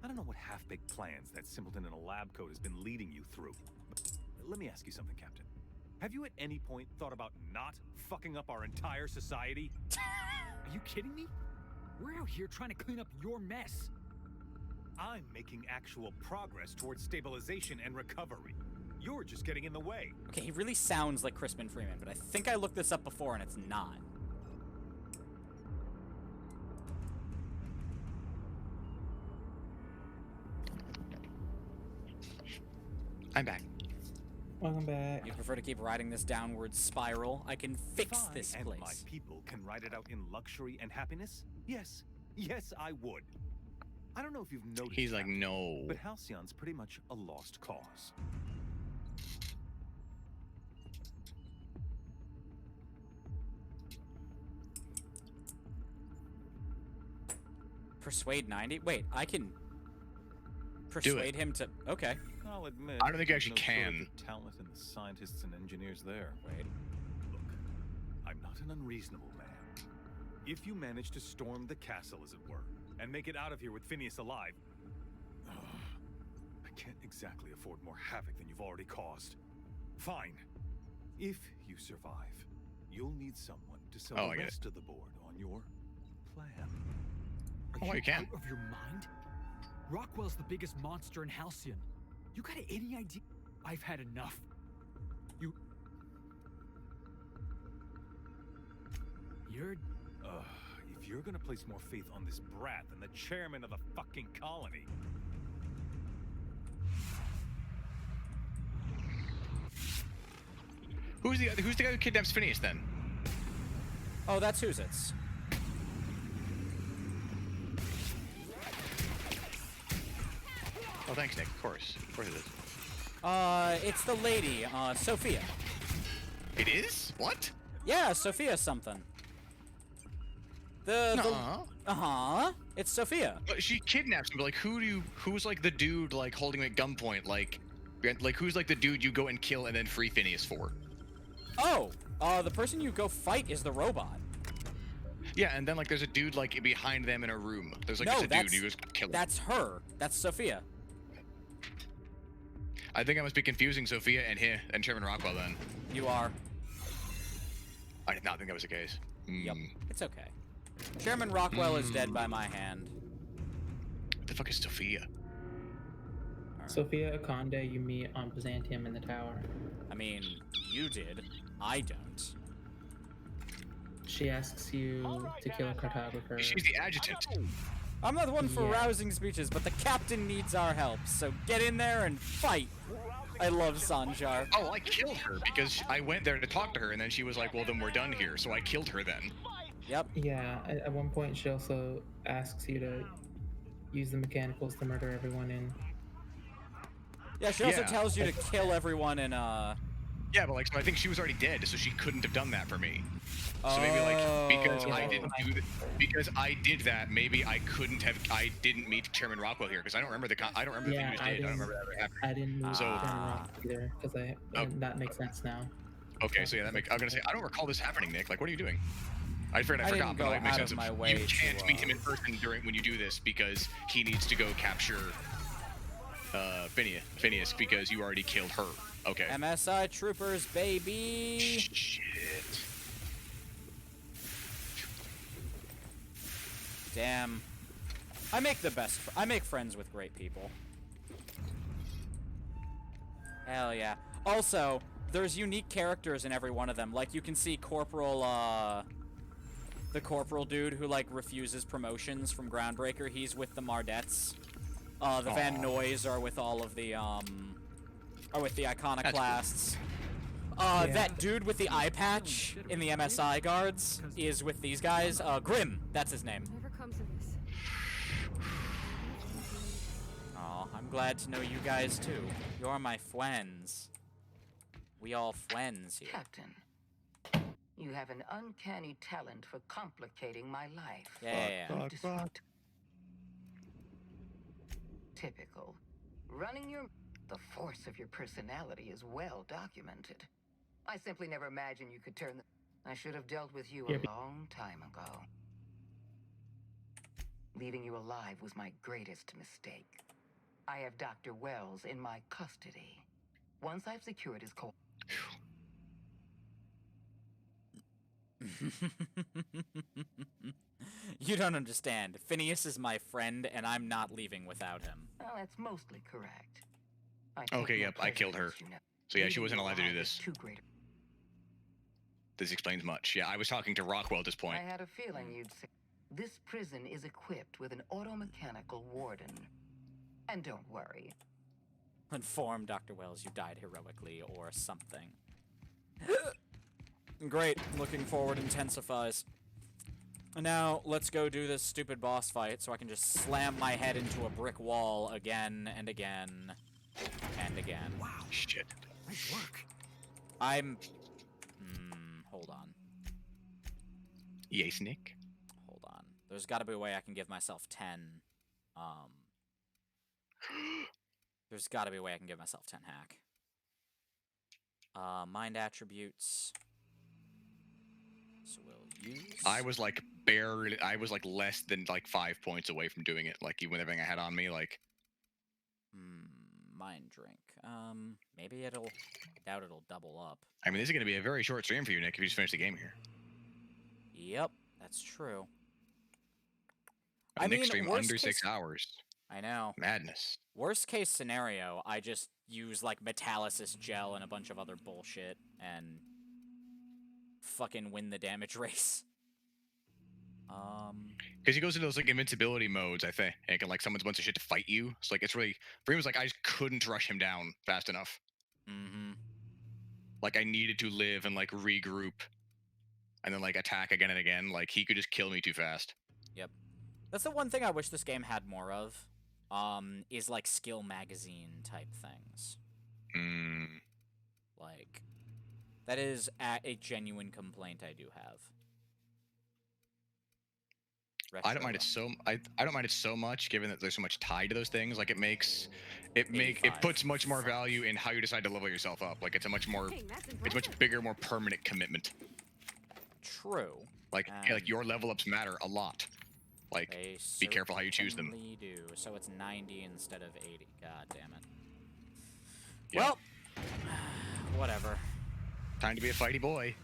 I don't know what half-baked plans that simpleton in a lab coat has been leading you through. But let me ask you something, Captain. Have you at any point thought about not fucking up our entire society? Are you kidding me? We're out here trying to clean up your mess. I'm making actual progress towards stabilization and recovery. You're just getting in the way. Okay, he really sounds like Crispin Freeman, but I think I looked this up before and it's not. I'm back. Welcome back. You prefer to keep riding this downward spiral? I can fix this and place. My people can ride it out in luxury and happiness? Yes. Yes, I would. I don't know if you've noticed. He's like, no. But Halcyon's pretty much a lost cause. Persuade 90? Wait, I can persuade him to... Okay. I'll admit, I don't think you actually can. Talent in the scientists and engineers there. Wait. Look, I'm not an unreasonable man. If you manage to storm the castle, as it were, and make it out of here with Phineas alive, I can't exactly afford more havoc than you've already caused. Fine. If you survive, you'll need someone to sell the rest of the board on your plan. Are you out of your mind? Rockwell's the biggest monster in Halcyon. You got any idea? I've had enough. If you're gonna place more faith on this brat than the chairman of the fucking colony. Who's the guy who kidnaps Phineas then? Oh, that's whose it's. Oh, thanks, Nick. Of course it is. It's the lady, Sophia. It is? What? Yeah, Sophia something. It's Sophia. But she kidnaps him. But like, who's like the dude like holding him at gunpoint? Like who's like the dude you go and kill and then free Phineas for? Oh, the person you go fight is the robot. Yeah, and then like there's a dude like behind them in a room. There's like no, just a dude who goes kill him. That's her. That's Sophia. I think I must be confusing Sophia and Chairman Rockwell then. You are. I did not think that was the case. Yep, it's okay. Chairman Rockwell is dead by my hand. What the fuck is Sophia? Sophia Akonde you meet on Byzantium in the tower. I mean, you did. I don't. She asks you to kill a cartographer. She's the adjutant. I'm not one for rousing speeches, but the captain needs our help, so get in there and fight. I love Sanjar. Oh, I killed her because I went there to talk to her, and then she was like, well, then we're done here, so I killed her then. Yep. Yeah, at one point she also asks you to use the mechanicals to murder everyone in... Yeah, she also tells you to kill everyone in Yeah, but like, so I think she was already dead, so she couldn't have done that for me. So maybe like because I didn't do that, because I did that, maybe I couldn't have. I didn't meet Chairman Rockwell here because I don't remember the. I don't remember the thing you just did. I don't remember that ever happening. I didn't meet So Chairman Rock either because that makes sense now. okay, so yeah, that makes. I'm gonna say I don't recall this happening, Nick. Like, what are you doing? I forgot, didn't but go it makes out sense. of my You way can't meet him in person when you do this because he needs to go capture Phineas because you already killed her. Okay. MSI troopers, baby. Shit. Damn. I make friends with great people. Hell yeah. Also, there's unique characters in every one of them. Like, you can see the Corporal dude who, like, refuses promotions from Groundbreaker. He's with the Mardettes. The Van Noys are with all of the, are with the Iconoclasts. Cool. That dude with the eye patch in the MSI guards is with these guys. Grim, that's his name. Never comes of this. Oh, I'm glad to know you guys too. You're my friends. We all friends here. Captain, you have an uncanny talent for complicating my life. Yeah. Typical. The force of your personality is well documented. I simply never imagined you could turn I should have dealt with you a long time ago. Leaving you alive was my greatest mistake. I have Dr. Wells in my custody. Once I've secured his You don't understand. Phineas is my friend, and I'm not leaving without him. Well, that's mostly correct. Okay, yep, I killed her. So yeah, she wasn't allowed to do this. This explains much. Yeah, I was talking to Rockwell at this point. I had a feeling you'd say this prison is equipped with an automechanical warden. And don't worry. Inform Dr. Wells you died heroically or something. Great. Looking forward intensifies. And now, let's go do this stupid boss fight so I can just slam my head into a brick wall again and again and again. Wow. Shit. Nice work. Hold on. Yes, Nick? Hold on. There's gotta be a way I can give myself 10, There's gotta be a way I can give myself 10 hack. Mind attributes. So we'll use... I was like less than like 5 points away from doing it. Like, even with everything I had on me, like... Mind drink. Maybe it'll... I doubt it'll double up. I mean, this is gonna be a very short stream for you, Nick, if you just finish the game here. Yep, that's true. A Nick stream under 6 hours. I know. Madness. Worst case scenario, I just use, like, Metallysis gel and a bunch of other bullshit, and fucking win the damage race. Because he goes into those, like, invincibility modes, I think, and like, summons a bunch of shit to fight you. So, like, it's really... For him, it was like, I just couldn't rush him down fast enough. Like, I needed to live and, like, regroup, and then, like, attack again and again. Like, he could just kill me too fast. Yep. That's the one thing I wish this game had more of, is, like, skill magazine type things. Like, that is a genuine complaint I do have. I don't mind it so I don't mind it so much, given that there's so much tied to those things. Like, it puts much more value in how you decide to level yourself up. Like, it's a much bigger, more permanent commitment. True. Like your level ups matter a lot. Like, be careful how you choose them. Do. So it's 90 instead of 80. God damn it. Yep. Well, whatever. Time to be a fighty boy.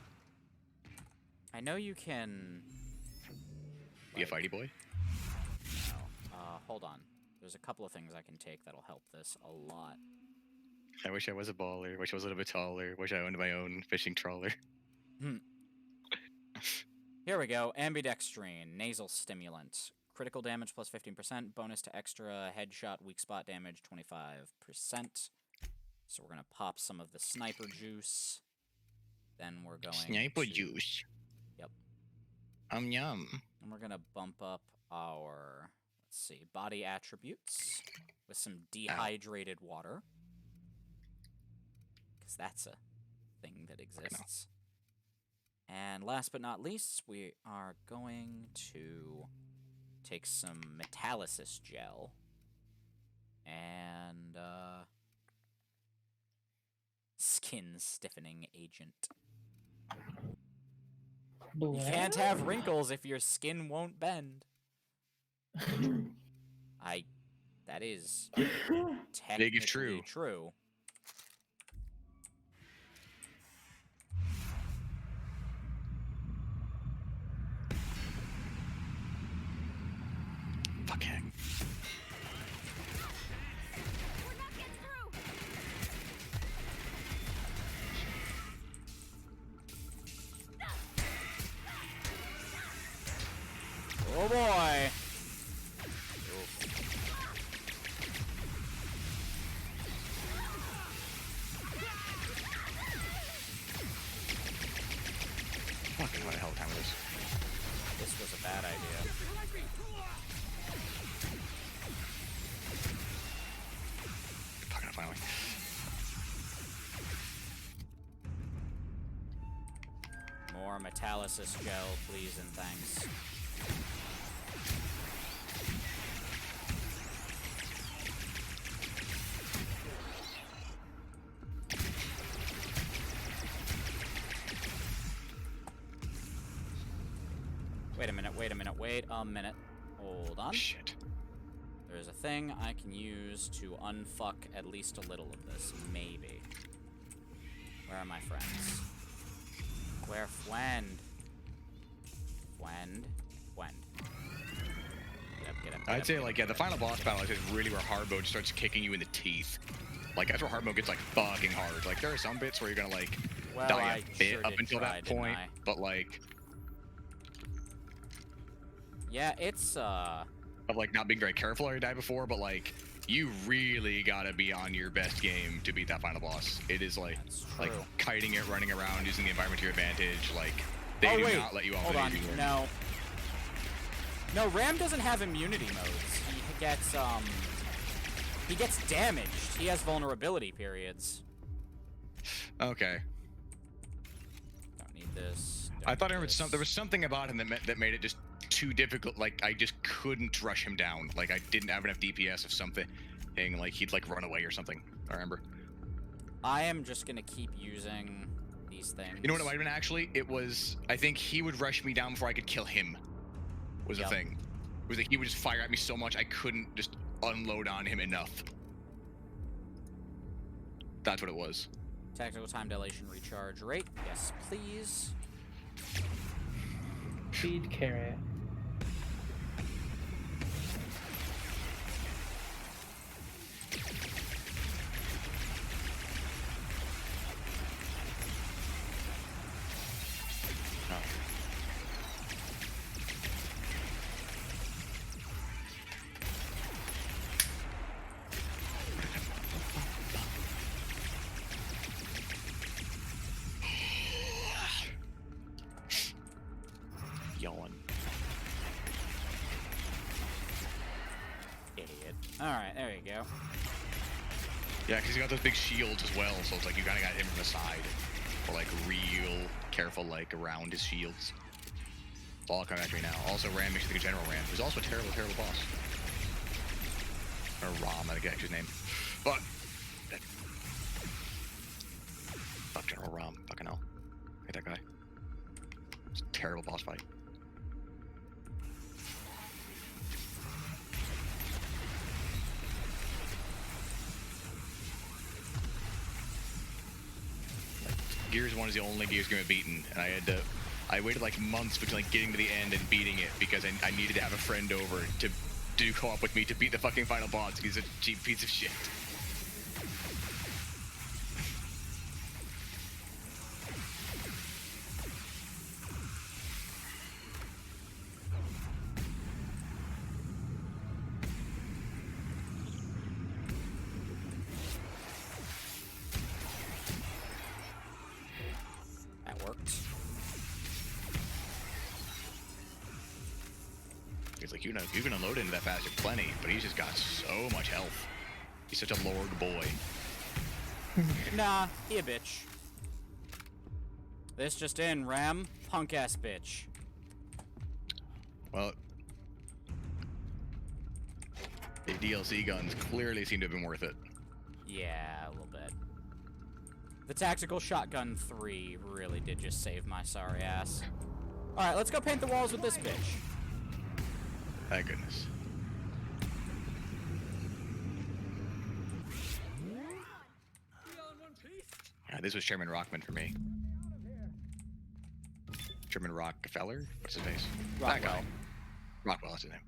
I know you can... Be a fighty boy? No. Hold on. There's a couple of things I can take that'll help this a lot. I wish I was a baller. Wish I was a little bit taller. Wish I owned my own fishing trawler. Here we go. Ambidextrine. Nasal stimulant. Critical damage plus 15%. Bonus to extra headshot weak spot damage 25%. So we're going to pop some of the sniper juice. Then we're going Sniper juice. Yep. Yum. And we're going to bump up our, let's see, body attributes with some dehydrated water. Because thing that exists. And last but not least, we are going to take some Metallysis gel and skin stiffening agent. You can't have wrinkles if your skin won't bend. That is technically true. Fucking. Oh boy. Fucking what the hell time was. This was a bad idea. Fucking finally. More Metallysis gel, please and thanks. Wait a minute. Hold on. Shit. There's a thing I can use to unfuck at least a little of this, maybe. Where are my friends? Where Fwend? Get up. I'd say, like, yeah, the final boss battle is really where hard mode starts kicking you in the teeth. Like, that's where hard mode gets, like, fucking hard. Like, there are some bits where you're gonna, like, die a bit up until that point, but, like... Yeah, it's, of, like, not being very careful or you die before, but, like, you really gotta be on your best game to beat that final boss. It is, like kiting it, running around, using the environment to your advantage, like, they do not let you off. Hold on, No, Ram doesn't have immunity modes. He gets damaged. He has vulnerability periods. Okay. Don't need this. I thought there was something about him that made it just too difficult. Like, I just couldn't rush him down. Like, I didn't have enough DPS of something. Like, he'd, like, run away or something. I remember. I am just gonna keep using these things. You know what it might have been, actually? It was... I think he would rush me down before I could kill him. Was the thing. It was that he would just fire at me so much I couldn't just unload on him enough. That's what it was. Tactical time dilation recharge rate. Yes, please. Feed carrot. Alright, there you go. Yeah, because you got those big shields as well, so it's like you kind of got him from the side. Or like real careful, like around his shields. All coming after me now. Also, Ram makes you think of General Ram, who's also a terrible, terrible boss. Or Rom, I think his name. But fuck General Rom, fucking hell. I hate that guy. It's a terrible boss fight. Gears 1 is the only Gears game I've beaten, and I waited like months between like getting to the end and beating it because I needed to have a friend over to do co-op with me to beat the fucking final boss because he's a cheap piece of shit. You can unload into that bastard plenty, but he's just got so much health. He's such a lord boy. Nah, he a bitch. This just in, Ram. Punk-ass bitch. Well, the DLC guns clearly seem to have been worth it. Yeah, a little bit. The Tactical Shotgun 3 really did just save my sorry ass. Alright, let's go paint the walls with this bitch. Thank goodness. Yeah, this was Chairman Rockman for me. Chairman Rockefeller? What's his name? Rockwell. Rockwell, that's his name.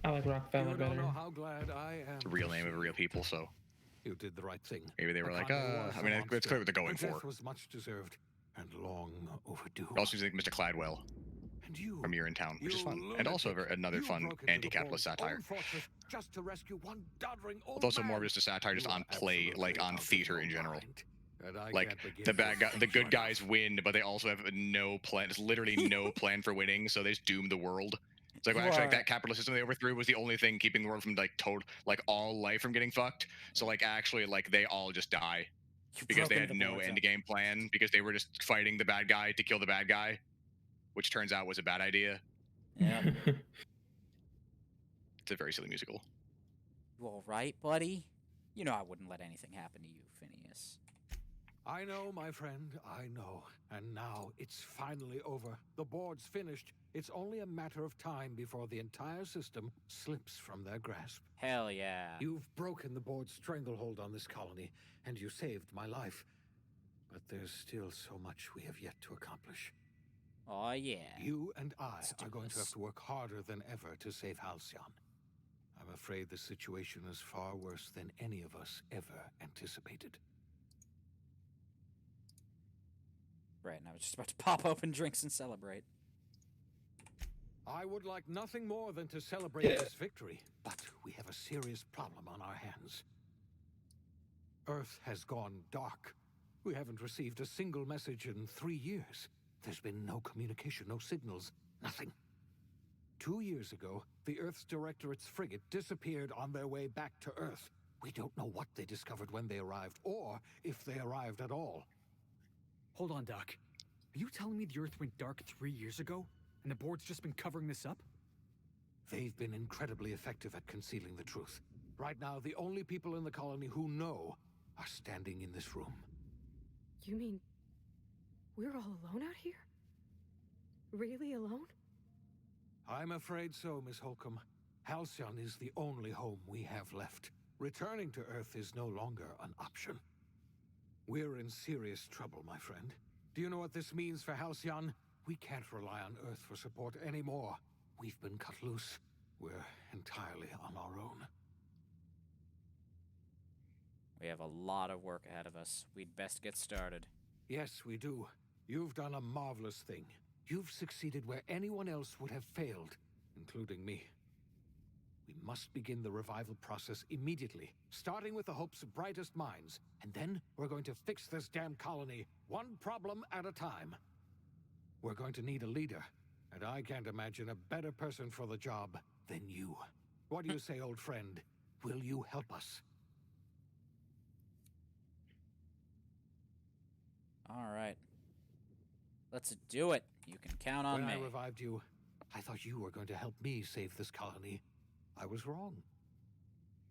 I like Rockefeller You better. don't know how glad I am. It's a real name of real people, so You did the right thing. maybe they were like, Conway was I a mean, it's monster. clear what they're going Her for. death was much deserved and long overdue. We're also using Mr. Cladwell And you, from Here in Town, which is you fun. And also lunatic, another you fun broke into the anti-capitalist Board's satire. own fortress just to rescue one doddering old It's also man. more of just a satire just You on are play, like absolutely on out of theater your in general. mind. And I Like can't begin the to bad guy, the thank good you guys win, but they also have no plan. It's literally no plan for winning, so they just doom the world. It's like, well, actually, like, that capitalist system they overthrew was the only thing keeping the world from all life from getting fucked. So like actually, like they all just die because they had no end game plan because they were just fighting the bad guy to kill the bad guy, which turns out was a bad idea. Yeah. It's a very silly musical. You all right, buddy? You know I wouldn't let anything happen to you, Phineas. I know, my friend, I know. And now it's finally over. The board's finished. It's only a matter of time before the entire system slips from their grasp. Hell yeah. You've broken the board's stranglehold on this colony, and you saved my life. But there's still so much we have yet to accomplish. Oh yeah. You and I are going to have to work harder than ever to save Halcyon. I'm afraid the situation is far worse than any of us ever anticipated. Right, and I was just about to pop open drinks and celebrate. I would like nothing more than to celebrate this victory, but we have a serious problem on our hands. Earth has gone dark. We haven't received a single message in 3 years. There's been no communication, no signals, nothing. 2 years ago, the Earth's Directorate's frigate disappeared on their way back to Earth. We don't know what they discovered when they arrived, or if they arrived at all. Hold on, Doc. Are you telling me the Earth went dark 3 years ago, and the board's just been covering this up? They've been incredibly effective at concealing the truth. Right now, the only people in the colony who know are standing in this room. You mean we're all alone out here? Really alone? I'm afraid so, Miss Holcomb. Halcyon is the only home we have left. Returning to Earth is no longer an option. We're in serious trouble, my friend. Do you know what this means for Halcyon? We can't rely on Earth for support anymore. We've been cut loose. We're entirely on our own. We have a lot of work ahead of us. We'd best get started. Yes, we do. You've done a marvelous thing. You've succeeded where anyone else would have failed, including me. We must begin the revival process immediately, starting with the hope's brightest minds, and then we're going to fix this damn colony, one problem at a time. We're going to need a leader, and I can't imagine a better person for the job than you. What do you say, old friend? Will you help us? All right. Let's do it. You can count on When me. I revived you, I thought you were going to help me save this colony. I was wrong.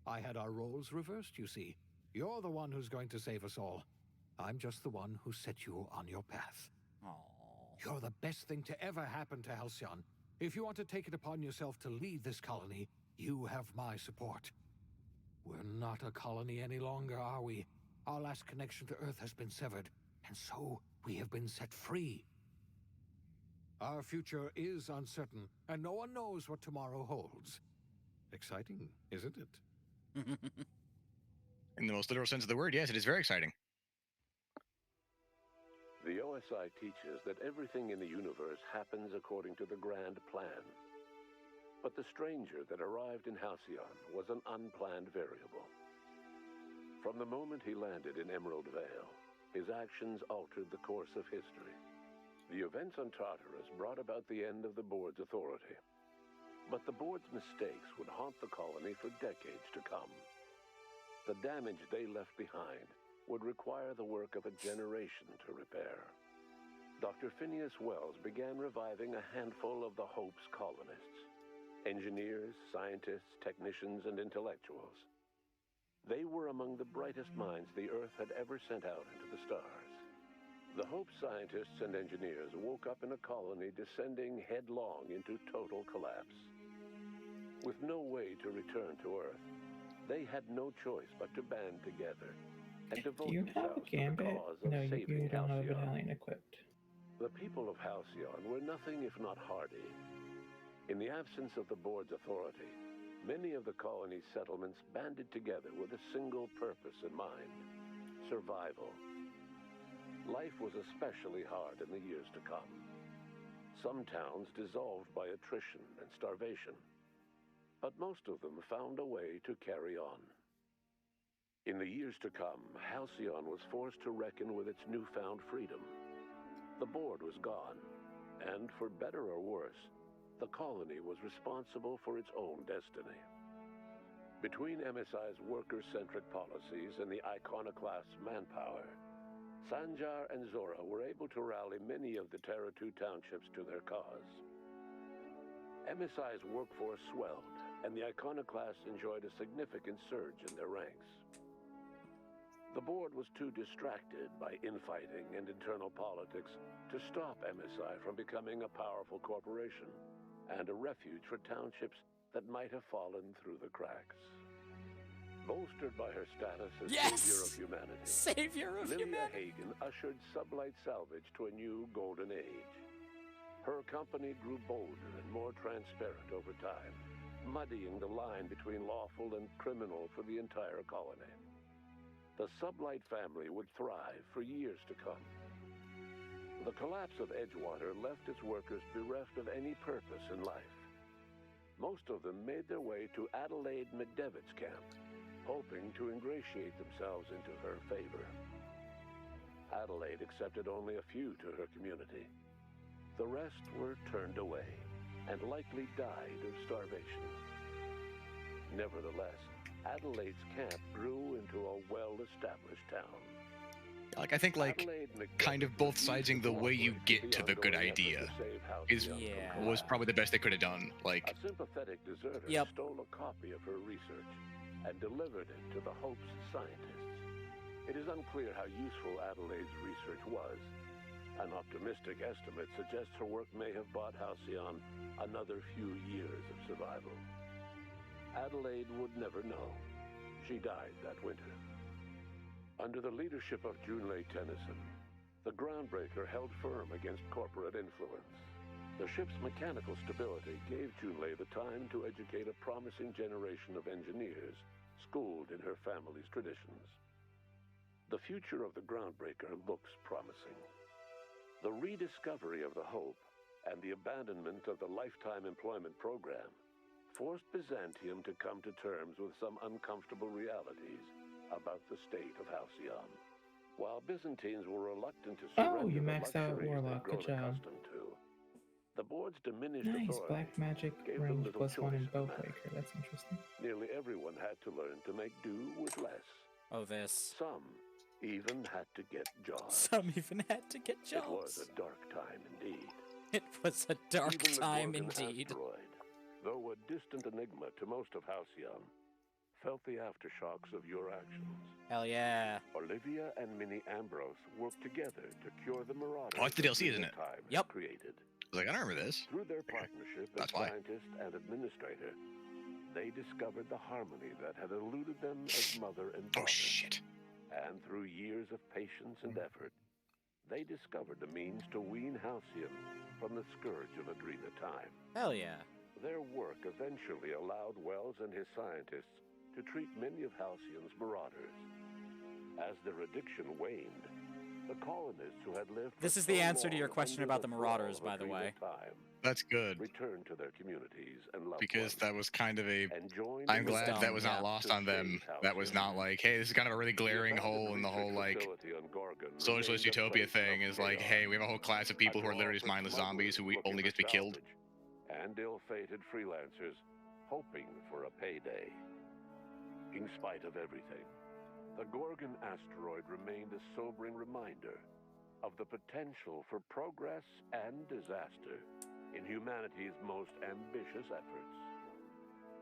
I had our roles reversed, you see. You're the one who's going to save us all. I'm just the one who set you on your path. You're the best thing to ever happen to Halcyon. If you want to take it upon yourself to lead this colony, you have my support. We're not a colony any longer, are we? Our last connection to Earth has been severed, and so we have been set free. Our future is uncertain, and no one knows what tomorrow holds. Exciting, isn't it? In the most literal sense of the word, yes, it is very exciting. The OSI teaches that everything in the universe happens according to the grand plan. But the stranger that arrived in Halcyon was an unplanned variable. From the moment he landed in Emerald Vale, his actions altered the course of history. The events on Tartarus brought about the end of the board's authority. But the board's mistakes would haunt the colony for decades to come. The damage they left behind would require the work of a generation to repair. Dr. Phineas Wells began reviving a handful of the Hope's colonists. Engineers, scientists, technicians, and intellectuals. They were among the brightest minds the Earth had ever sent out into the stars. The Hope scientists and engineers woke up in a colony descending headlong into total collapse. With no way to return to Earth, they had no choice but to band together and devote Do you have a themselves to the gambit? cause of No, you saving don't have a Halcyon. battalion equipped. The people of Halcyon were nothing if not hardy. In the absence of the board's authority, many of the colony's settlements banded together with a single purpose in mind: survival. Life was especially hard in the years to come. Some towns dissolved by attrition and starvation, but most of them found a way to carry on. In the years to come, Halcyon was forced to reckon with its newfound freedom. The board was gone, and for better or worse, the colony was responsible for its own destiny. Between MSI's worker-centric policies and the iconoclast's manpower, Sanjar and Zora were able to rally many of the Terra 2 townships to their cause. MSI's workforce swelled, and the iconoclasts enjoyed a significant surge in their ranks. The board was too distracted by infighting and internal politics to stop MSI from becoming a powerful corporation and a refuge for townships that might have fallen through the cracks. Bolstered by her status as savior of humanity, Savior of Lilia humanity. Hagen ushered Sublight Salvage to a new golden age. Her company grew bolder and more transparent over time, muddying the line between lawful and criminal for the entire colony. The Sublight family would thrive for years to come. The collapse of Edgewater left its workers bereft of any purpose in life. Most of them made their way to Adelaide McDevitt's camp, hoping to ingratiate themselves into her favor. Adelaide accepted only a few to her community. The rest were turned away and likely died of starvation. Nevertheless, Adelaide's camp grew into a well-established town. Like, I think, like, kind of both siding the way you get to the good idea was probably the best they could have done. Like, a sympathetic deserter stole a copy of her research and delivered it to the Hope's scientists. It is unclear how useful Adelaide's research was. An optimistic estimate suggests her work may have bought Halcyon another few years of survival. Adelaide would never know. She died that winter. Under the leadership of Junlei Tennyson, the Groundbreaker held firm against corporate influence. The ship's mechanical stability gave Junlei the time to educate a promising generation of engineers schooled in her family's traditions. The future of the Groundbreaker looks promising. The rediscovery of the Hope and the abandonment of the lifetime employment program forced Byzantium to come to terms with some uncomfortable realities about the state of Halcyon. While Byzantines were reluctant to surrender you the maxed out luxuries Warlock. they'd Good grown job. accustomed to, the board's diminished Nice. authority Black magic gave them range little +1 in choice in the Bowbreaker. That's interesting. Nearly everyone had to learn to make do with less. Oh, this. Some even had to get jobs. Some even had to get jobs. It was a dark time indeed. It was a dark Even the time Gorgon indeed. asteroid, though a distant enigma to most of Halcyon, felt the aftershocks of your actions. Hell yeah. Olivia and Minnie Ambrose worked together to cure the Marauders. oh, it's the DLC, isn't it? Time Yep. created. I was like, I don't remember this. Through their partnership as That's why. scientist and administrator, they discovered the harmony that had eluded them as mother and daughter. Oh, shit. And through years of patience and effort, they discovered the means to wean Halcyon from the scourge of Adrena time. Hell yeah. Their work eventually allowed Wells and his scientists to treat many of Halcyon's marauders. As their addiction waned, the colonists who had lived This for is the so answer to your long question under about the thrall Marauders, of by the Adrena way. time, That's good. returned to their communities and loved Because ones, that was kind of a. and joined I'm in the glad fight that was not yeah. lost to on them. save That was Halcyon. not like, hey, this is kind of a really glaring hole in the whole, like, socialist utopia thing is like, hey, we have a whole class of people who are literally just mindless zombies who we only get to be killed. And ill-fated freelancers hoping for a payday. In spite of everything, The Gorgon asteroid remained a sobering reminder of the potential for progress and disaster in humanity's most ambitious efforts.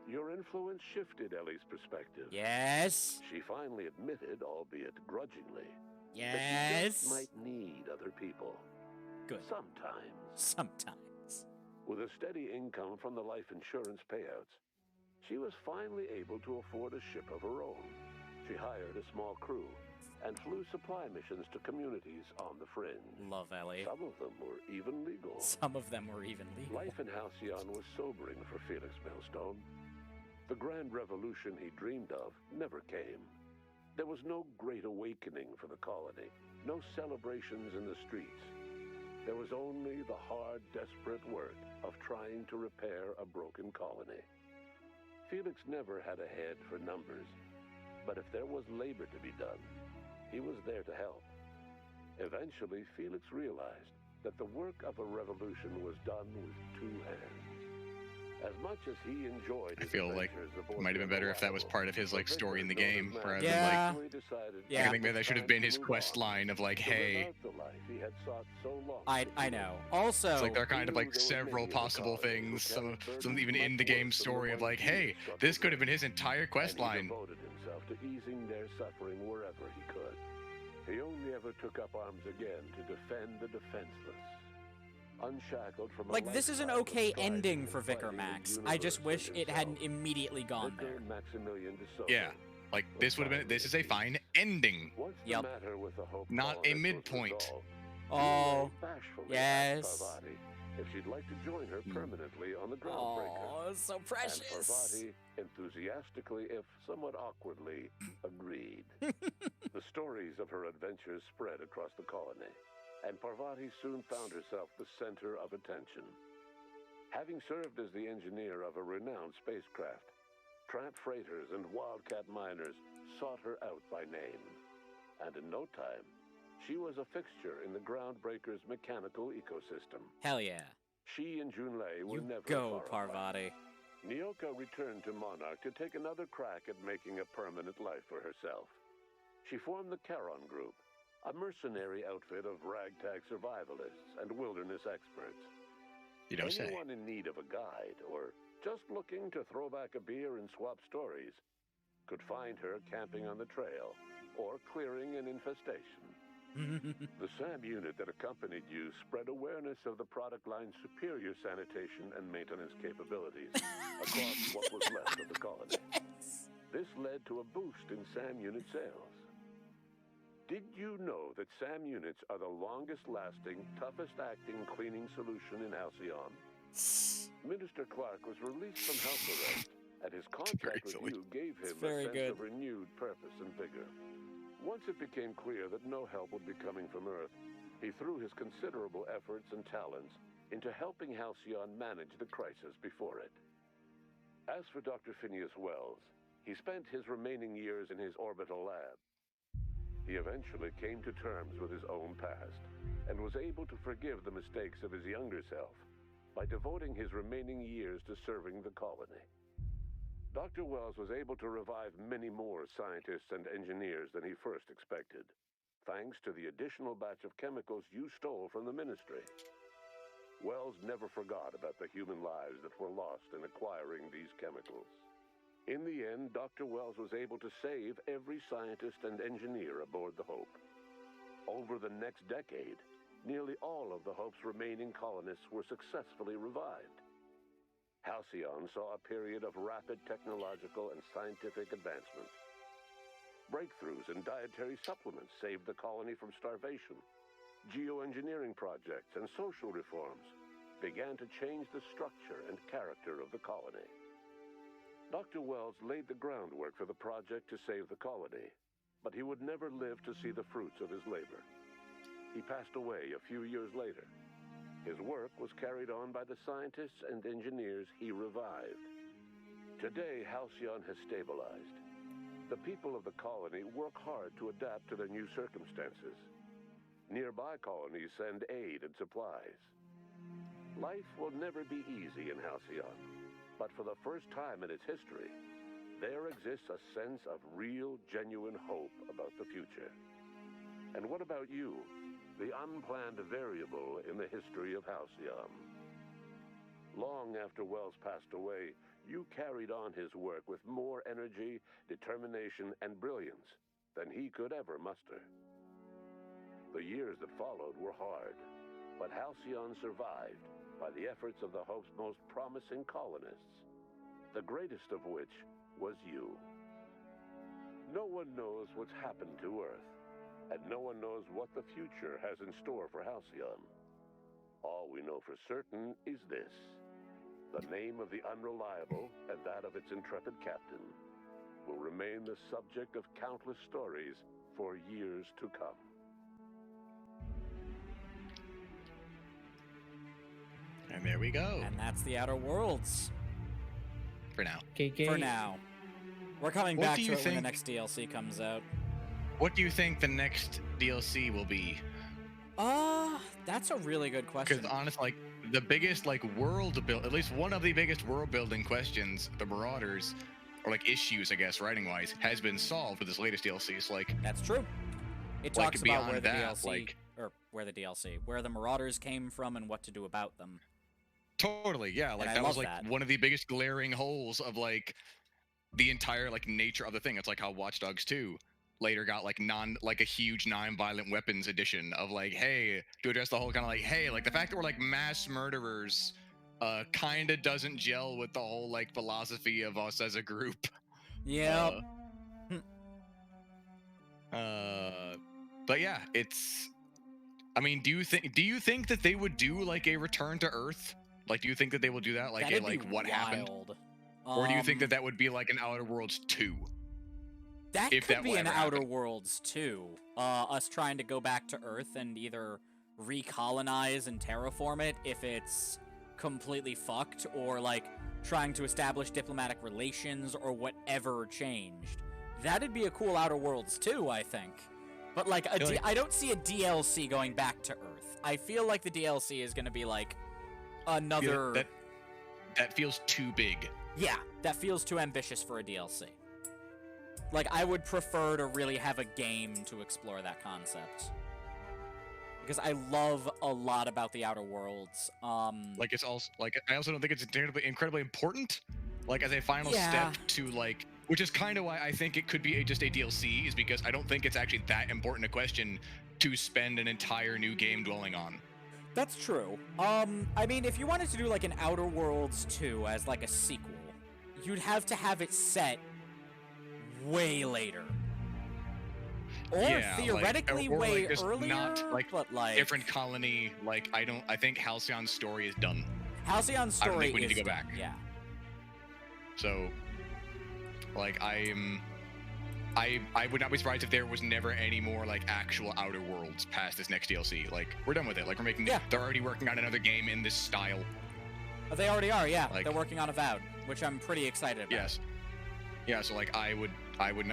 Your influence shifted Ellie's perspective. Yes. She finally admitted, albeit grudgingly, yes, that she just might need other people. Good. Sometimes. With a steady income from the life insurance payouts, she was finally able to afford a ship of her own. She hired a small crew and flew supply missions to communities on the fringe. Love Ellie. Some of them were even legal. Life in Halcyon was sobering for Felix Millstone. The grand revolution he dreamed of never came. There was no great awakening for the colony, no celebrations in the streets. There was only the hard, desperate work of trying to repair a broken colony. Felix never had a head for numbers, but if there was labor to be done, he was there to help. Eventually, Felix realized that the work of a revolution was done with two hands. As much as he enjoyed his I feel like adventures it aboard might have been the better if that was Reliable, part of his like the story in the vicar game, noted rather man than like. eventually decided I think maybe that it should was have been time his to move quest on, line of like, to hey. live out the life he had sought so long I to know. live. Also, It's like there are kind of He like knew there were several many of the possible colonies who things, carried some even burdens in the much game worse than story the of ones like, he hey, had this could struggled have been his entire quest and he line. devoted himself to easing their suffering wherever he could. He only ever took up arms again to defend the defenseless. Unshackled from a like, this is an lifetime of okay striving ending and for Vicar fighting the Max. I just universe wish and it hadn't himself, immediately gone Vicar there. Maximilian de Soto Yeah, like this would have been. This is a fine ending, Once the matter with the Hope not a colonists was midpoint. resolved, Oh, Yulei bashfully yes. asked Parvati if she'd like to join her permanently on the Groundbreaker. Oh, so precious. And Parvati enthusiastically, if somewhat awkwardly, agreed. The stories of her adventures spread across the colony, and Parvati soon found herself the center of attention. Having served as the engineer of a renowned spacecraft, tramp freighters and wildcat miners sought her out by name. And in no time, she was a fixture in the Groundbreaker's mechanical ecosystem. Hell yeah. She and Junlei were never Go, far apart. Parvati. Nyoka returned to Monarch to take another crack at making a permanent life for herself. She formed the Charon Group, a mercenary outfit of ragtag survivalists and wilderness experts. You don't say. Anyone in need of a guide or just looking to throw back a beer and swap stories could find her camping on the trail or clearing an infestation. The SAM unit that accompanied you spread awareness of the product line's superior sanitation and maintenance capabilities across what was left of the colony. This led to a boost in SAM unit sales. Did you know that SAM units are the longest-lasting, toughest-acting cleaning solution in Halcyon? Minister Clark was released from house arrest, and his contract with you gave him a sense of renewed purpose and vigor. Once it became clear that no help would be coming from Earth, he threw his considerable efforts and talents into helping Halcyon manage the crisis before it. As for Dr. Phineas Wells, he spent his remaining years in his orbital lab. He eventually came to terms with his own past and was able to forgive the mistakes of his younger self by devoting his remaining years to serving the colony. Dr. Wells was able to revive many more scientists and engineers than he first expected, thanks to the additional batch of chemicals you stole from the Ministry. Wells never forgot about the human lives that were lost in acquiring these chemicals. In the end, Dr. Wells was able to save every scientist and engineer aboard the Hope. Over the next decade, nearly all of the Hope's remaining colonists were successfully revived. Halcyon saw a period of rapid technological and scientific advancement. Breakthroughs in dietary supplements saved the colony from starvation. Geoengineering projects and social reforms began to change the structure and character of the colony. Dr. Wells laid the groundwork for the project to save the colony, but he would never live to see the fruits of his labor. He passed away a few years later. His work was carried on by the scientists and engineers he revived. Today, Halcyon has stabilized. The people of the colony work hard to adapt to their new circumstances. Nearby colonies send aid and supplies. Life will never be easy in Halcyon, but for the first time in its history, there exists a sense of real, genuine hope about the future. And what about you, the unplanned variable in the history of Halcyon? Long after Wells passed away, you carried on his work with more energy, determination, and brilliance than he could ever muster. The years that followed were hard, but Halcyon survived by the efforts of the Hope's most promising colonists, the greatest of which was you. No one knows what's happened to Earth, and no one knows what the future has in store for Halcyon. All we know for certain is this: the name of the Unreliable and that of its intrepid captain will remain the subject of countless stories for years to come. And there we go. And that's the Outer Worlds. For now. For now. We're coming back to it when the next DLC comes out. What do you think the next DLC will be? That's a really good question. Because honestly, like, the biggest world build, at least one of the biggest world building questions, the Marauders, or like issues, I guess, writing wise, has been solved with this latest DLC. It's like that's true. It like, talks about where the that, DLC, where the Marauders came from and what to do about them. Totally, yeah. Like that was like one of the biggest glaring holes of like the entire like nature of the thing. It's like how Watch Dogs 2 later got like a huge non-violent weapons edition of like, hey, to address the whole kind of like, hey, like the fact that we're like mass murderers kind of doesn't gel with the whole like philosophy of us as a group. Yeah. But yeah, it's, I mean, do you think that they would do like a Return to Earth? Like, do you think that they will do that? Like, That'd a like be what happened? wild. Or do you think that that would be like an Outer Worlds 2? That if could that be will an ever Outer happen? Worlds too. Us trying to go back to Earth and either recolonize and terraform it if it's completely fucked, or like trying to establish diplomatic relations or whatever changed. That'd be a cool Outer Worlds too, I think. But like, I don't see a DLC going back to Earth. I feel like the DLC is going to be like another. That feels too big. Yeah, that feels too ambitious for a DLC. Like, I would prefer to really have a game to explore that concept. Because I love a lot about the Outer Worlds. Like, it's also, like, I also don't think it's incredibly important, like, as a final step to, like, which is kind of why I think it could be just a DLC, is because I don't think it's actually that important a question to spend an entire new game dwelling on. That's true. I mean, if you wanted to do, like, an Outer Worlds 2 as, like, a sequel, you'd have to have it set way later. Or theoretically or way like just earlier, not, like, but like different colony. Like, I think Halcyon's story is done. Halcyon's story I don't think we need to go done, back. Yeah. So, like, I would not be surprised if there was never any more like actual Outer Worlds past this next DLC. Like, we're done with it. Like, we're making. They're already working on another game in this style. They already are. Yeah, like, they're working on Avowed, which I'm pretty excited about. Yes. Yeah. So like, I would,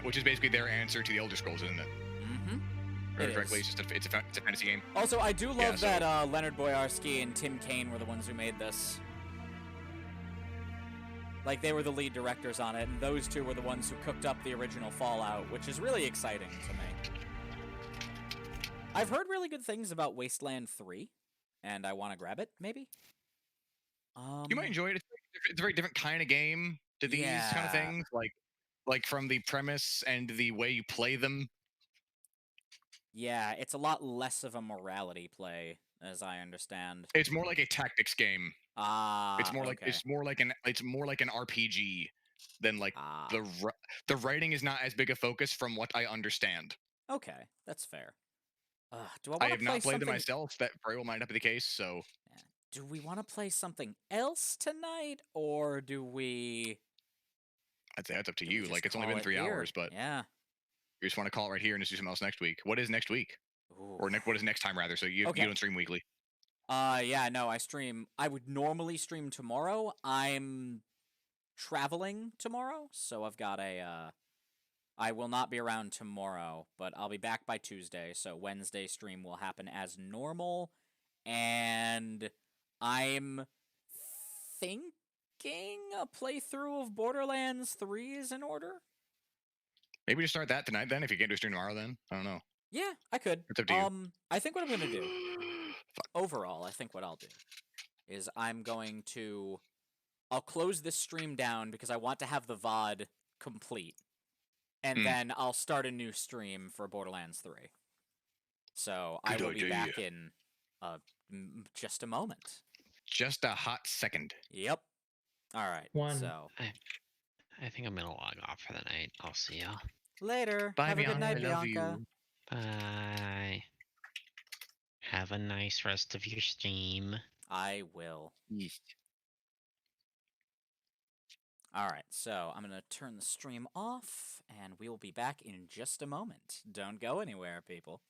which is basically their answer to the Elder Scrolls, isn't it? Mm-hmm. Or directly, it's a fantasy game. Also, I do love that Leonard Boyarsky and Tim Kaine were the ones who made this. Like, they were the lead directors on it, and those two were the ones who cooked up the original Fallout, which is really exciting to me. I've heard really good things about Wasteland 3, and I want to grab it, maybe? You might enjoy it. It's a very different kind of game to these kind of things, like from the premise and the way you play them. Yeah, it's a lot less of a morality play, as I understand. It's more like a tactics game. It's more like it's more like an RPG than like the writing is not as big a focus from what I understand. Okay, that's fair. Do I have not played them myself. That very well might not be the case. So, do we want to play something else tonight, or do we? I'd say that's up to you. Like, it's only been 3 hours, but yeah, you just want to call it right here and just do something else next week. What is next week? Ooh. Or what is next time rather? So you don't stream weekly. Yeah, no, I would normally stream tomorrow. I'm traveling tomorrow, so I've got I will not be around tomorrow, but I'll be back by Tuesday, so Wednesday stream will happen as normal, and I'm thinking thinking a playthrough of Borderlands 3 is in order. Maybe just start that tonight then, if you can't do a stream tomorrow then. I don't know. Yeah, I could. It's up to you. I think what I'm going to do, overall, I think what I'll do is I'll close this stream down because I want to have the VOD complete. And then I'll start a new stream for Borderlands 3. So I will be back in just a moment. Just a hot second. Yep. All right. So I think I'm gonna log off for the night. I'll see y'all later. Bye, Have a good night, Bianca. I love Bianca. you. Bye. Have a nice rest of your stream. I will. Yes. All right, so I'm going to turn the stream off, and we will be back in just a moment. Don't go anywhere, people.